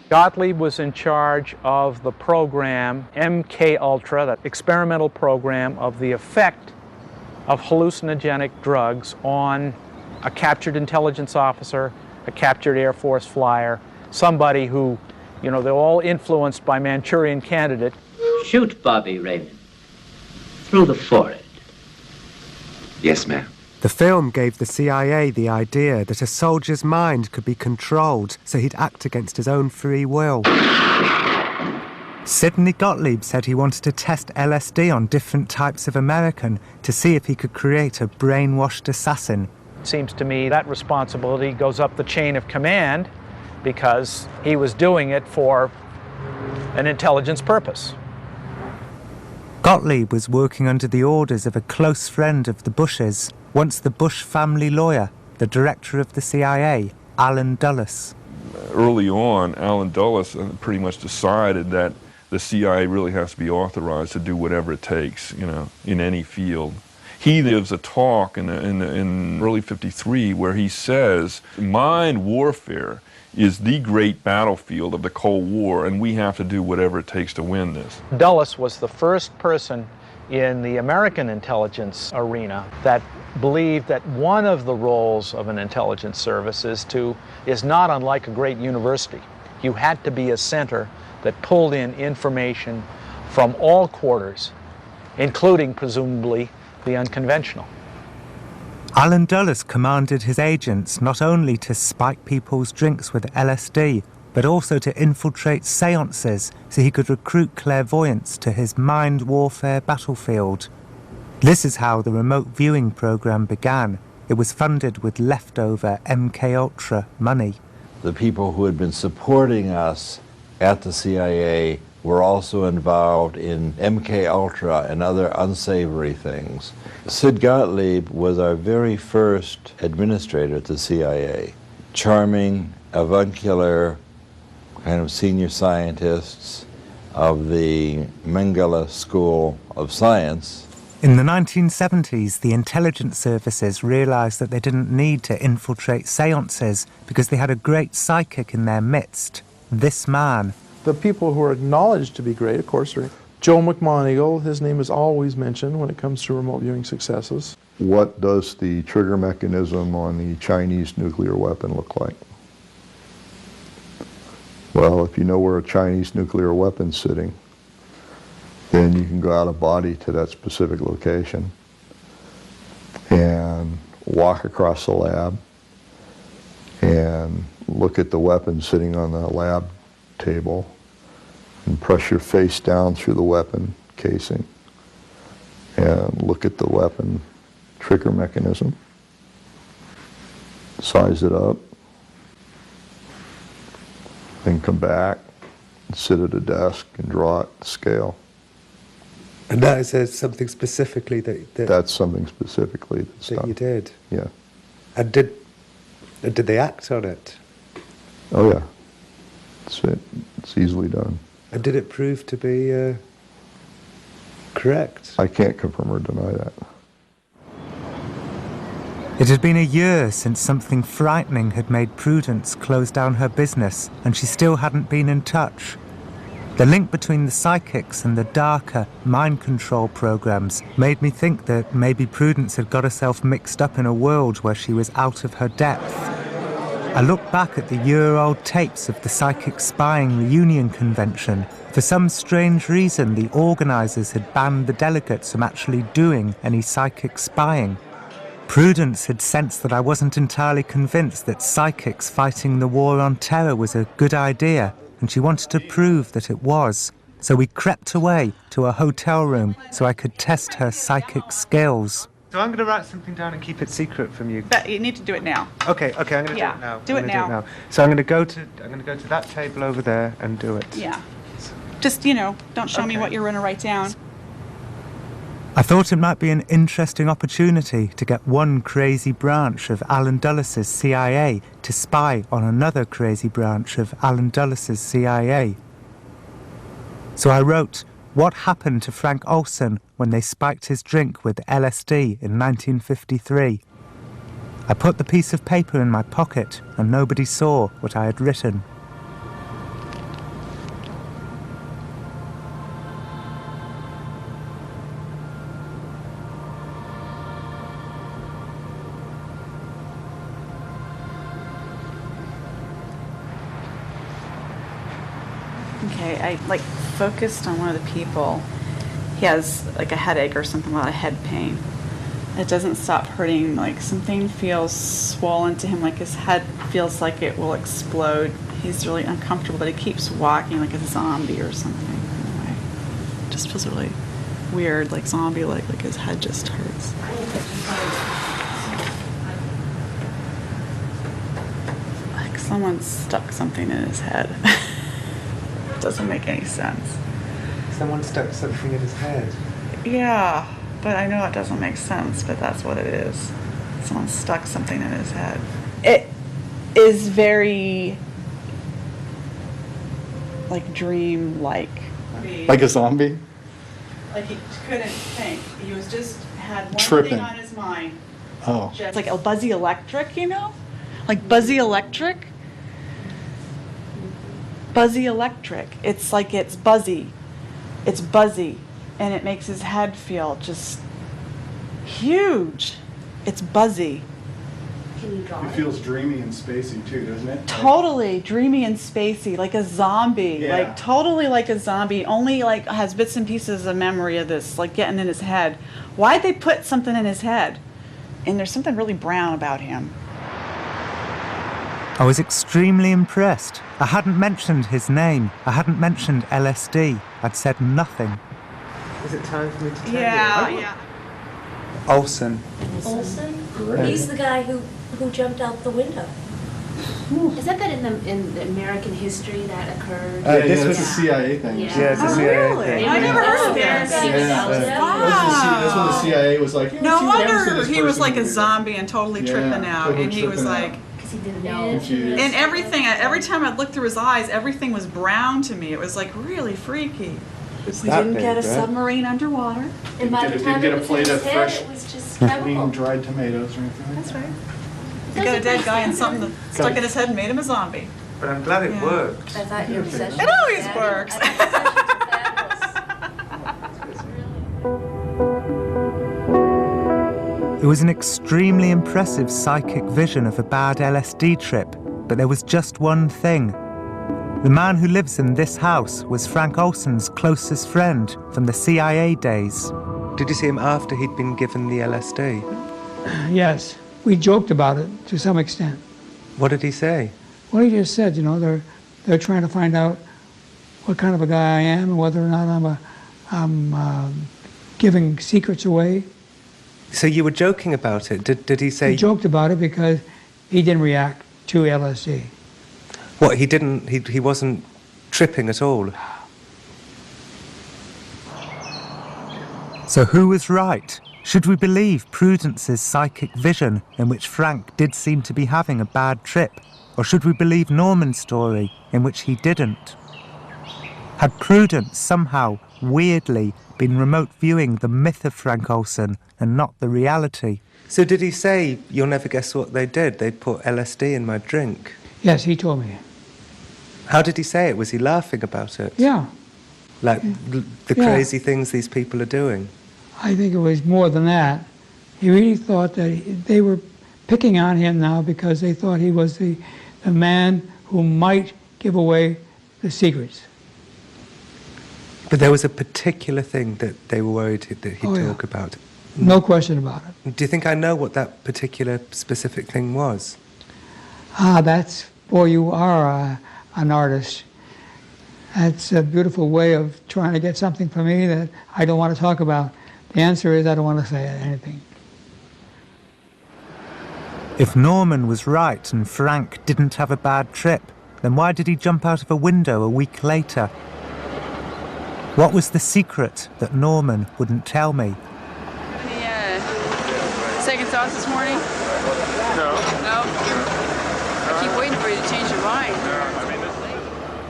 Gottlieb was in charge of the program MK Ultra, that experimental program of the effect of hallucinogenic drugs on a captured intelligence officer, a captured Air Force flyer, somebody who, they're all influenced by Manchurian Candidate. Shoot Bobby Raymond through the forehead. Yes, ma'am. The film gave the CIA the idea that a soldier's mind could be controlled so he'd act against his own free will. Sidney Gottlieb said he wanted to test LSD on different types of American to see if he could create a brainwashed assassin. It seems to me that responsibility goes up the chain of command because he was doing it for an intelligence purpose. Gottlieb was working under the orders of a close friend of the Bushes, once the Bush family lawyer, the director of the CIA, Allen Dulles. Early on, Allen Dulles pretty much decided that the CIA really has to be authorized to do whatever it takes, in any field. He gives a talk in early '53 where he says, mind warfare is the great battlefield of the Cold War, and we have to do whatever it takes to win this. Dulles was the first person in the American intelligence arena that believed that one of the roles of an intelligence service is not unlike a great university. You had to be a center that pulled in information from all quarters, including, presumably, the unconventional. Allen Dulles commanded his agents not only to spike people's drinks with LSD, but also to infiltrate seances so he could recruit clairvoyants to his mind warfare battlefield. This is how the remote viewing program began. It was funded with leftover MKUltra money. The people who had been supporting us at the CIA were also involved in MKUltra and other unsavory things. Sid Gottlieb was our very first administrator at the CIA. Charming, avuncular, kind of senior scientists of the Mengele School of Science. In the 1970s, the intelligence services realized that they didn't need to infiltrate seances because they had a great psychic in their midst, this man. The people who are acknowledged to be great, of course, are Joe McMoneagle, his name is always mentioned when it comes to remote viewing successes. What does the trigger mechanism on the Chinese nuclear weapon look like? Well, if you know where a Chinese nuclear weapon's sitting, then you can go out of body to that specific location and walk across the lab and look at the weapon sitting on the lab table and press your face down through the weapon casing and look at the weapon trigger mechanism, size it up, then come back, sit at a desk and draw it to scale. And that is something specifically That's something specifically that's that done. you did? Yeah. And did they act on it? Oh yeah. It's easily done. And did it prove to be correct? I can't confirm or deny that. It had been a year since something frightening had made Prudence close down her business, and she still hadn't been in touch. The link between the psychics and the darker mind control programs made me think that maybe Prudence had got herself mixed up in a world where she was out of her depth. I looked back at the year-old tapes of the Psychic Spying Reunion Convention. For some strange reason, the organisers had banned the delegates from actually doing any psychic spying. Prudence had sensed that I wasn't entirely convinced that psychics fighting the war on terror was a good idea, and she wanted to prove that it was. So we crept away to a hotel room so I could test her psychic skills. So I'm going to write something down and keep it secret from you. But you need to do it now. Okay, I'm going to do it now. Do it now. So I'm going to go to that table over there and do it. Yeah. Just, don't show me what you're going to write down. I thought it might be an interesting opportunity to get one crazy branch of Alan Dulles' CIA to spy on another crazy branch of Alan Dulles' CIA. So I wrote, what happened to Frank Olson when they spiked his drink with LSD in 1953? I put the piece of paper in my pocket and nobody saw what I had written. Okay, I focused on one of the people. He has a headache or something, a lot of head pain. It doesn't stop hurting, something feels swollen to him, his head feels like it will explode. He's really uncomfortable, but he keeps walking like a zombie or something. Anyway, just feels really weird, zombie-like, his head just hurts. Someone stuck something in his head. Doesn't make any sense. Someone stuck something in his head? Yeah, but I know it doesn't make sense, but that's what it is. Someone stuck something in his head. It is very, dream-like. Like a zombie? He couldn't think. He was just had one Tripping. thing on his mind. Oh. Just like a buzzy electric, Like buzzy electric. Buzzy electric. It's it's buzzy. It's buzzy. And it makes his head feel just huge. It's buzzy. Can you draw It feels dreamy and spacey too, doesn't it? Totally dreamy and spacey, like a zombie. Yeah. Totally like a zombie. Only has bits and pieces of memory of this, getting in his head. Why'd they put something in his head? And there's something really brown about him. I was extremely impressed. I hadn't mentioned his name. I hadn't mentioned LSD. I'd said nothing. Is it time for me to tell you? Yeah. Olson. Olson? Great. He's the guy who jumped out the window. Is that in the American history that occurred? This was a CIA thing. Yeah, it's a CIA thing. I never heard of this. That's when the CIA was like, No wonder he was like a zombie and totally tripping out. totally And he was tripping out. Because he didn't know. And everything, every time I'd look through his eyes, everything was brown to me. It was really freaky. We didn't get a submarine underwater. And by the time Didn't get it a was plate in of his head, fresh it was just clean chemical. dried tomatoes or anything like That's right. You got a dead guy and something that stuck in his head and made him a zombie. But I'm glad it worked. I thought your obsession It always was works. fabulous. I thought your obsession was fabulous. It was an extremely impressive psychic vision of a bad LSD trip, but there was just one thing. The man who lives in this house was Frank Olson's closest friend from the CIA days. Did you see him after he'd been given the LSD? Yes, we joked about it to some extent. What did he say? Well, he just said, you know, they're trying to find out what kind of a guy I am and whether or not I'm giving secrets away. So you were joking about it. Did he say... He joked about it because he didn't react to LSD. What, he wasn't tripping at all? So who was right? Should we believe Prudence's psychic vision, in which Frank did seem to be having a bad trip? Or should we believe Norman's story, in which he didn't? Had Prudence somehow, weirdly, been remote viewing the myth of Frank Olson and not the reality? So did he say, you'll never guess what they did? They put LSD in my drink? Yes, he told me. How did he say it? Was he laughing about it? Yeah. Like the crazy things these people are doing? I think it was more than that. He really thought that they were picking on him now because they thought he was the man who might give away the secrets. But there was a particular thing that they were worried that he'd talk about. No question about it. Do you think I know what that particular specific thing was? Boy, you are an artist. That's a beautiful way of trying to get something from me that I don't want to talk about. The answer is I don't want to say anything. If Norman was right and Frank didn't have a bad trip, then why did he jump out of a window a week later? What was the secret that Norman wouldn't tell me? Any second thoughts this morning? No. No? I keep waiting for you to change your mind.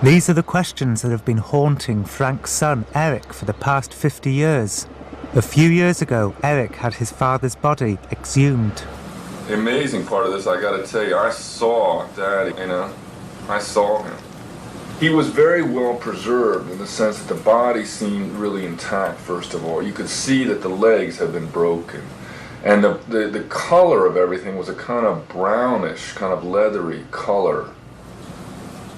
These are the questions that have been haunting Frank's son, Eric, for the past 50 years. A few years ago, Eric had his father's body exhumed. The amazing part of this, I gotta tell you, I saw Daddy, I saw him. He was very well preserved in the sense that the body seemed really intact, first of all. You could see that the legs had been broken. And the color of everything was a kind of brownish, kind of leathery color.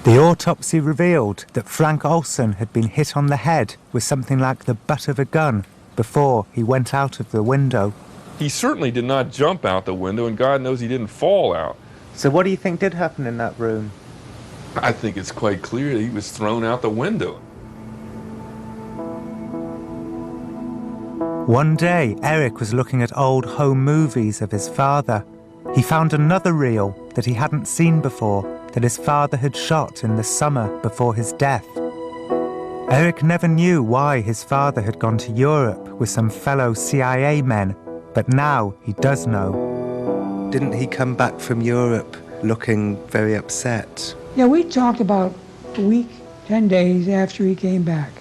The autopsy revealed that Frank Olson had been hit on the head with something like the butt of a gun before he went out of the window. He certainly did not jump out the window, and God knows he didn't fall out. So what do you think did happen in that room? I think it's quite clear that he was thrown out the window. One day, Eric was looking at old home movies of his father. He found another reel that he hadn't seen before, that his father had shot in the summer before his death. Eric never knew why his father had gone to Europe with some fellow CIA men, but now he does know. Didn't he come back from Europe looking very upset? Yeah, we talked about a week, 10 days after he came back.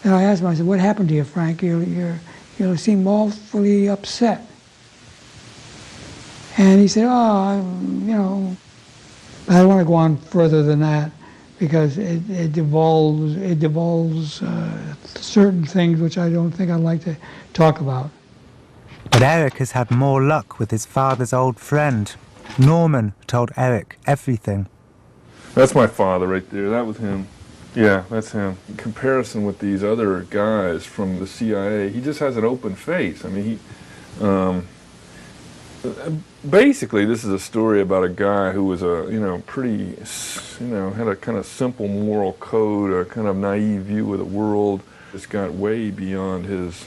And I asked him, I said, what happened to you, Frank? You seem awfully upset. And he said, I don't want to go on further than that because it devolves certain things which I don't think I'd like to talk about. But Eric has had more luck with his father's old friend. Norman told Eric everything. That's my father right there. That was him. Yeah, that's him. In comparison with these other guys from the CIA, he just has an open face. I mean, basically, this is a story about a guy who was pretty, had a kind of simple moral code, a kind of naive view of the world. Just got way beyond his.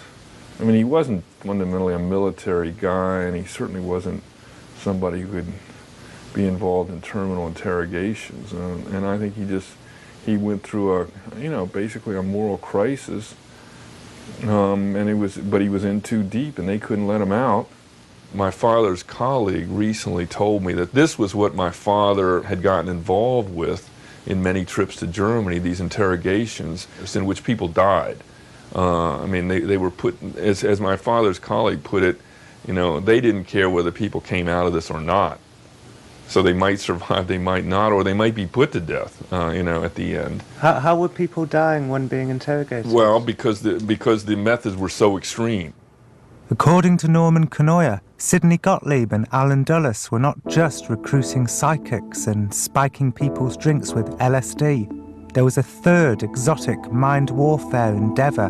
I mean, he wasn't fundamentally a military guy, and he certainly wasn't somebody who could be involved in terminal interrogations. And I think he went through basically a moral crisis. But he was in too deep, and they couldn't let him out. My father's colleague recently told me that this was what my father had gotten involved with in many trips to Germany, these interrogations in which people died. They were put, as my father's colleague put it, they didn't care whether people came out of this or not. So they might survive, they might not, or they might be put to death, at the end. How were people dying when being interrogated? Well, because the methods were so extreme. According to Norman Canoia, Sidney Gottlieb and Alan Dulles were not just recruiting psychics and spiking people's drinks with LSD. There was a third exotic mind warfare endeavour,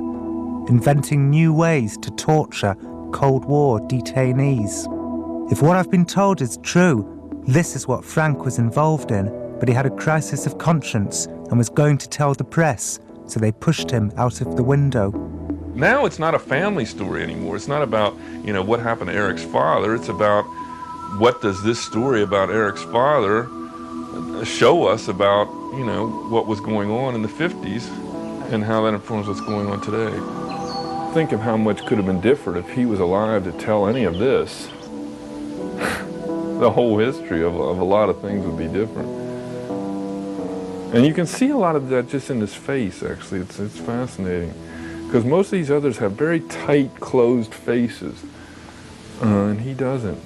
inventing new ways to torture Cold War detainees. If what I've been told is true, this is what Frank was involved in, but he had a crisis of conscience and was going to tell the press, so they pushed him out of the window. Now it's not a family story anymore. It's not about, what happened to Eric's father. It's about what does this story about Eric's father show us about, what was going on in the 50s and how that informs what's going on today. Think of how much could have been different if he was alive to tell any of this. The whole history of a lot of things would be different. And you can see a lot of that just in his face, actually. It's fascinating. Because most of these others have very tight, closed faces, and he doesn't.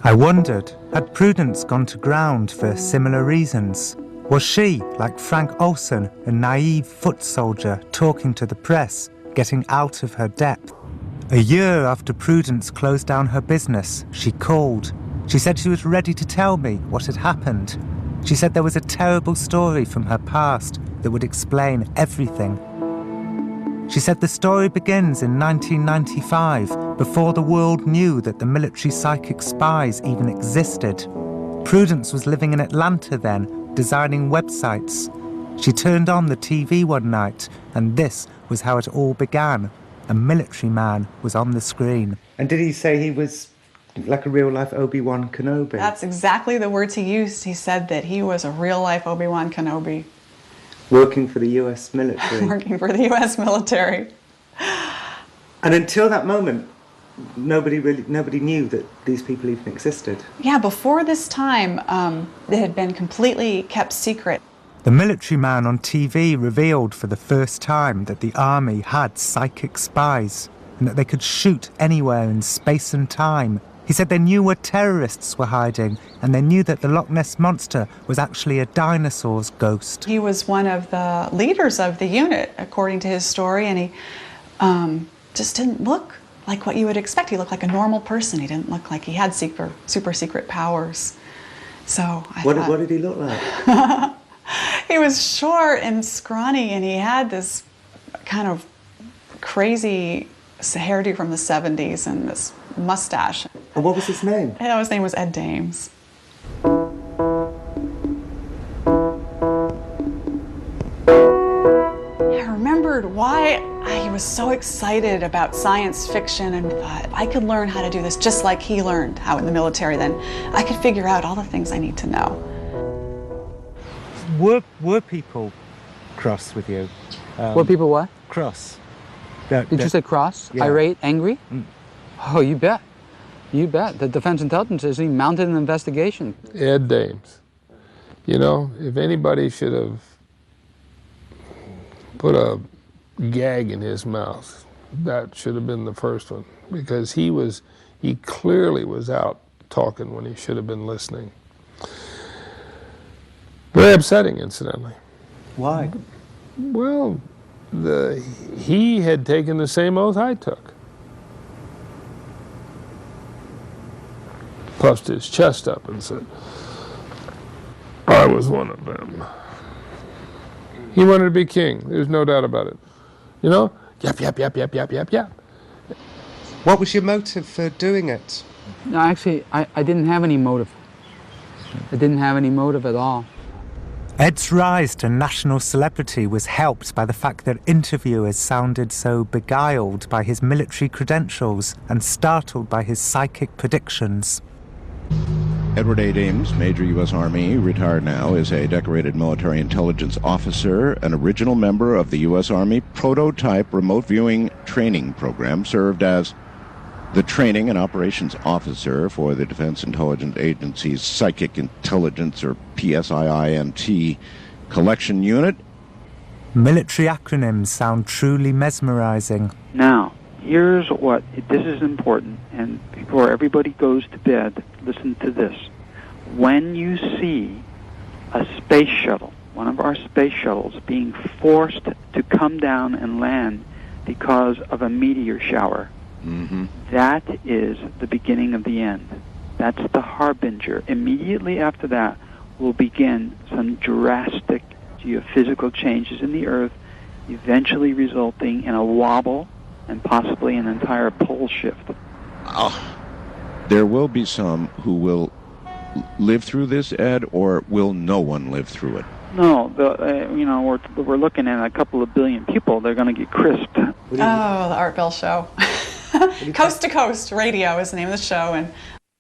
I wondered, had Prudence gone to ground for similar reasons? Was she, like Frank Olson, a naive foot soldier talking to the press, getting out of her depth? A year after Prudence closed down her business, she called. She said she was ready to tell me what had happened. She said there was a terrible story from her past that would explain everything. She said the story begins in 1995, before the world knew that the military psychic spies even existed. Prudence was living in Atlanta then, designing websites. She turned on the TV one night, and this was how it all began. A military man was on the screen. And did he say he was like a real-life Obi-Wan Kenobi? That's exactly the words he used. He said that he was a real-life Obi-Wan Kenobi. Working for the US military. Working for the US military. And until that moment, nobody knew that these people even existed. Yeah, before this time, it had been completely kept secret. The military man on TV revealed for the first time that the army had psychic spies and that they could shoot anywhere in space and time. He said they knew where terrorists were hiding, and they knew that the Loch Ness Monster was actually a dinosaur's ghost. He was one of the leaders of the unit, according to his story, and he just didn't look like what you would expect. He looked like a normal person. He didn't look like he had super secret powers. So What did he look like? He was short and scrawny, and he had this kind of crazy hairdo from the 70s and this mustache. And what was his name? His name was Ed Dames. I remembered why he was so excited about science fiction and thought, I could learn how to do this just like he learned how in the military then. I could figure out all the things I need to know. Were people cross with you? Were people what? Cross. Did you say cross? Yeah. Irate? Angry? Mm. Oh, you bet. You bet. The Defense Intelligence Agency mounted an investigation. Ed Dames. If anybody should have put a gag in his mouth, that should have been the first one, because he clearly was out talking when he should have been listening. Very upsetting, incidentally. Why? Well, he had taken the same oath I took. Puffed his chest up and said, I was one of them. He wanted to be king. There's no doubt about it. Yap, yap, yap, yap, yap, yap, yap. What was your motive for doing it? No, actually, I didn't have any motive. I didn't have any motive at all. Ed's rise to national celebrity was helped by the fact that interviewers sounded so beguiled by his military credentials and startled by his psychic predictions. Edward A. Dames, Major U.S. Army, retired now, is a decorated military intelligence officer, an original member of the U.S. Army prototype remote viewing training program, served as the training and operations officer for the Defense Intelligence Agency's Psychic Intelligence, or PSIINT, collection unit. Military acronyms sound truly mesmerizing. Now, here's what, this is important, and before everybody goes to bed, listen to this. When you see a space shuttle, one of our space shuttles, being forced to come down and land because of a meteor shower, That is the beginning of the end. That's the harbinger. Immediately after that will begin some drastic geophysical changes in the Earth, eventually resulting in a wobble and possibly an entire pole shift. There will be some who will live through this, Ed, or will no one live through it? No, we're looking at a couple of billion people. They're going to get crisped. Oh, the Art Bell Show. Coast to Coast Radio is the name of the show, and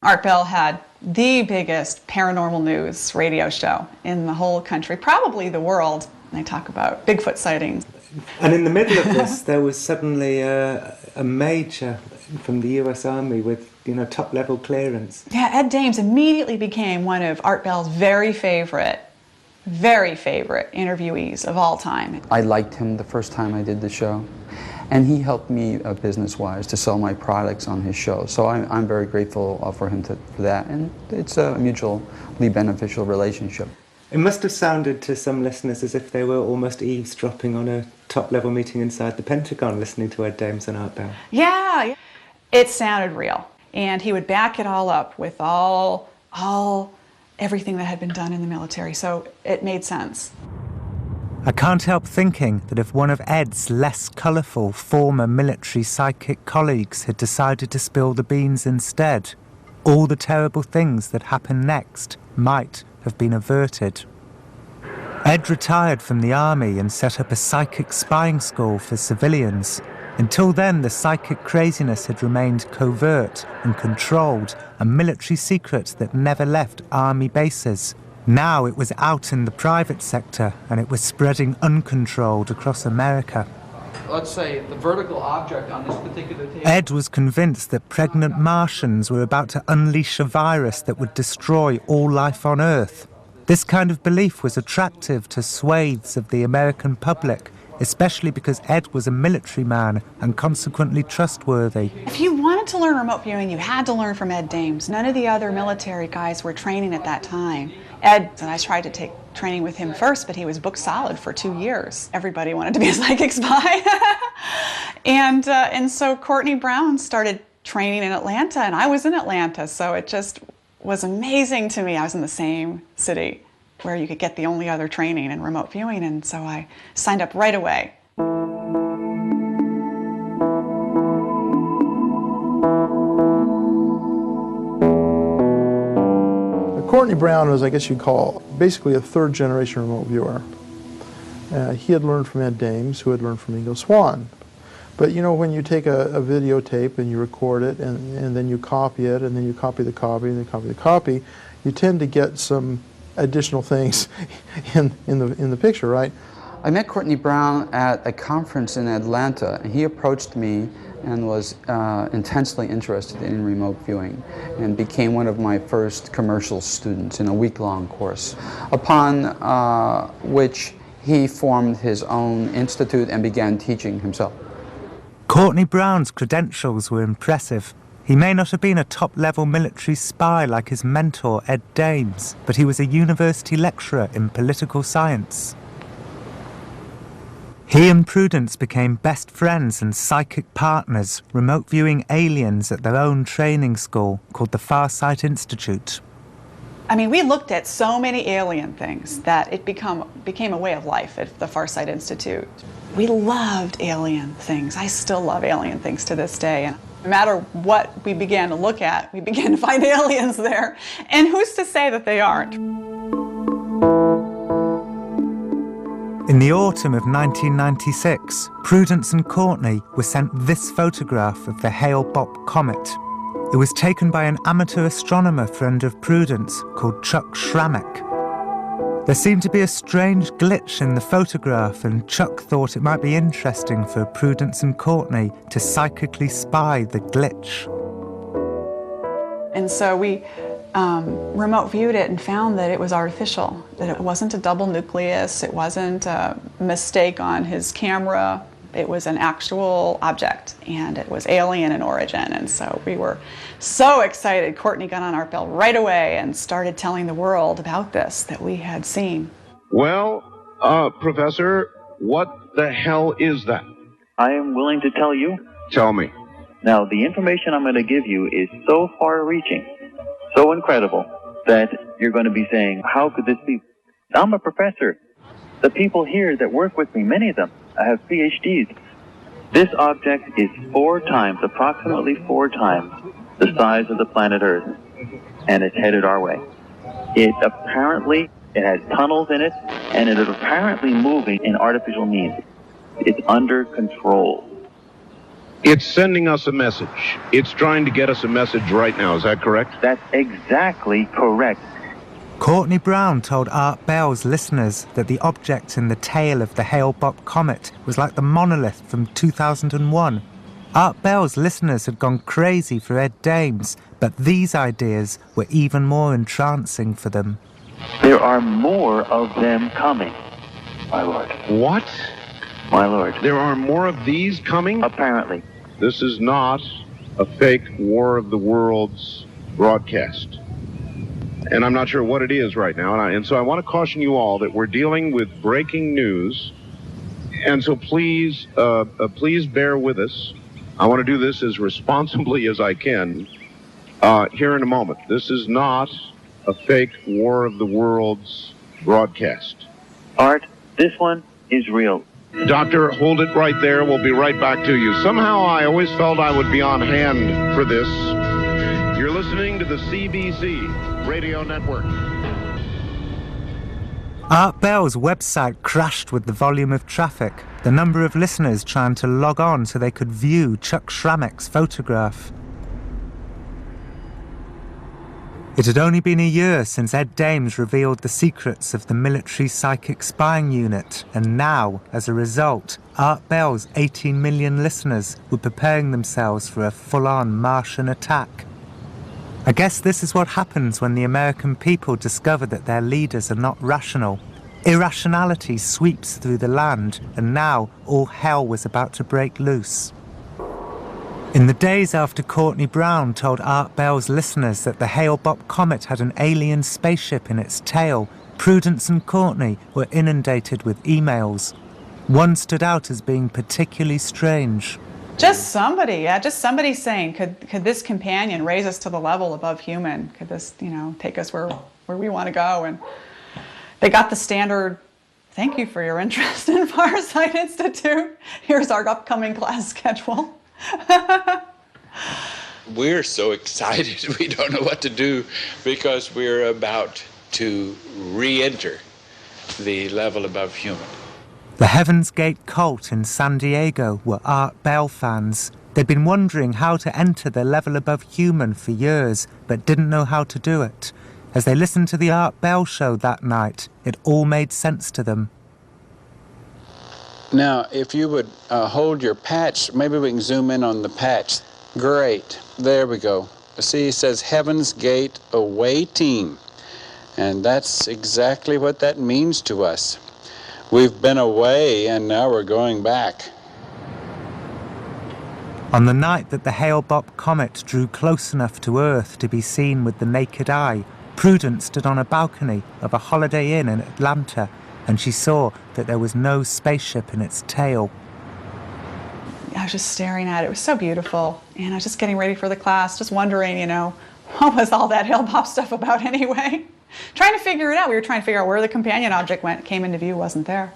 Art Bell had the biggest paranormal news radio show in the whole country, probably the world. They talk about Bigfoot sightings. And in the middle of this, there was suddenly a major from the U.S. Army with, top-level clearance. Yeah, Ed Dames immediately became one of Art Bell's very favorite interviewees of all time. I liked him the first time I did the show, and he helped me business-wise to sell my products on his show. So I'm very grateful for him for that, and it's a mutually beneficial relationship. It must have sounded to some listeners as if they were almost eavesdropping on a top-level meeting inside the Pentagon, listening to Ed Dames and Art Bell. Yeah, it sounded real, and he would back it all up with everything that had been done in the military, so it made sense. I can't help thinking that if one of Ed's less colourful former military psychic colleagues had decided to spill the beans instead, all the terrible things that happened next might have been averted. Ed retired from the army and set up a psychic spying school for civilians. Until then, the psychic craziness had remained covert and controlled, a military secret that never left army bases. Now it was out in the private sector, and it was spreading uncontrolled across America. Let's say the vertical object on this particular table. Ed was convinced that pregnant Martians were about to unleash a virus that would destroy all life on Earth. This kind of belief was attractive to swathes of the American public, especially because Ed was a military man and consequently trustworthy. If you wanted to learn remote viewing, you had to learn from Ed Dames. None of the other military guys were training at that time. Ed, and I tried to take training with him first, but he was booked solid for 2 years. Everybody wanted to be a psychic spy. And so Courtney Brown started training in Atlanta, and I was in Atlanta, so it just was amazing to me. I was in the same city where you could get the only other training in remote viewing, and so I signed up right away. Courtney Brown was, I guess you'd call, basically a third-generation remote viewer. He had learned from Ed Dames, who had learned from Ingo Swann. But when you take a videotape and you record it, and then you copy it, and then you copy the copy, and then copy the copy, you tend to get some additional things in the picture, right? I met Courtney Brown at a conference in Atlanta, and he approached me and was intensely interested in remote viewing and became one of my first commercial students in a week-long course, upon which he formed his own institute and began teaching himself. Courtney Brown's credentials were impressive. He may not have been a top-level military spy like his mentor, Ed Dames, but he was a university lecturer in political science. He and Prudence became best friends and psychic partners, remote viewing aliens at their own training school called the Farsight Institute. I mean, we looked at so many alien things that it became a way of life at the Farsight Institute. We loved alien things. I still love alien things to this day. And no matter what we began to look at, we began to find aliens there. And who's to say that they aren't? In the autumn of 1996, Prudence and Courtney were sent this photograph of the Hale-Bopp comet. It was taken by an amateur astronomer friend of Prudence called Chuck Schrammek. There seemed to be a strange glitch in the photograph, and Chuck thought it might be interesting for Prudence and Courtney to psychically spy the glitch. And so we remote viewed it and found that it was artificial, that it wasn't a double nucleus, it wasn't a mistake on his camera, it was an actual object, and it was alien in origin. And so we were so excited. Courtney got on Art Bell right away and started telling the world about this that we had seen. Well, Professor, what the hell is that? I am willing to tell you. Tell me. Now, the information I'm going to give you is so far-reaching, so incredible, that you're going to be saying, how could this be? I'm a professor. The people here that work with me, many of them, have PhDs. This object is approximately four times, the size of the planet Earth, and it's headed our way. It has tunnels in it, and it is apparently moving in artificial means. It's under control. It's sending us a message. It's trying to get us a message right now. Is that correct? That's exactly correct. Courtney Brown told Art Bell's listeners that the object in the tail of the Hale-Bopp comet was like the monolith from 2001. Art Bell's listeners had gone crazy for Ed Dames, but these ideas were even more entrancing for them. There are more of them coming, my lord. What? My lord. There are more of these coming? Apparently. This is not a fake War of the Worlds broadcast. And I'm not sure what it is right now. And so I want to caution you all that we're dealing with breaking news. And so please bear with us. I want to do this as responsibly as I can here in a moment. This is not a fake War of the Worlds broadcast. Art, this one is real. Doctor, hold it right there. We'll be right back to you. Somehow I always felt I would be on hand for this. You're listening to the CBC Radio Network. Art Bell's website crashed with the volume of traffic, the number of listeners trying to log on so they could view Chuck Schrammeck's photograph. It had only been a year since Ed Dames revealed the secrets of the military psychic spying unit, and now, as a result, Art Bell's 18 million listeners were preparing themselves for a full-on Martian attack. I guess this is what happens when the American people discover that their leaders are not rational. Irrationality sweeps through the land, and now all hell was about to break loose. In the days after Courtney Brown told Art Bell's listeners that the Hale-Bopp comet had an alien spaceship in its tail, Prudence and Courtney were inundated with emails. One stood out as being particularly strange. Just somebody saying, could this companion raise us to the level above human? Could this, take us where we want to go? And they got the standard, thank you for your interest in Farsight Institute. Here's our upcoming class schedule. We're so excited we don't know what to do because we're about to re-enter the level above human. The Heaven's Gate cult in San Diego were Art Bell fans. They'd been wondering how to enter the level above human for years, but didn't know how to do it. As they listened to the Art Bell show that night, it all made sense to them. Now, if you would hold your patch, maybe we can zoom in on the patch. Great. There we go. See, it says Heaven's Gate awaiting. And that's exactly what that means to us. We've been away, and now we're going back. On the night that the Hale-Bopp comet drew close enough to Earth to be seen with the naked eye, Prudence stood on a balcony of a Holiday Inn in Atlanta, and she saw that there was no spaceship in its tail. I was just staring at it. It was so beautiful. And I was just getting ready for the class, just wondering, what was all that Hale-Bopp stuff about anyway? Trying to figure it out. We were trying to figure out where the companion object came into view, wasn't there.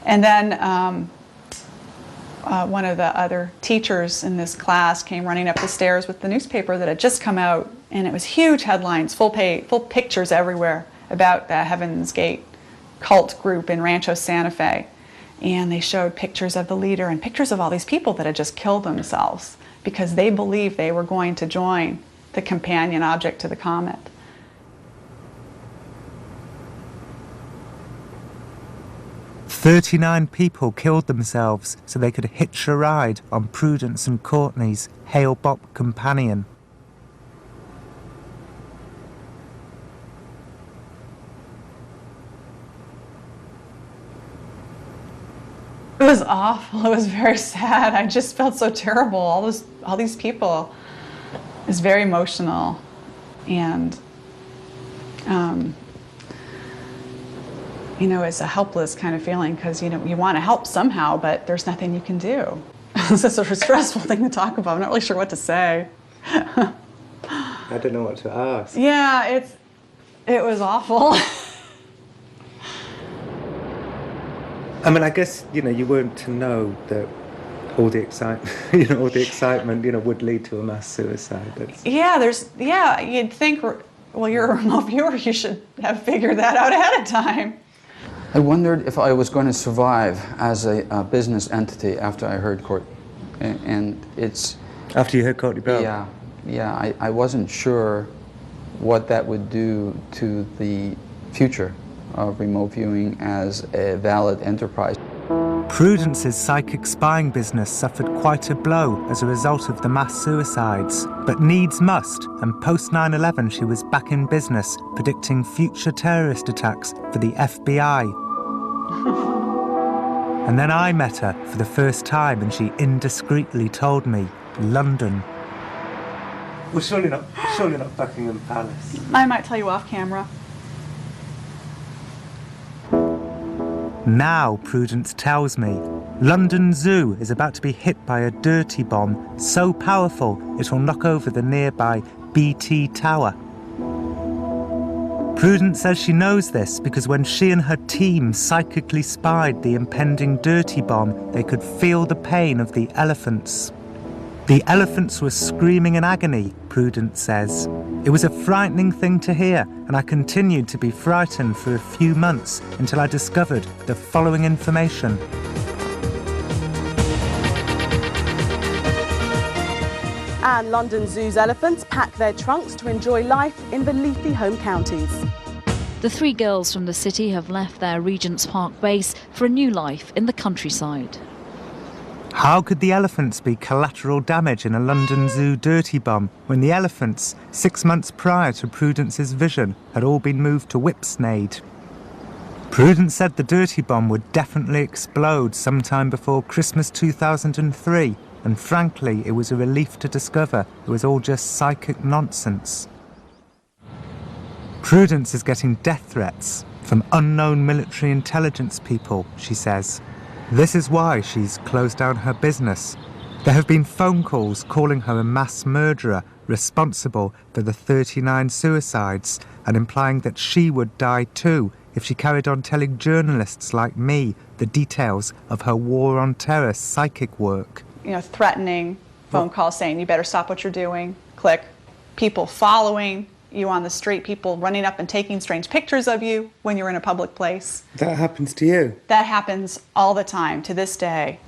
And then one of the other teachers in this class came running up the stairs with the newspaper that had just come out, and it was huge headlines, full pictures everywhere about the Heaven's Gate cult group in Rancho Santa Fe. And they showed pictures of the leader and pictures of all these people that had just killed themselves because they believed they were going to join the companion object to the comet. "39 people killed themselves so they could hitch a ride on Prudence and Courtney's Hale-Bopp companion." It was awful. It was very sad. I just felt so terrible. All these people. It's very emotional, and it's a helpless kind of feeling because you want to help somehow, but there's nothing you can do. It's a stressful thing to talk about. I'm not really sure what to say. I don't know what to ask. Yeah, it was awful. I mean, I guess, you weren't to know that all the excitement, would lead to a mass suicide. Yeah, you'd think, well, you're a remote viewer, you should have figured that out ahead of time. I wondered if I was going to survive as a business entity after I heard Court, and it's... After you heard Courtney Bell? Yeah, I wasn't sure what that would do to the future of remote viewing as a valid enterprise. Prudence's psychic spying business suffered quite a blow as a result of the mass suicides, but needs must, and post 9/11 she was back in business, predicting future terrorist attacks for the FBI. And then I met her for the first time and she indiscreetly told me, London. Well, surely not Buckingham Palace. I might tell you off camera. Now, Prudence tells me, London Zoo is about to be hit by a dirty bomb so powerful it will knock over the nearby BT Tower. Prudence says she knows this because when she and her team psychically spied the impending dirty bomb, they could feel the pain of the elephants. The elephants were screaming in agony, Prudence says. It was a frightening thing to hear, and I continued to be frightened for a few months until I discovered the following information. And London Zoo's elephants pack their trunks to enjoy life in the leafy home counties. The 3 girls from the city have left their Regent's Park base for a new life in the countryside. How could the elephants be collateral damage in a London Zoo dirty bomb when the elephants, 6 months prior to Prudence's vision, had all been moved to Whipsnade? Prudence said the dirty bomb would definitely explode sometime before Christmas 2003, and frankly, it was a relief to discover it was all just psychic nonsense. Prudence is getting death threats from unknown military intelligence people, she says. This is why she's closed down her business. There have been phone calls calling her a mass murderer responsible for the 39 suicides and implying that she would die too if she carried on telling journalists like me the details of her war on terror psychic work. Threatening phone calls saying you better stop what you're doing, click. People following you on the street, people running up and taking strange pictures of you when you're in a public place. That happens to you? That happens all the time, to this day.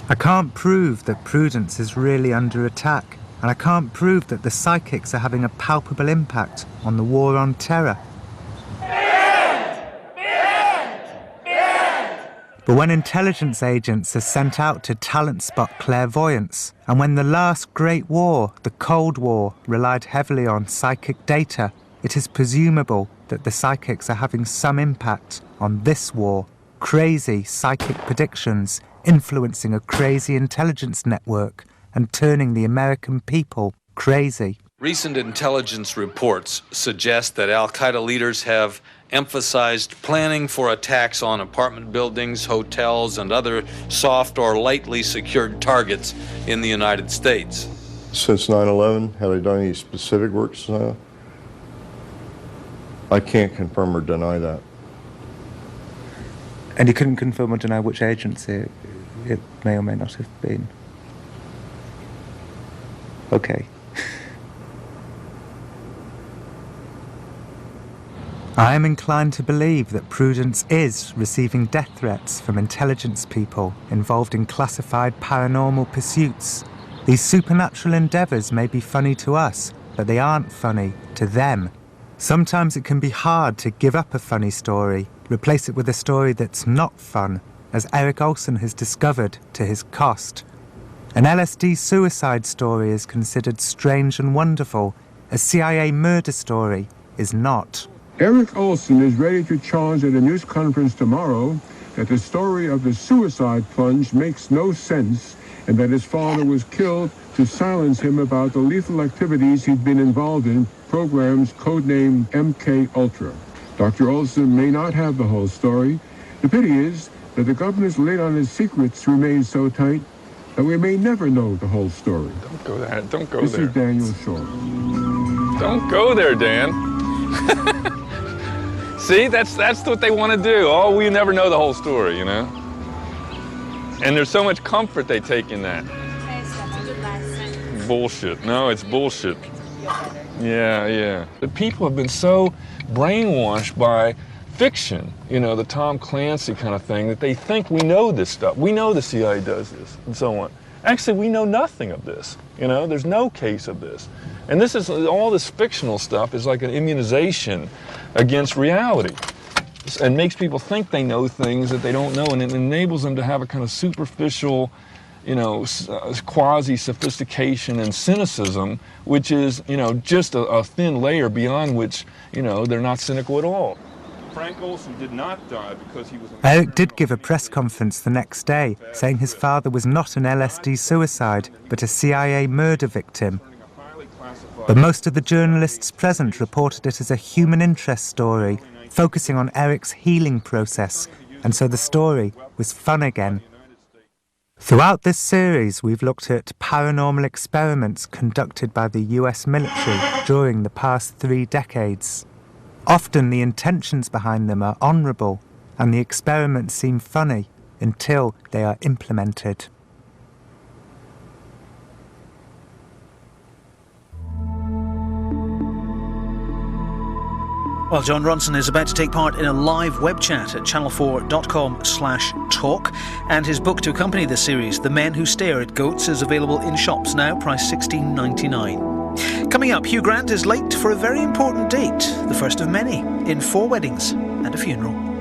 I can't prove that Prudence is really under attack, and I can't prove that the psychics are having a palpable impact on the war on terror. But when intelligence agents are sent out to talent spot clairvoyance, and when the last great war, the Cold War, relied heavily on psychic data, it is presumable that the psychics are having some impact on this war. Crazy psychic predictions influencing a crazy intelligence network and turning the American people crazy. Recent intelligence reports suggest that al-Qaeda leaders have emphasized planning for attacks on apartment buildings, hotels, and other soft or lightly secured targets in the United States. Since 9/11, have they done any specific works? I can't confirm or deny that. And you couldn't confirm or deny which agency it may or may not have been? Okay. I am inclined to believe that Prudence is receiving death threats from intelligence people involved in classified paranormal pursuits. These supernatural endeavours may be funny to us, but they aren't funny to them. Sometimes it can be hard to give up a funny story, replace it with a story that's not fun, as Eric Olson has discovered to his cost. An LSD suicide story is considered strange and wonderful. A CIA murder story is not. Eric Olson is ready to charge at a news conference tomorrow that the story of the suicide plunge makes no sense and that his father was killed to silence him about the lethal activities he'd been involved in, programs codenamed MK Ultra. Dr. Olson may not have the whole story. The pity is that the government's lid on his secrets remains so tight, and we may never know the whole story. Don't go there. Don't go This there. is Daniel Shaw. Don't go there, Dan. See, that's what they want to do. Oh, we never know the whole story, you know? And there's so much comfort they take in that. Bullshit. No, it's bullshit. Yeah. The people have been so brainwashed by fiction, you know, the Tom Clancy kind of thing, that they think we know this stuff. We know the CIA does this and so on. Actually, we know nothing of this. You know, there's no case of this. And this is, all this fictional stuff is like an immunization against reality, and makes people think they know things that they don't know, and it enables them to have a kind of superficial, you know, quasi-sophistication and cynicism, which is, you know, just a thin layer beyond which, you know, they're not cynical at all. Frank Olson did not die because he was... Eric did give a press conference the next day, saying his father was not an LSD suicide, but a CIA murder victim. But most of the journalists present reported it as a human interest story, focusing on Eric's healing process, and so the story was fun again. Throughout this series, we've looked at paranormal experiments conducted by the US military during the past 3 decades. Often the intentions behind them are honourable, and the experiments seem funny until they are implemented. Well, Jon Ronson is about to take part in a live web chat at channel4.com/talk, and his book to accompany the series, The Men Who Stare at Goats, is available in shops now, priced $16.99. Coming up, Hugh Grant is late for a very important date, the first of many, in 4 weddings and a funeral.